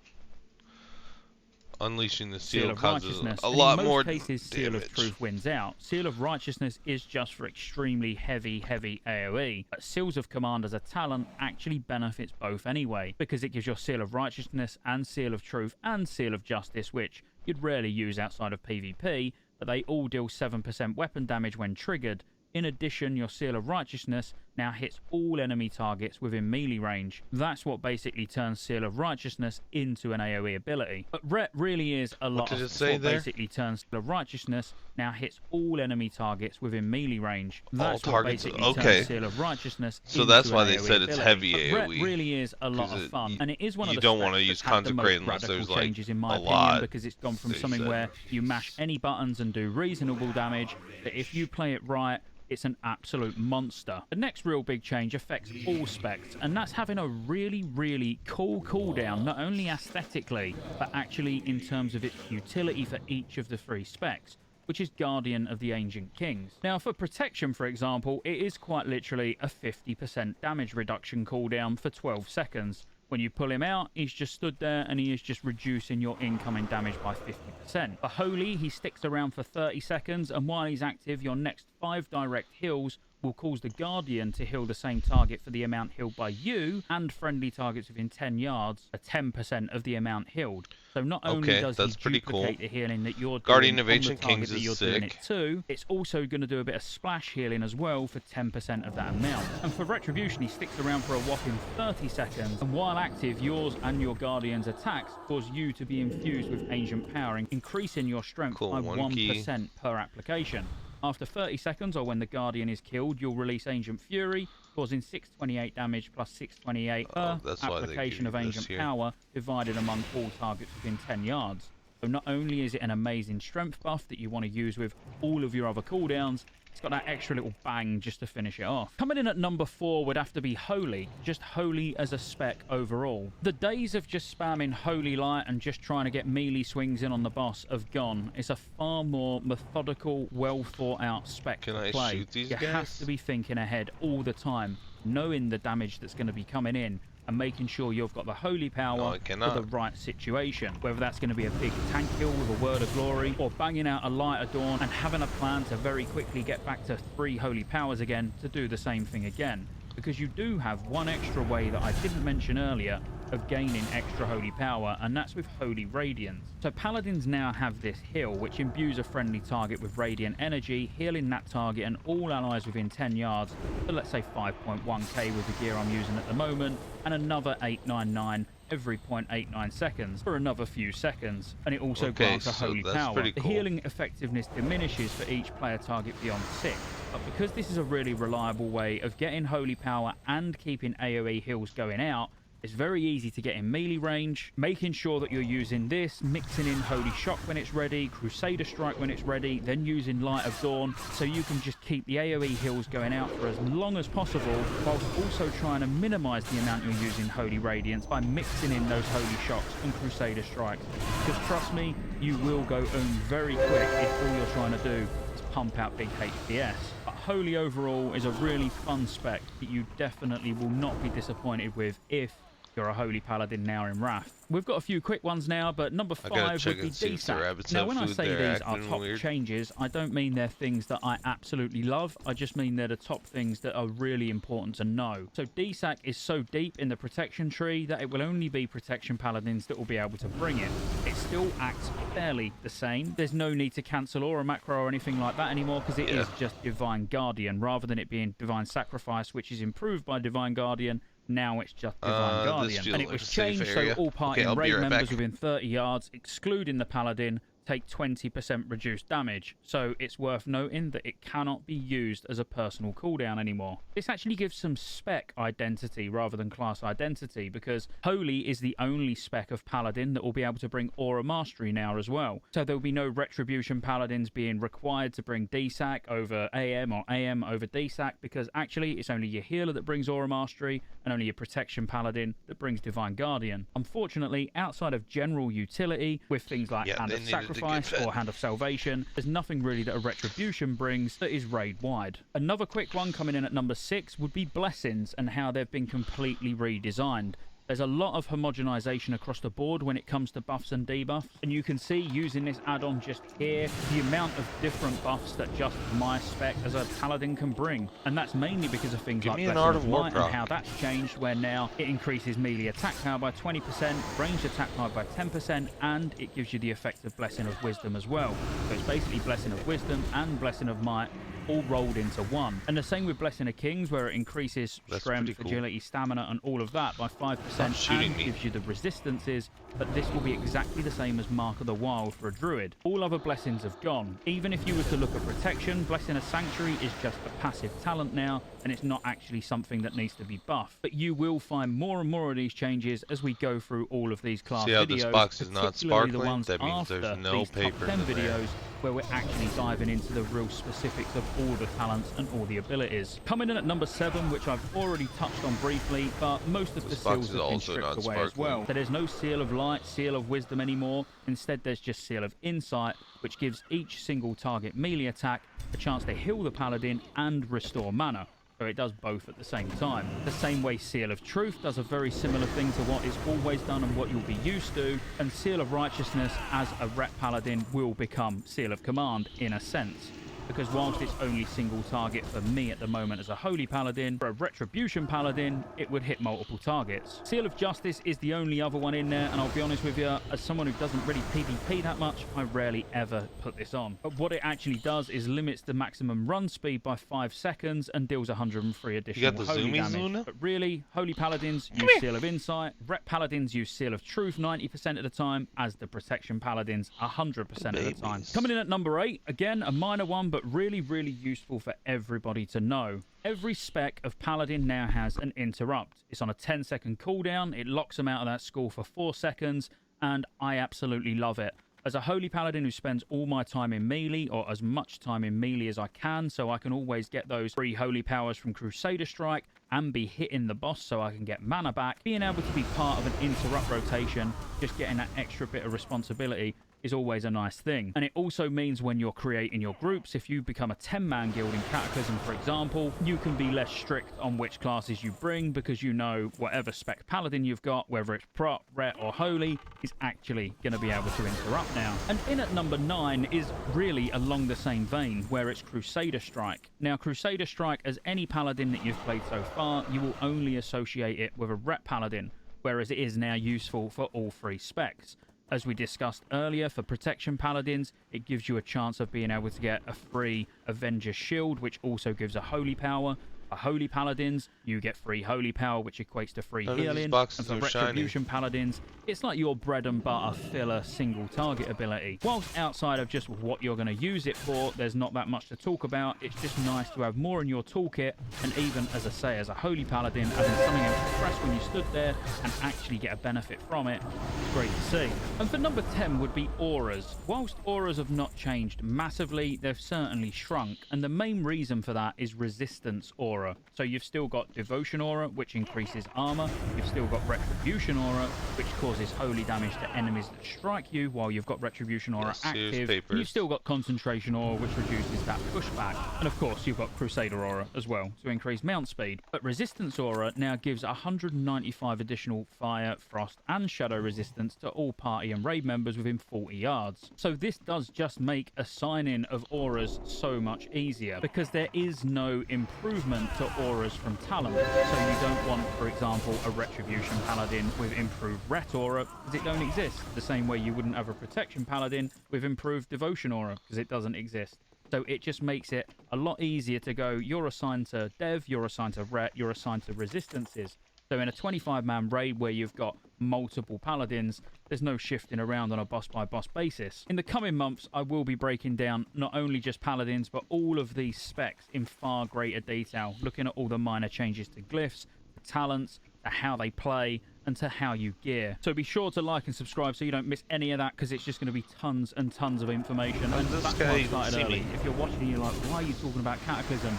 S1: Unleashing the seal causes a lot more damage. In most cases,
S12: Seal of Truth wins out. Seal of Righteousness is just for extremely heavy AoE. But Seals of Command as a talent actually benefits both anyway, because it gives your Seal of Righteousness and Seal of Truth and Seal of Justice, which you'd rarely use outside of PvP, but they all deal 7% weapon damage when triggered. In addition, your Seal of Righteousness now hits all enemy targets within melee range. That's what basically turns Seal of Righteousness into an AoE ability. But Ret really is a lot of what basically turns Seal of Righteousness now hits all enemy targets within melee range. That's what basically turns Seal of Righteousness
S1: so that's why they
S12: AoE
S1: said it's heavy AoE.
S12: Ret really is a lot of fun, and it is one of the
S1: you don't want to use Consecrate unless there's like
S12: changes in my
S1: a
S12: opinion,
S1: lot.
S12: because it's gone from something where you mash any buttons and do reasonable damage, that if you play it right, it's an absolute monster. The next real big change affects all specs, and that's having a really, really cool cooldown, not only aesthetically, but actually in terms of its utility for each of the 3 specs, which is Guardian of the Ancient Kings. Now, for protection, for example, it is quite literally a 50% damage reduction cooldown for 12 seconds. When you pull him out, he's just stood there and he is just reducing your incoming damage by 50%. For Holy, he sticks around for 30 seconds, and while he's active, your next 5 direct heals will cause the Guardian to heal the same target for the amount healed by you, and friendly targets within 10 yards are 10% of the amount healed. So not only does he duplicate the healing that you're doing
S1: Guardian of
S12: on
S1: Ancient
S12: the target
S1: Kings
S12: that you're
S1: is
S12: doing
S1: sick.
S12: it to, it's also going to do a bit of splash healing as well for 10% of that amount. And for Retribution, he sticks around for a whopping 30 seconds, and while active, yours and your Guardian's attacks cause you to be infused with Ancient Power, increasing your strength by 1% per application. After 30 seconds, or when the Guardian is killed, you'll release Ancient Fury, causing 628 damage plus 628 per
S1: that's why they
S12: application
S1: give
S12: of
S1: you
S12: ancient
S1: this here.
S12: power divided among all targets within 10 yards. So not only is it an amazing strength buff that you want to use with all of your other cooldowns, it's got that extra little bang just to finish it off. Coming in at number 4 would have to be Holy. Just Holy as a spec overall. The days of just spamming Holy Light and just trying to get melee swings in on the boss have gone. It's a far more methodical, well thought out spec
S1: Can
S12: to
S1: I
S12: play.
S1: shoot these
S12: You
S1: guys?
S12: have to be thinking ahead all the time, knowing the damage that's going to be coming in, and making sure you've got the holy power for the right situation. Whether that's going to be a big tank kill with a word of glory, or banging out a light of dawn and having a plan to very quickly get back to 3 holy powers again to do the same thing again. Because you do have one extra way that I didn't mention earlier of gaining extra holy power, and that's with Holy Radiance. So paladins now have this heal, which imbues a friendly target with radiant energy, healing that target and all allies within 10 yards, so let's say 5.1k with the gear I'm using at the moment, and another 899 every 0.89 seconds for another few seconds. And it also grants a holy power. The healing effectiveness diminishes for each player target beyond 6. But because this is a really reliable way of getting holy power and keeping AoE heals going out, it's very easy to get in melee range, making sure that you're using this, mixing in Holy Shock when it's ready, Crusader Strike when it's ready, then using Light of Dawn, so you can just keep the AoE heals going out for as long as possible, whilst also trying to minimize the amount you're using Holy Radiance by mixing in those Holy Shocks and Crusader Strikes. Because trust me, you will go very quick if all you're trying to do is pump out big HPS. But Holy overall is a really fun spec that you definitely will not be disappointed with if you're a Holy Paladin now in Wrath. We've got a few quick ones now, but number 5 would be DSAC. Now, when I say these are top changes, I don't mean they're things that I absolutely love. I just mean they're the top things that are really important to know. So DSAC is so deep in the protection tree that it will only be protection paladins that will be able to bring it. It still acts fairly the same. There's no need to cancel or a macro or anything like that anymore, because it is just Divine Guardian, rather than it being Divine Sacrifice, which is improved by Divine Guardian. Now it's just Divine Guardian. And it was changed so all party and raid members within 30 yards, excluding the Paladin, take 20% reduced damage. So it's worth noting that it cannot be used as a personal cooldown anymore. This actually gives some spec identity rather than class identity, because Holy is the only spec of Paladin that will be able to bring Aura Mastery now as well. So there will be no Retribution Paladins being required to bring DSAC over AM or AM over DSAC, because actually it's only your healer that brings Aura Mastery and only your Protection Paladin that brings Divine Guardian. Unfortunately, outside of general utility with things like Hand of Sacrifice or Hand of Salvation, there's nothing really that a Retribution brings that is raid-wide. Another quick one coming in at number 6 would be Blessings and how they've been completely redesigned. There's a lot of homogenization across the board when it comes to buffs and debuffs, and you can see using this add-on just here the amount of different buffs that just my spec as a paladin can bring, and that's mainly because of things like Blessing of Might and how that's changed, where now it increases melee attack power by 20%, ranged attack power by 10%, and it gives you the effect of Blessing of Wisdom as well. So it's basically Blessing of Wisdom and Blessing of Might all rolled into one. And the same with Blessing of Kings, where it increases strength, agility, stamina, and all of that by 5% and gives you the resistances, but this will be exactly the same as Mark of the Wild for a druid. All other blessings have gone. Even if you were to look at protection, Blessing of Sanctuary is just a passive talent now, and it's not actually something that needs to be buffed. But you will find more and more of these changes as we go through all of these class videos,
S1: this box is not sparkling?
S12: The ones
S1: that means
S12: after
S1: there's no
S12: these
S1: paper
S12: top 10
S1: in there.
S12: videos, where we're actually diving into the real specifics of all the talents and all the abilities. Coming in at number 7, which I've already touched on briefly, but most of the seals have been stripped away as well. So there's no Seal of Light, Seal of Wisdom anymore. Instead, there's just Seal of Insight, which gives each single target melee attack a chance to heal the paladin and restore mana. So it does both at the same time. The same way Seal of Truth does a very similar thing to what is always done and what you'll be used to, and Seal of Righteousness as a rep paladin will become Seal of Command in a sense. Because whilst it's only single target for me at the moment as a Holy Paladin, for a Retribution Paladin, it would hit multiple targets. Seal of Justice is the only other one in there, and I'll be honest with you, as someone who doesn't really PvP that much, I rarely ever put this on. But what it actually does is limits the maximum run speed by 5 seconds and deals 103 additional holy damage. But really, Holy Paladins use Seal of Insight, Rep Paladins use Seal of Truth 90% of the time, as the Protection Paladins 100% of the time. Coming in at number 8, again, a minor one, but but really, really useful for everybody to know. Every spec of Paladin now has an interrupt. It's on a 10-second cooldown, it locks them out of that school for 4 seconds, and I absolutely love it. As a Holy Paladin who spends all my time in melee, or as much time in melee as I can, so I can always get those free Holy Powers from Crusader Strike and be hitting the boss so I can get mana back, being able to be part of an interrupt rotation, just getting that extra bit of responsibility, is always a nice thing. And it also means when you're creating your groups, if you become a 10-man guild in Cataclysm, for example, you can be less strict on which classes you bring because you know whatever spec Paladin you've got, whether it's prot, ret, or holy, is actually going to be able to interrupt now. And in at number 9 is really along the same vein, where it's Crusader Strike. Now, Crusader Strike, as any Paladin that you've played so far, you will only associate it with a ret Paladin, whereas it is now useful for all 3 specs. As we discussed earlier, for Protection Paladins, it gives you a chance of being able to get a free Avenger Shield, which also gives a Holy Power. For Holy Paladins, you get free Holy Power, which equates to free healing. And for Retribution Paladins, it's like your bread and butter filler single target ability. Whilst outside of just what you're going to use it for, there's not that much to talk about. It's just nice to have more in your toolkit, and even, as I say, as a Holy Paladin, having something else to press when you stood there and actually get a benefit from it, it's great to see. And for number 10 would be Auras. Whilst Auras have not changed massively, they've certainly shrunk, and the main reason for that is Resistance Aura. So you've still got Devotion Aura, which increases armor. You've still got Retribution Aura, which causes holy damage to enemies that strike you while you've got Retribution Aura active. And you've still got Concentration Aura, which reduces that pushback. And of course, you've got Crusader Aura as well to increase mount speed. But Resistance Aura now gives 195 additional fire, frost, and shadow resistance to all party and raid members within 40 yards. So this does just make assigning of auras so much easier, because there is no improvement to auras from talent. So you don't want, for example, a Retribution Paladin with improved Ret Aura, because it don't exist. The same way you wouldn't have a Protection Paladin with improved Devotion Aura, because it doesn't exist. So it just makes it a lot easier to go, you're assigned to Dev, you're assigned to Ret, you're assigned to Resistances. So in a 25-man raid where you've got multiple Paladins, there's no shifting around on a boss-by-boss basis. In the coming months, I will be breaking down not only just Paladins, but all of these specs in far greater detail, looking at all the minor changes to glyphs, to talents, to how they play, and to how you gear. So be sure to like and subscribe so you don't miss any of that, because it's just going to be tons and tons of information. And that's why I started early. If you're watching and you're like, why are you talking about Cataclysm?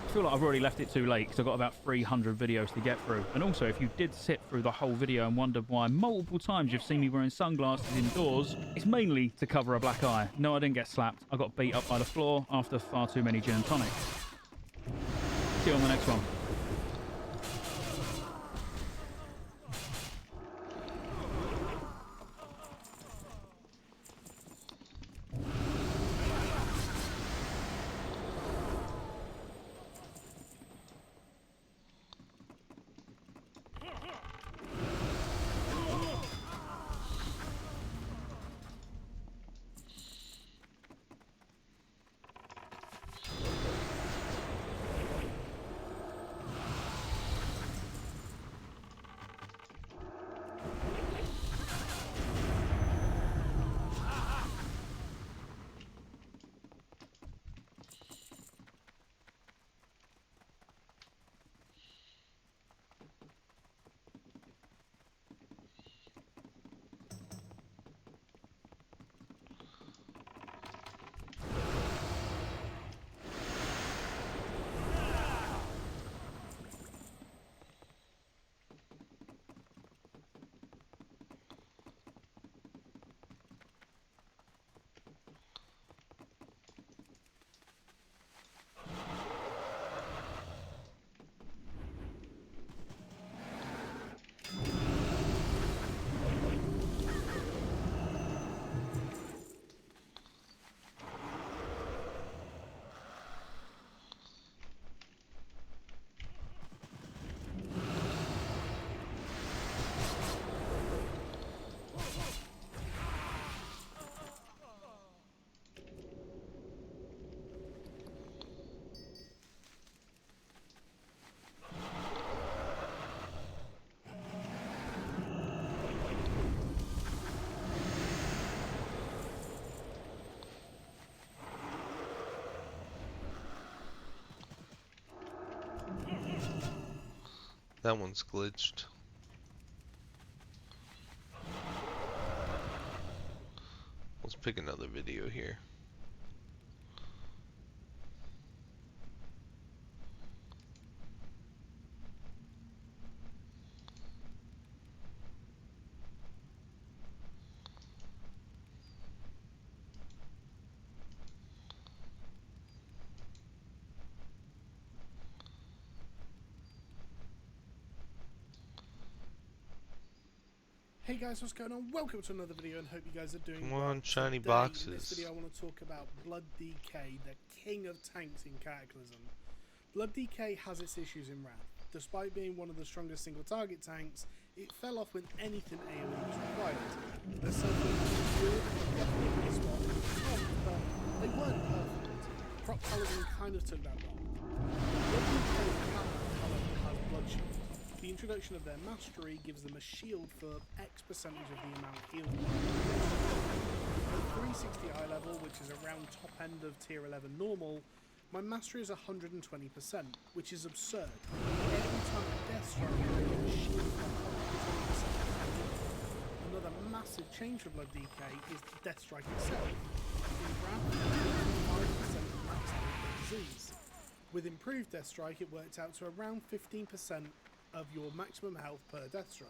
S12: I feel like I've already left it too late because I've got about 300 videos to get through. And also, if you did sit through the whole video and wondered why multiple times you've seen me wearing sunglasses indoors, it's mainly to cover a black eye. No, I didn't get slapped. I got beat up by the floor after far too many gin and tonics. See you on the next one.
S1: That one's glitched. Let's pick another video here.
S13: Hey guys, what's going on? Welcome to another video and hope you guys are doing
S1: Come
S13: well.
S1: on, shiny
S13: Today,
S1: boxes.
S13: In this video I want to talk about Blood DK, the king of tanks in Cataclysm. Blood DK has its issues in Wrath. Despite being one of the strongest single target tanks, it fell off when anything AoE was required. The circles were good and definitely a spot at the top, but they weren't perfect. Prop Paladin kind of took that role. Blood DK however has Blood Shield. The introduction of their mastery gives them a shield for X percentage of the amount healed. At 360 eye level, which is around top end of tier 11 normal, my mastery is 120%, which is absurd. Every time I death strike, I get a shield for 120%. Another massive change for Blood DK is the death strike itself. In Wrath, 5% of max disease. With improved death strike, it worked out to around 15% of your maximum health per death strike.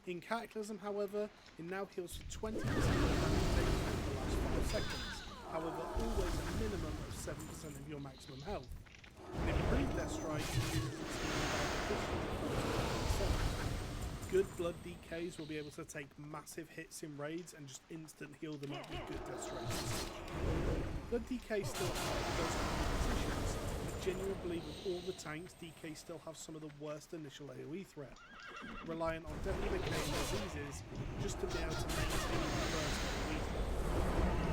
S13: In Cataclysm, however, it now heals for 20% of damage taken over the last 5 seconds, however always a minimum of 7% of your maximum health. An improved death strike uses its healing by additional 40%. Good Blood DKs will be able to take massive hits in raids and just instant heal them up with good death strikes. Blood DK still have those competitions. Genuinely believe with all the tanks, DK still have some of the worst initial AoE threat, reliant on deadly decaying diseases just to be able to maintain the burst AoE threat.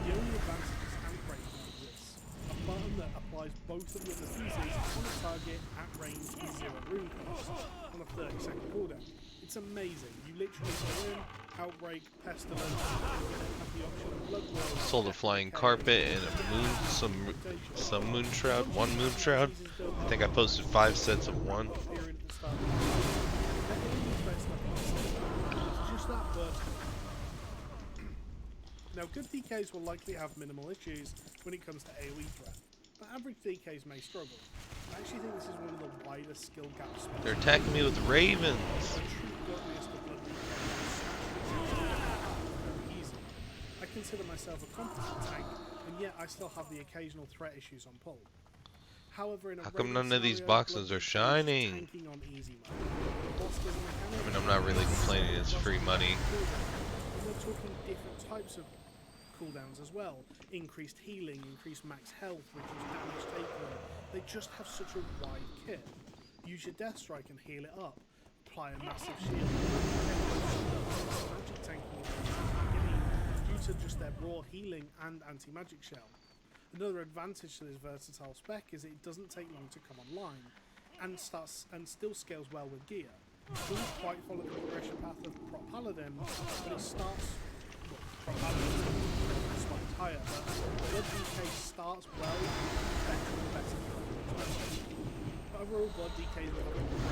S13: The only advantage is Ant Rate like this, a button that applies both of your diseases on a target at range with 0 rune cost on a 30-second cooldown. It's amazing. You literally go in, Outbreak, Pestilence, and you then have the option of Blood World.
S1: Sold a flying carpet and a moon, some moon shroud, one moon shroud. I think I posted 5 sets of one.
S13: Now, good DKs will likely have minimal issues when it comes to AoE threat, but average DKs may struggle. I actually think this is one of the widest skill gaps.
S1: They're attacking me with ravens.
S13: I consider myself a competent tank, and yet I still have the occasional threat issues on pull. However, in a
S1: how come none of these boxes are shining?
S13: I
S1: mean, I'm not really complaining, it's free money.
S13: And we're talking different types of cooldowns as well. Increased healing, increased max health, reduced damage taken. They just have such a wide kit. Use your death strike and heal it up. Apply a massive shield. Magic tanking due to just their raw healing and anti-magic shell. Another advantage to this versatile spec is it doesn't take long to come online, and still scales well with gear. It doesn't quite follow the progression path of Prop Paladin, but it starts. Well, Prop Paladin is slightly higher, but Blood DK starts well, better and better. But overall, Blood DK is a great team.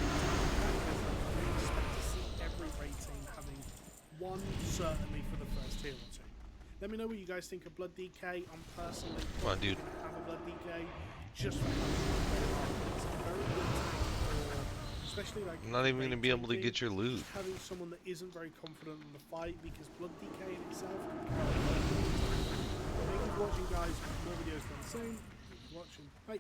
S13: I expect to see every raid team having one certainly for the first tier or two. Let me know what you guys think of Blood DK. I'm personally
S1: come on, dude.
S13: Have a Blood DK just for it's a very good tank for, especially like
S1: I'm not even going to be able to get your loot.
S13: Having someone that isn't very confident in the fight, because Blood DK in itself can carry a lot. Thank you for watching, guys. More videos done soon. Thank you for watching. Bye.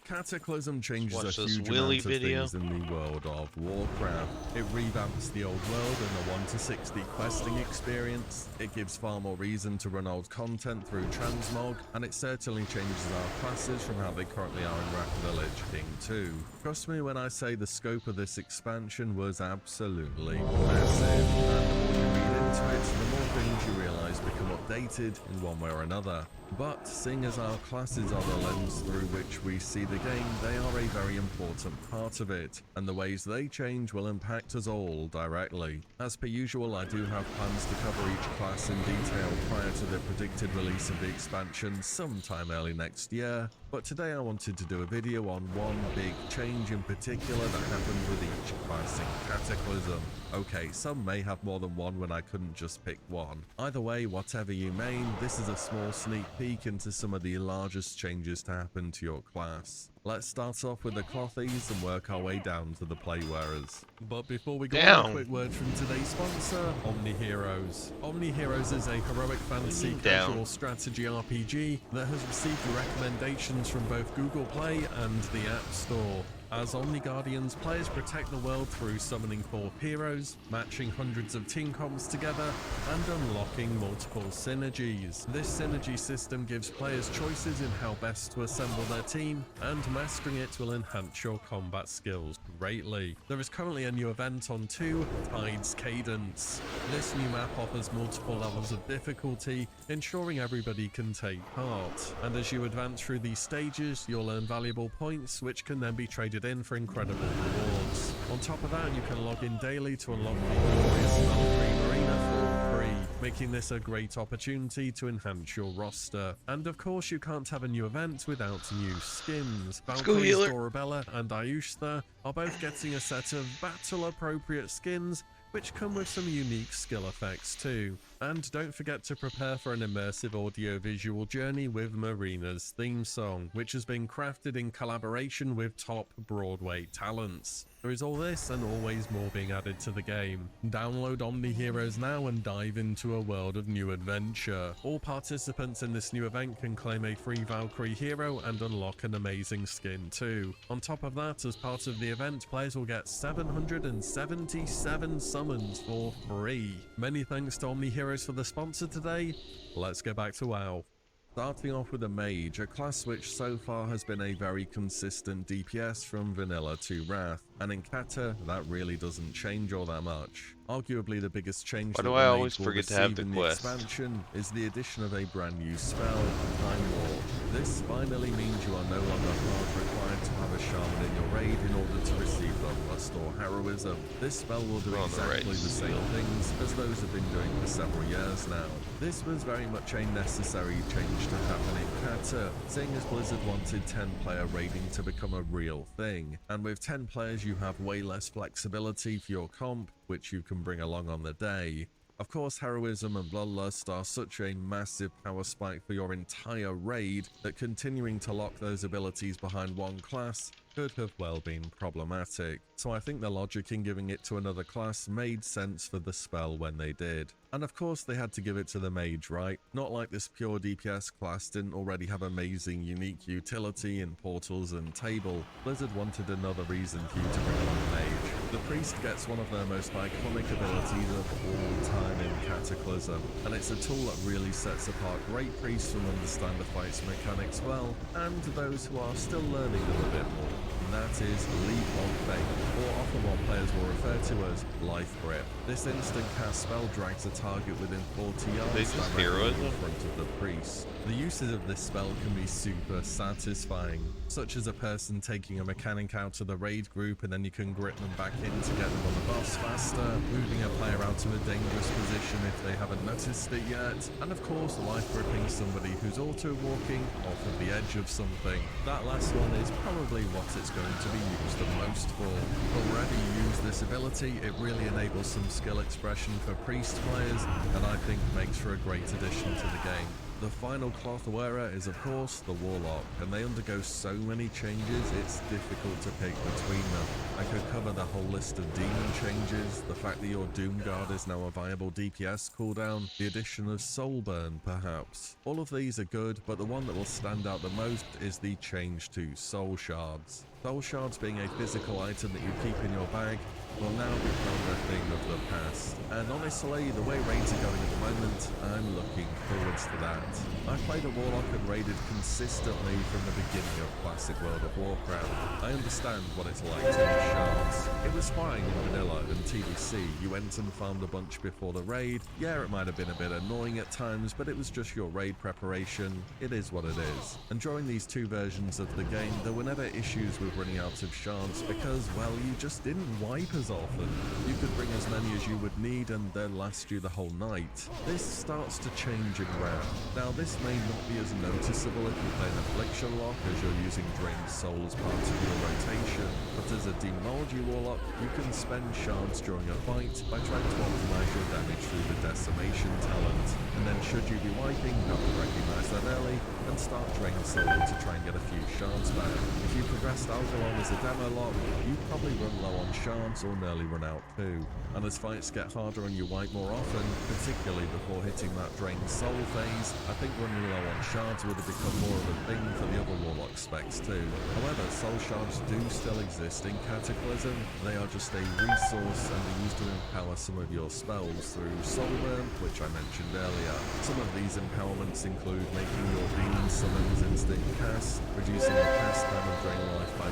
S6: Cataclysm changes
S1: Watch
S6: a
S1: this
S6: huge
S1: Willy
S6: amount of
S1: video.
S6: things in the world of Warcraft. It revamps the old world in a 1 to 60 questing experience. It gives far more reason to run old content through transmog, and it certainly changes our classes from how they currently are in Wrath Village King 2. Trust me when I say the scope of this expansion was absolutely massive, and the more you read into it, the more things you realise become updated in one way or another. But seeing as our classes are the lens through which we see the game, they are a very important part of it, and the ways they change will impact us all directly. As per usual, I do have plans to cover each class in detail prior to the predicted release of the expansion sometime early next year, but today I wanted to do a video on one big change in particular that happened with each class in Cataclysm. Okay, some may have more than one when I couldn't just pick one. Either way, whatever you mean, this is a small sneak peek into some of the largest changes to happen to your class. Let's start off with the clothies and work our way down to the play wearers. But before we go on, a quick word from today's sponsor, Omni Heroes. Omni Heroes is a heroic fantasy casual strategy RPG that has received recommendations from both Google Play and the App Store. As Omni Guardians, players protect the world through summoning 4 heroes, matching hundreds of team comps together, and unlocking multiple synergies. This synergy system gives players choices in how best to assemble their team, and mastering it will enhance your combat skills greatly. There is currently a new event on 2, Tide's Cadence. This new map offers multiple levels of difficulty, ensuring everybody can take part. And as you advance through these stages, you'll earn valuable points, which can then be traded in for incredible rewards. On top of that, you can log in daily to unlock the glorious Valkyrie Marina for free, making this a great opportunity to enhance your roster. And of course, you can't have a new event without new skins. Valkyrie's Dorabella and Ayushta are both getting a set of battle-appropriate skins, which come with some unique skill effects too. And don't forget to prepare for an immersive audio-visual journey with Marina's theme song, which has been crafted in collaboration with top Broadway talents. There is all this and always more being added to the game. Download Omni Heroes now and dive into a world of new adventure. All participants in this new event can claim a free Valkyrie hero and unlock an amazing skin too. On top of that, as part of the event, players will get 777 summons for free. Many thanks to Omni Heroes for the sponsor today. Let's get back to WoW. Starting off with a mage, a class which so far has been a very consistent DPS from vanilla to Wrath, and in Kata that really doesn't change all that much. Arguably the biggest change that the mage will receive in the expansion is the addition of a brand new spell, Time Warp. This finally means you are no longer hard required to have a shaman in your raid in order to receive Bloodlust or Heroism. This spell will do exactly the same things as those have been doing for several years now. This was very much a necessary change to happen in Kata, seeing as Blizzard wanted 10-player raiding to become a real thing, and with 10 players you have way less flexibility for your comp, which you can bring along on the day. Of course, Heroism and Bloodlust are such a massive power spike for your entire raid that continuing to lock those abilities behind one class could have well been problematic. So I think the logic in giving it to another class made sense for the spell when they did. And of course they had to give it to the mage, right? Not like this pure DPS class didn't already have amazing unique utility in portals and table. Blizzard wanted another reason for you to bring along the mage. The priest gets one of their most iconic abilities of all time in Cataclysm, and it's a tool that really sets apart great priests who understand the fight's mechanics well, and those who are still learning them a bit more. And that is Leap of Faith, or often what players will refer to as Life Grip. This instant cast spell drags a target within 40 yards directly in front of the priest. The uses of this spell can be super satisfying, such as a person taking a mechanic out of the raid group and then you can grip them back in to get them on the boss faster, moving a player out of a dangerous position if they haven't noticed it yet, and of course life gripping somebody who's auto-walking off of the edge of something. That last one is probably what it's going to be used the most for. But wherever you use this ability, it really enables some skill expression for priest players, and I think makes for a great addition to the game. The final cloth wearer is of course the Warlock, and they undergo so many changes it's difficult to pick between them. I could cover the whole list of demon changes, the fact that your Doomguard is now a viable DPS cooldown, the addition of Soulburn perhaps. All of these are good, but the one that will stand out the most is the change to Soul Shards. Soul shards being a physical item that you keep in your bag will now become a thing of the past. And honestly, the way raids are going at the moment, I'm looking forwards to that. I've played a Warlock and raided consistently from the beginning of Classic World of Warcraft. I understand what it's like to use shards. It was fine in vanilla and TDC. You went and farmed a bunch before the raid. Yeah, it might have been a bit annoying at times, but it was just your raid preparation. It is what it is. And during these two versions of the game, there were never issues with running out of shards because, well, you just didn't wipe as often. You could bring as many as you would need and they'd last you the whole night. This starts to change in WoW. Now, this may not be as noticeable if you play an Affliction lock as you're using Drained Soul as part of your rotation, but as a Demonology Warlock, you can spend shards during a fight by trying to optimize your damage through the Decimation talent, and then should you be wiping, you have to recognize that early and start Drained Soul to try and get a few shards back. If you progressed Algalon as a demo lock, you probably run low on shards or nearly run out too. And as fights get harder and you wipe more often, particularly before hitting that Drained Soul phase, I think running low on shards would have become more of a thing for the other Warlock specs too. However, Soul shards do still exist in Cataclysm. They are just a resource and are used to empower some of your spells through Soul Burn, which I mentioned earlier. Some of these empowerments include making your demon summons instant cast, reducing the cast time and drain life by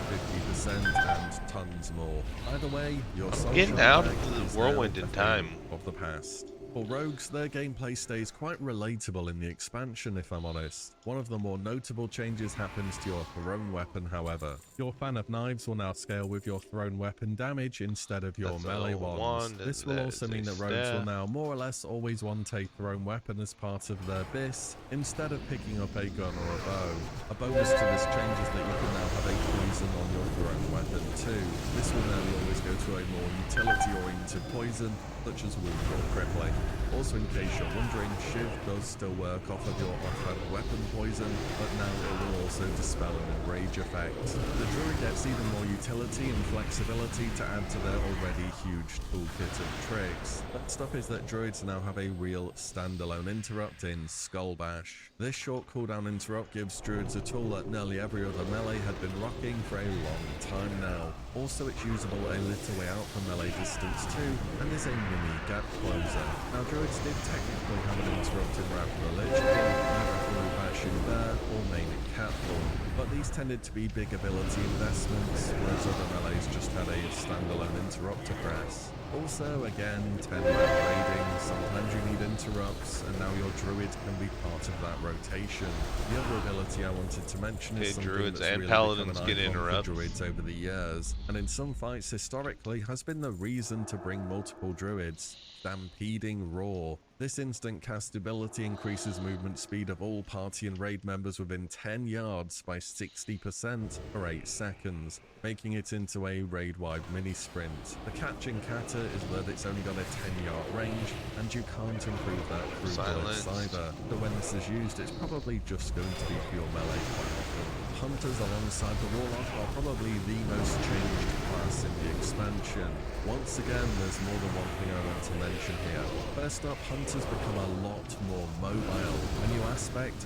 S6: 50%, and tons more. Either way, your Soul
S1: Getting
S6: shard
S1: out
S6: bag
S1: of
S6: is
S1: the whirlwind
S6: now
S1: in
S6: a
S1: time.
S6: thing of the past. For rogues, their gameplay stays quite relatable in the expansion, if I'm honest. One of the more notable changes happens to your thrown weapon, however. Your fan of knives will now scale with your thrown weapon damage instead of your
S1: That's
S6: melee
S1: a
S6: ones.
S1: wand,
S6: This will
S1: that
S6: also
S1: is
S6: mean
S1: a
S6: that rogues will
S1: staff.
S6: now more or less always want a thrown weapon as part of their BIS, instead of picking up a gun or a bow. A bonus to this change is that you can now have a poison on your thrown weapon too. This will nearly always go to a more utility-oriented poison, such as wound or crippling. Also, in case you're wondering, Shiv does still work off of your offhand weapon poison, but now it will also dispel an enrage effect. The Druid gets even more utility and flexibility to add to their already huge toolkit of tricks. Next up is that Druids now have a real standalone interrupt in Skull Bash. This short cooldown interrupt gives Druids a tool that nearly every other melee had been rocking for a long time now. Also, it's usable a little way out from melee distance too, and is a mini gap closer. Now, Druids did technically have an interrupt in Wrath of the Lich King, either through Bashu Bear or main in Cat form, but these tended to be big ability investments, whereas other melees just had a standalone interrupt to press. Also, again, 10-man raiding, sometimes you need interrupts, and now your Druid can be part of that rotation. The other ability I wanted to mention is something
S1: Druids
S6: that's
S1: and
S6: really
S1: Paladins
S6: become an
S1: get
S6: icon for
S1: interrupts.
S6: Druids over the years, and in some fights historically has been the reason to bring multiple Druids. Stampeding Roar. This instant cast ability increases movement speed of all party and raid members within 10 yards by 60% for 8 seconds, making it into a raid-wide mini-sprint. The catch in Kata is that it's only got a 10-yard range, and you can't improve that through Blitz either, but when this is used, it's probably just going to be for your melee quite often. Hunters alongside the Warlock are probably the most changed class in the expansion. Once again, there's more than one thing I want to mention here. First up, Hunters become a lot more mobile. A new aspect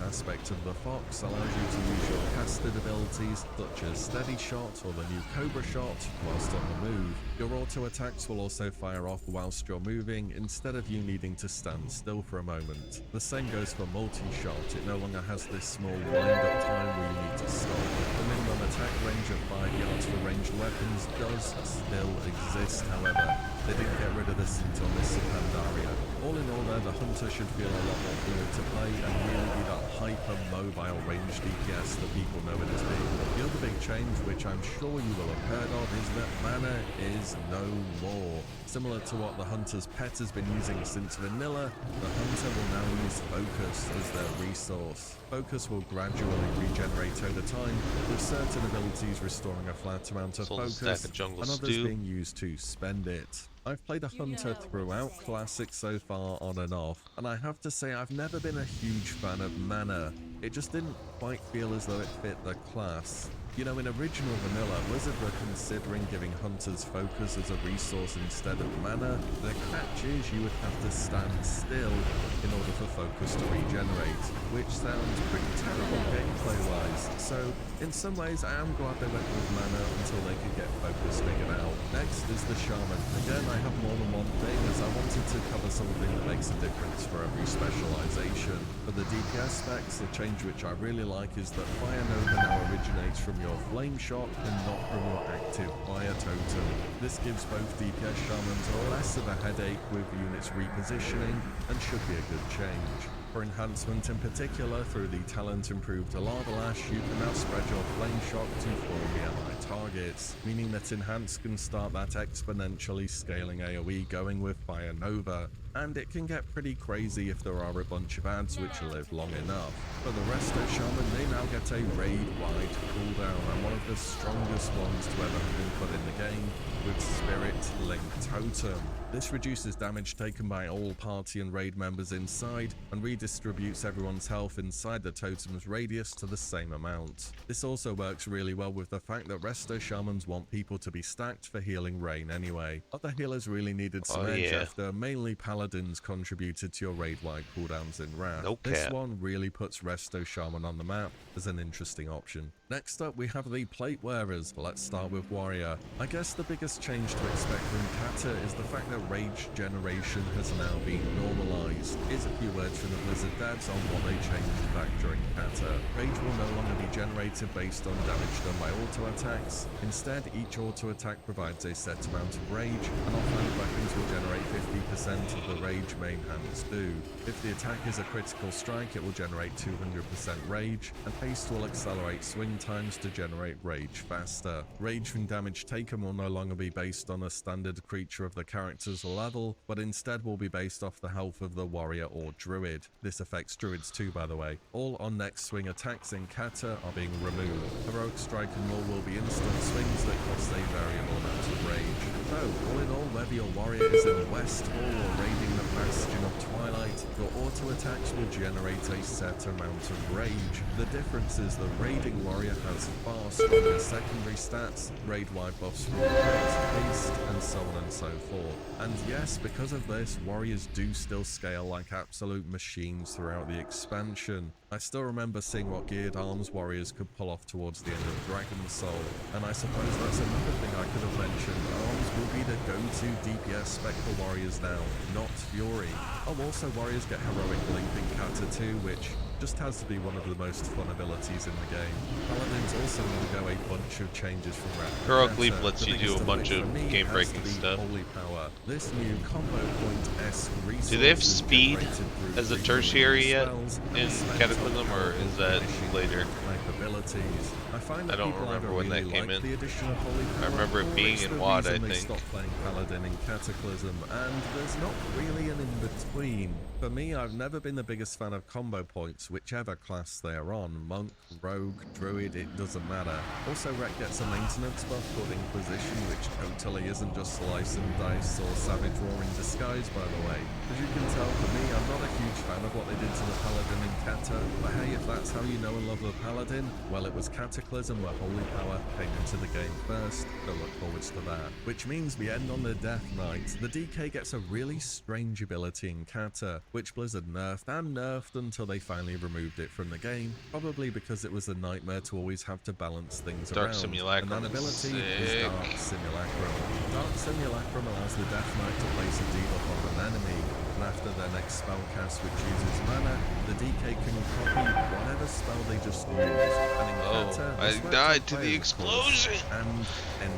S6: of the Fox allows you to use your casted abilities, such as Steady Shot or the new Cobra Shot, whilst on the move. Your auto attacks will also fire off whilst you're moving, instead of you needing to stand still for a moment. The same goes for Multi-Shot. It no longer has this small wind-up time where you need to stop. The minimum attack range of 5 yards for ranged weapons does still exist, however. They didn't get rid of this until Mists of Pandaria. All in all though, the Hunter should feel a lot more fluid to play and really be that hyper-mobile range DPS that people know it as being. The other big change, which I'm sure you will have heard of, is that mana is no more. Similar to what the Hunter's pet has been using since vanilla, the Hunter will now use Focus as their resource. Focus will gradually regenerate over time, with certain abilities restoring a flat amount of focus, and others being used to spend it. I've played a Hunter throughout Classic so far on and off, and I have to say I've never been a huge fan of mana. It just didn't quite feel as though it fit the class. You know, in original vanilla, Blizzard were considering giving hunters focus as a resource instead of mana. The catch is you would have to stand still in order for focus to regenerate, which sounds pretty terrible gameplay-wise. So, in some ways, I am glad they went with mana until they could get focus figured out. Next is the Shaman. Again, I have more than one thing, as I wanted to cover something that makes a difference for every specialization. For the DPS specs, the change which I really like is that Fire Nova now originates from your flame shot and not from your active fire totem. This gives both DPS shamans less of a headache with units repositioning and should be a good change. For enhancement in particular, through the talent improved to Lava Lash, you can now spread your flame shot to 4 ally targets, meaning that Enhanced can start that exponentially scaling AoE going with Fire Nova. And it can get pretty crazy if there are a bunch of ads which live long enough. For the Resto Shaman, they now get a raid-wide cooldown, and one of the strongest ones to ever have been put in the game, with Spirit Link Totem. This reduces damage taken by all party and raid members inside, and redistributes everyone's health inside the totem's radius to the same amount. This also works really well with the fact that Resto Shamans want people to be stacked for healing rain anyway. Other healers really needed some edge after mainly Paladins contributed to your raid-wide cooldowns in Wrath. This one really puts Resto Shaman on the map as an interesting option. Next up, we have the Plate Wearers. Let's start with Warrior. I guess the biggest change to expect from Kata is the fact that rage generation has now been normalized. Here's a few words from the Blizzard devs on what they changed back during Kata. Rage will no longer be generated based on damage done by auto attacks. Instead, each auto attack provides a set amount of rage, and offhand weapons will generate 50% of the rage main hands do. If the attack is a critical strike, it will generate 200% rage, and haste will accelerate swing times to generate rage faster. Rage from damage taken will no longer be based on a standard creature of the character's level, but instead will be based off the health of the warrior or druid. This affects druids too, by the way. All on next swing attacks in Kata are being removed. Heroic Strike and more will be instant swings that cost a variable amount of rage. So, all in all, whether your warrior is in the West Hall or raiding the Bastion of Twilight, your auto attacks will generate a set amount of rage. The difference is the raiding warrior has far stronger secondary stats, raid-wide buffs from crit, haste, and so on and so forth. And yes, because of this, warriors do still scale like absolute machines throughout the expansion. I still remember seeing what geared arms warriors could pull off towards the end of Dragon's Soul, and I suppose that's another thing I could have mentioned. Arms will be the go-to DPS spec for warriors now, not Fury. Oh, also warriors get heroic link in Kata too, which just has to be one of the most fun abilities in the game. Paladins also undergo a bunch of changes from Wrath.
S1: Heroic Leap lets you do a bunch of game-breaking stuff.
S6: Holy Power. This new combo point-esque resource.
S1: Do they have speed as a tertiary yet in Cataclysm, or is that later?
S6: Abilities. I
S1: don't remember when that came in.
S6: The addition of Holy Power,
S1: I remember it being in WoD, I think.
S6: Stopped playing Paladin in Cataclysm, and there's not really an in-between. For me, I've never been the biggest fan of combo points, whichever class they're on. Monk, Rogue, Druid, it doesn't matter. Also, Rek gets a maintenance buff called Inquisition, which totally isn't just Slice and Dice or Savage Roar in disguise, by the way. As you can tell, for me, I'm not a huge fan of what they did to the Paladin in Kata, but hey, if that's how you know and love the Paladin, well, it was Cataclysm where Holy Power came into the game first, so look forwards to that. Which means we end on the Death Knight. The DK gets a really strange ability in Kata, which Blizzard nerfed and nerfed until they finally removed it from the game, probably because it was a nightmare to always have to balance things
S1: Dark
S6: around.
S1: Simulacrum.
S6: And that ability is Dark Simulacrum. Dark Simulacrum allows the Death Knight to place a debuff on an enemy, and after their next spellcast which uses mana, the DK can copy whatever spell they just used. And in Kata,
S1: I died to the explosion!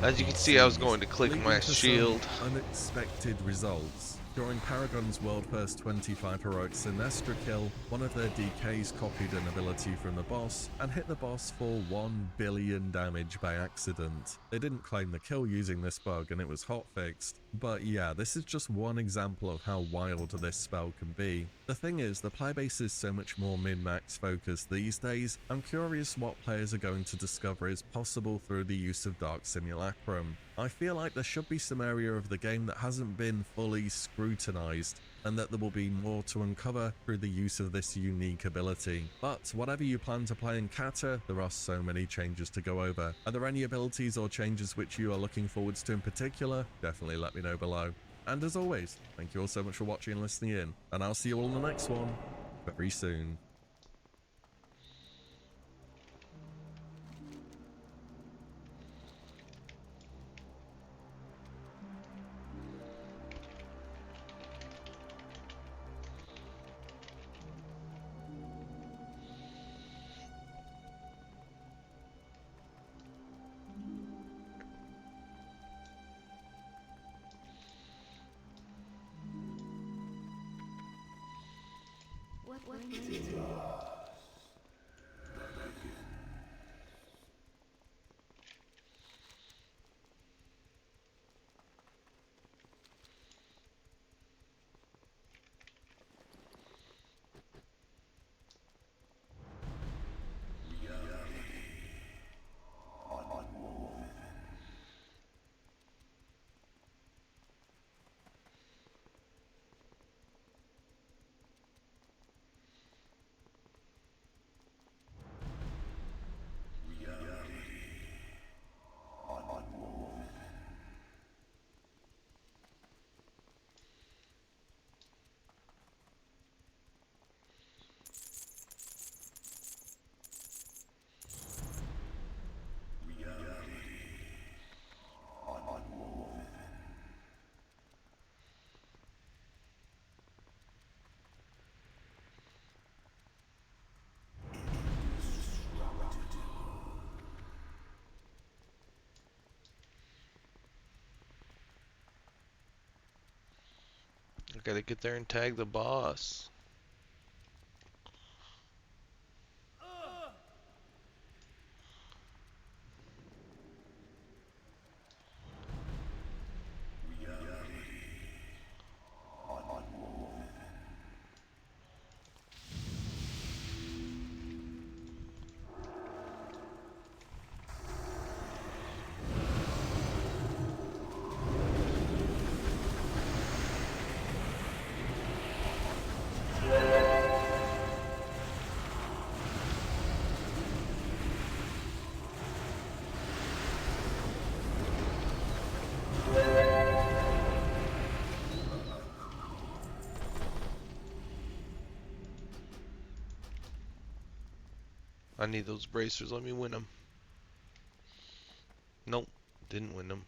S1: As you can see, I was going to click my shield.
S6: Unexpected results. During Paragon's world first 25 heroic Sinestra kill, one of their DKs copied an ability from the boss and hit the boss for 1 billion damage by accident. They didn't claim the kill using this bug and it was hotfixed. But yeah, this is just one example of how wild this spell can be. The thing is, the playbase is so much more min-max focused these days. I'm curious what players are going to discover is possible through the use of Dark Simulacrum. I feel like there should be some area of the game that hasn't been fully scrutinized, and that there will be more to uncover through the use of this unique ability. But whatever you plan to play in Kata, there are so many changes to go over. Are there any abilities or changes which you are looking forwards to in particular? Definitely let me know below. And as always, thank you all so much for watching and listening in, and I'll see you all in the next one very soon.
S10: What brings you to
S1: I gotta get there and tag the boss. I need those bracers. Let me win them. Nope, didn't win them.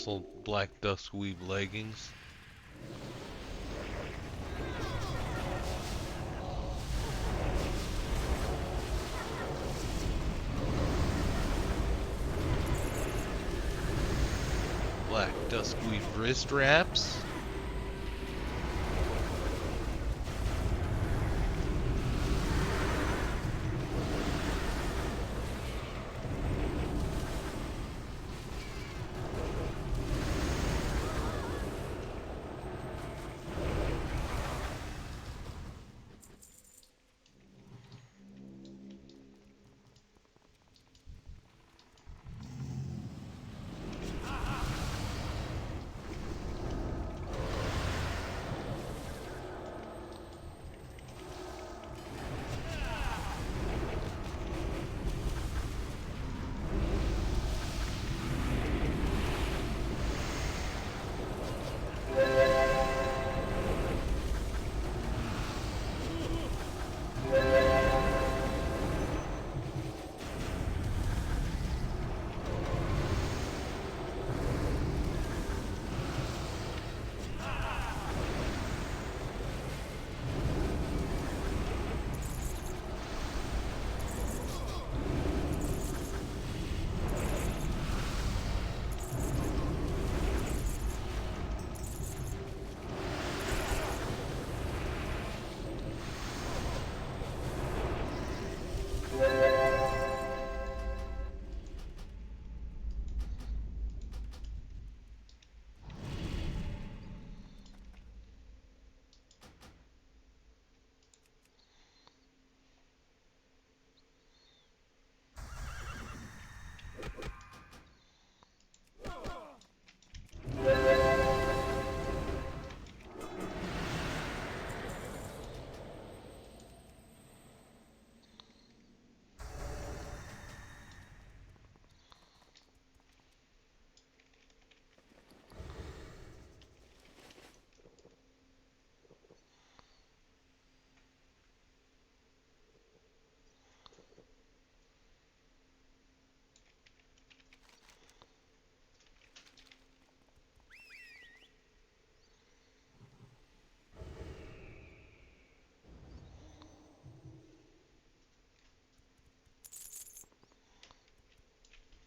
S1: So black duskweed leggings. Black duskweed wrist wraps.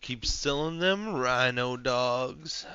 S1: Keep selling them rhino dogs.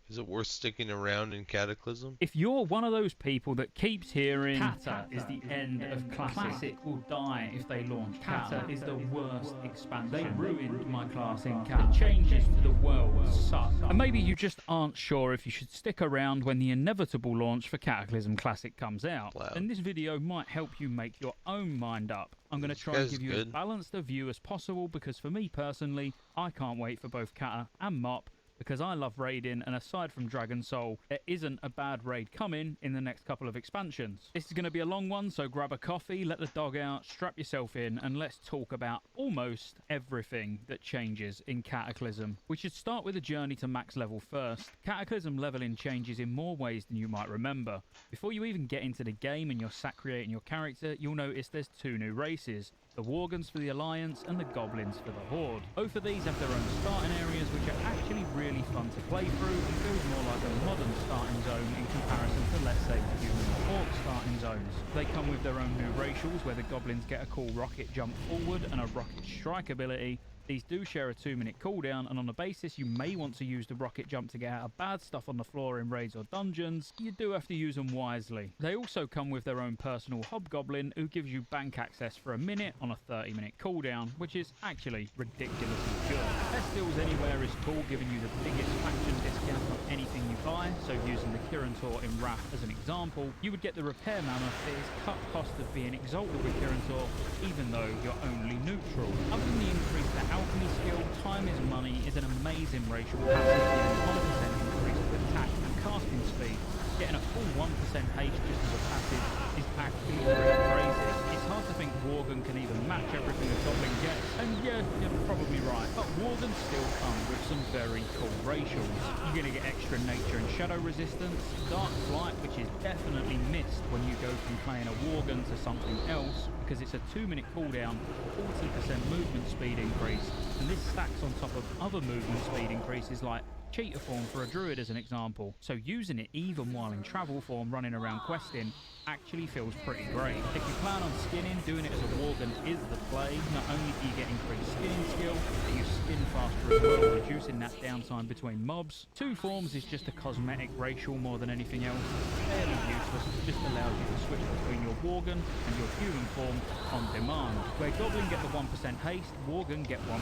S1: Is it worth sticking around in Cataclysm?
S12: If you're one of those people that keeps hearing Kata is the end of Classic will die if they launch Kata is the worst expansion. They ruined my class in Kata. The changes to the world suck. And maybe you just aren't sure if you should stick around when the inevitable launch for Cataclysm Classic comes out. And this video might help you make your own mind up. I'm going to try and give you as balanced a view as possible because for me personally, I can't wait for both Kata and Mop, because I love raiding, and aside from Dragon Soul, there isn't a bad raid coming in the next couple of expansions. This is going to be a long one, so grab a coffee, let the dog out, strap yourself in, and let's talk about almost everything that changes in Cataclysm. We should start with the journey to max level first. Cataclysm leveling changes in more ways than you might remember. Before you even get into the game and you're sat creating your character, you'll notice there's two new races. The Worgans for the Alliance and the Goblins for the Horde. Both of these have their own starting areas which are actually really fun to play through and feels more like a modern starting zone in comparison to, let's say, the human or orc starting zones. They come with their own new racials where the Goblins get a cool rocket jump forward and a rocket strike ability. These do share a 2-minute cooldown, and on the basis you may want to use the rocket jump to get out of bad stuff on the floor in raids or dungeons, you do have to use them wisely. They also come with their own personal hobgoblin who gives you bank access for a minute on a 30-minute cooldown, which is actually ridiculously good. Best Deals Anywhere is cool, giving you the biggest faction discount on anything you buy, so using the Kirantor in Wrath as an example, you would get the repair mammoth that is cut cost of being exalted with Kirantor, even though you're only neutral. Other than the increase to alchemy skill, Time is Money is an amazing racial passive with 1% increase to attack and casting speed. Getting a full 1% haste just as a passive is actually pretty crazy. It's It's hard to think Worgen can even match everything a Goblin gets, and yeah, you're probably right, but Worgen still come with some very cool racials. You're going to get extra nature and shadow resistance, dark flight, which is definitely missed when you go from playing a Worgen to something else, because it's a 2-minute cooldown, 40% movement speed increase, and this stacks on top of other movement speed increases like cheetah form for a druid as an example, so using it even while in travel form running around questing actually feels pretty great. If you plan on skinning, doing it as a Worgen is the play. Not only do you get increased skinning skill, but you skin faster as well, reducing that downtime between mobs. 2 forms is just a cosmetic racial more than anything else. Fairly useless, it just allows you to switch between your Worgen and your human form on demand. Where Goblin get the 1% haste, Worgen get 1%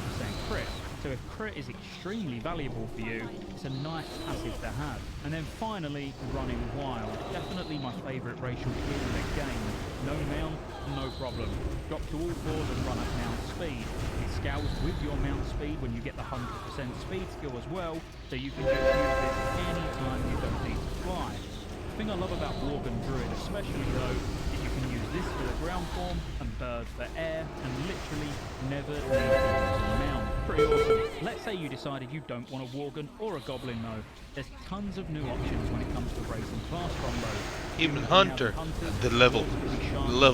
S12: crit. So if crit is extremely valuable for you, it's a nice passive to have. And then finally, running wild. Definitely my favourite racial in the game. No mount, no problem. Drop to all 4s and run at mount speed. It scales with your mount speed when you get the 100% speed skill as well, so you can just use this anytime you don't need to fly. The thing I love about Worgen Druid especially though, is you can use this for the ground form and bird for air, and literally never need to use a mount. Pretty awesome. Let's say you decided you don't want a Worgen or a Goblin though. There's tons of new options when it comes to racing class combos.
S1: Human Hunter, the level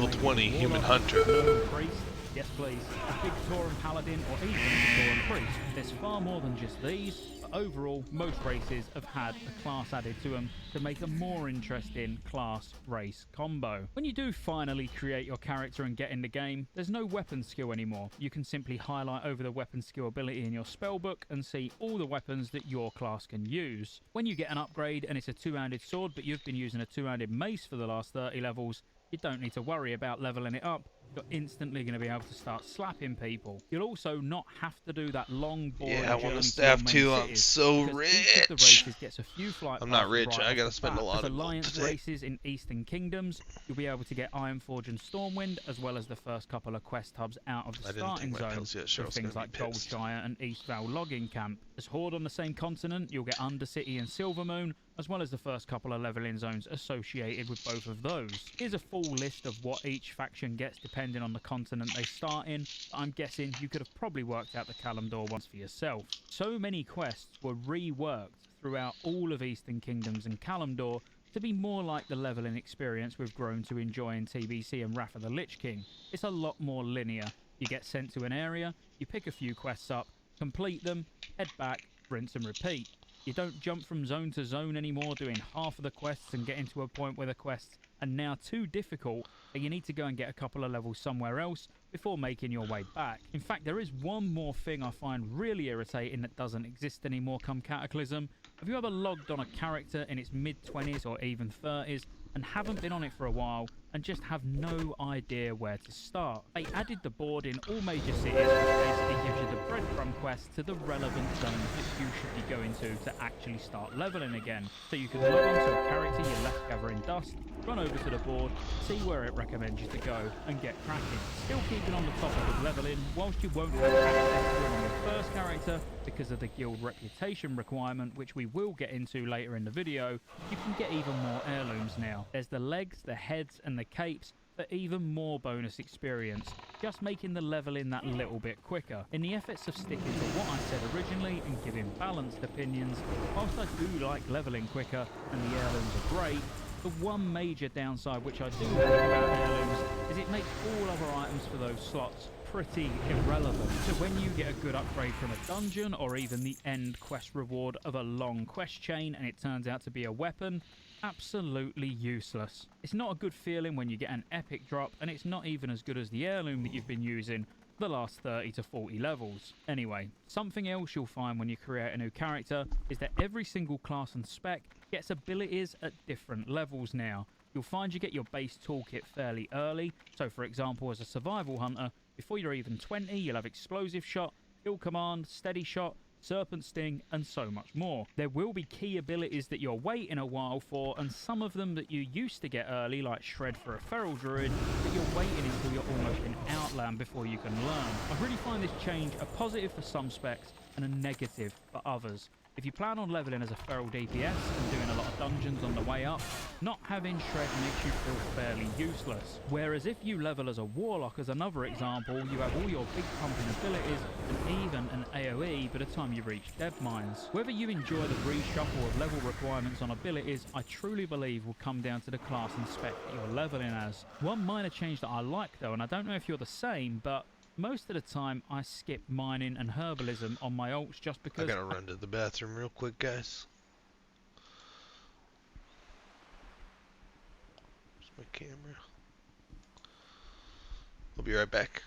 S1: 20 Human Hunter.
S12: Priest, yes please. A big Tauren Paladin or even a Tauren Priest. There's far more than just these. Overall, most races have had a class added to them to make a more interesting class race combo. When you do finally create your character and get in the game, there's no weapon skill anymore. You can simply highlight over the weapon skill ability in your spellbook and see all the weapons that your class can use. When you get an upgrade and it's a 2-handed sword, but you've been using a 2-handed mace for the last 30 levels, you don't need to worry about leveling it up. You're instantly going to be able to start slapping people. You'll also not have to do that long boring
S1: Yeah, I want
S12: journey
S1: a staff
S12: to your
S1: too.
S12: main
S1: I'm
S12: cities,
S1: so
S12: because
S1: rich.
S12: each of the races gets a few flight
S1: I'm not
S12: passes
S1: rich.
S12: right
S1: I
S12: off
S1: gotta
S12: the
S1: spend a
S12: bat.
S1: lot
S12: As
S1: of gold
S12: Alliance
S1: today.
S12: races in Eastern Kingdoms, you'll be able to get Ironforge and Stormwind, as well as the first couple of quest hubs out of the
S1: I didn't
S12: starting
S1: take my
S12: zone
S1: pills yet.
S12: for
S1: Cheryl's
S12: things
S1: gonna be
S12: like
S1: pissed.
S12: Goldshire and East Val logging camp. As Horde on the same continent, you'll get Undercity and Silvermoon, as well as the first couple of leveling zones associated with both of those. Here's a full list of what each faction gets depending on the continent they start in. I'm guessing you could have probably worked out the Kalimdor ones for yourself. So many quests were reworked throughout all of Eastern Kingdoms and Kalimdor to be more like the leveling experience we've grown to enjoy in TBC and Wrath of the Lich King. It's a lot more linear. You get sent to an area, you pick a few quests up, complete them, head back, rinse and repeat. You don't jump from zone to zone anymore doing half of the quests and getting to a point where the quests are now too difficult and you need to go and get a couple of levels somewhere else before making your way back. In fact, there is one more thing I find really irritating that doesn't exist anymore come Cataclysm. Have you ever logged on a character in its mid-20s or even 30s and haven't been on it for a while and just have no idea where to start? They added the board in all major cities, which basically gives you the breadcrumb quest to the relevant zones that you should be going to actually start leveling again. So you can log on to a character you left gathering dust, run over to the board, see where it recommends you to go, and get cracking. Still keeping on the topic of leveling, whilst you won't have access to winning your first character because of the guild reputation requirement, which we will get into later in the video, you can get even more heirlooms now. There's the legs, the heads, and the capes for even more bonus experience, just making the leveling that little bit quicker. In the efforts of sticking to what I said originally and giving balanced opinions, whilst I do like leveling quicker and the heirlooms are great, the one major downside which I do like about heirlooms is it makes all other items for those slots pretty irrelevant. So when you get a good upgrade from a dungeon or even the end quest reward of a long quest chain and it turns out to be a weapon, absolutely useless. It's not a good feeling when you get an epic drop, and it's not even as good as the heirloom that you've been using the last 30 to 40 levels. Anyway, something else you'll find when you create a new character is that every single class and spec gets abilities at different levels now. You'll find you get your base toolkit fairly early, so for example as a survival hunter, before you're even 20 you'll have explosive shot, kill command, steady shot, serpent sting, and so much more. There will be key abilities that you're waiting a while for, and some of them that you used to get early, like shred for a feral druid, that you're waiting until you're almost in Outland before you can learn. I really find this change a positive for some specs and a negative for others. If you plan on leveling as a feral DPS and doing a lot of dungeons on the way up, not having Shred makes you feel fairly useless. Whereas if you level as a Warlock, as another example, you have all your big pumping abilities and even an AoE by the time you reach Dev Mines. Whether you enjoy the reshuffle of level requirements on abilities, I truly believe will come down to the class and spec that you're leveling as. One minor change that I like though, and I don't know if you're the same, but most of the time I skip mining and herbalism on my ults just because...
S1: I gotta run to the bathroom real quick, guys. Where's my camera? I'll be right back.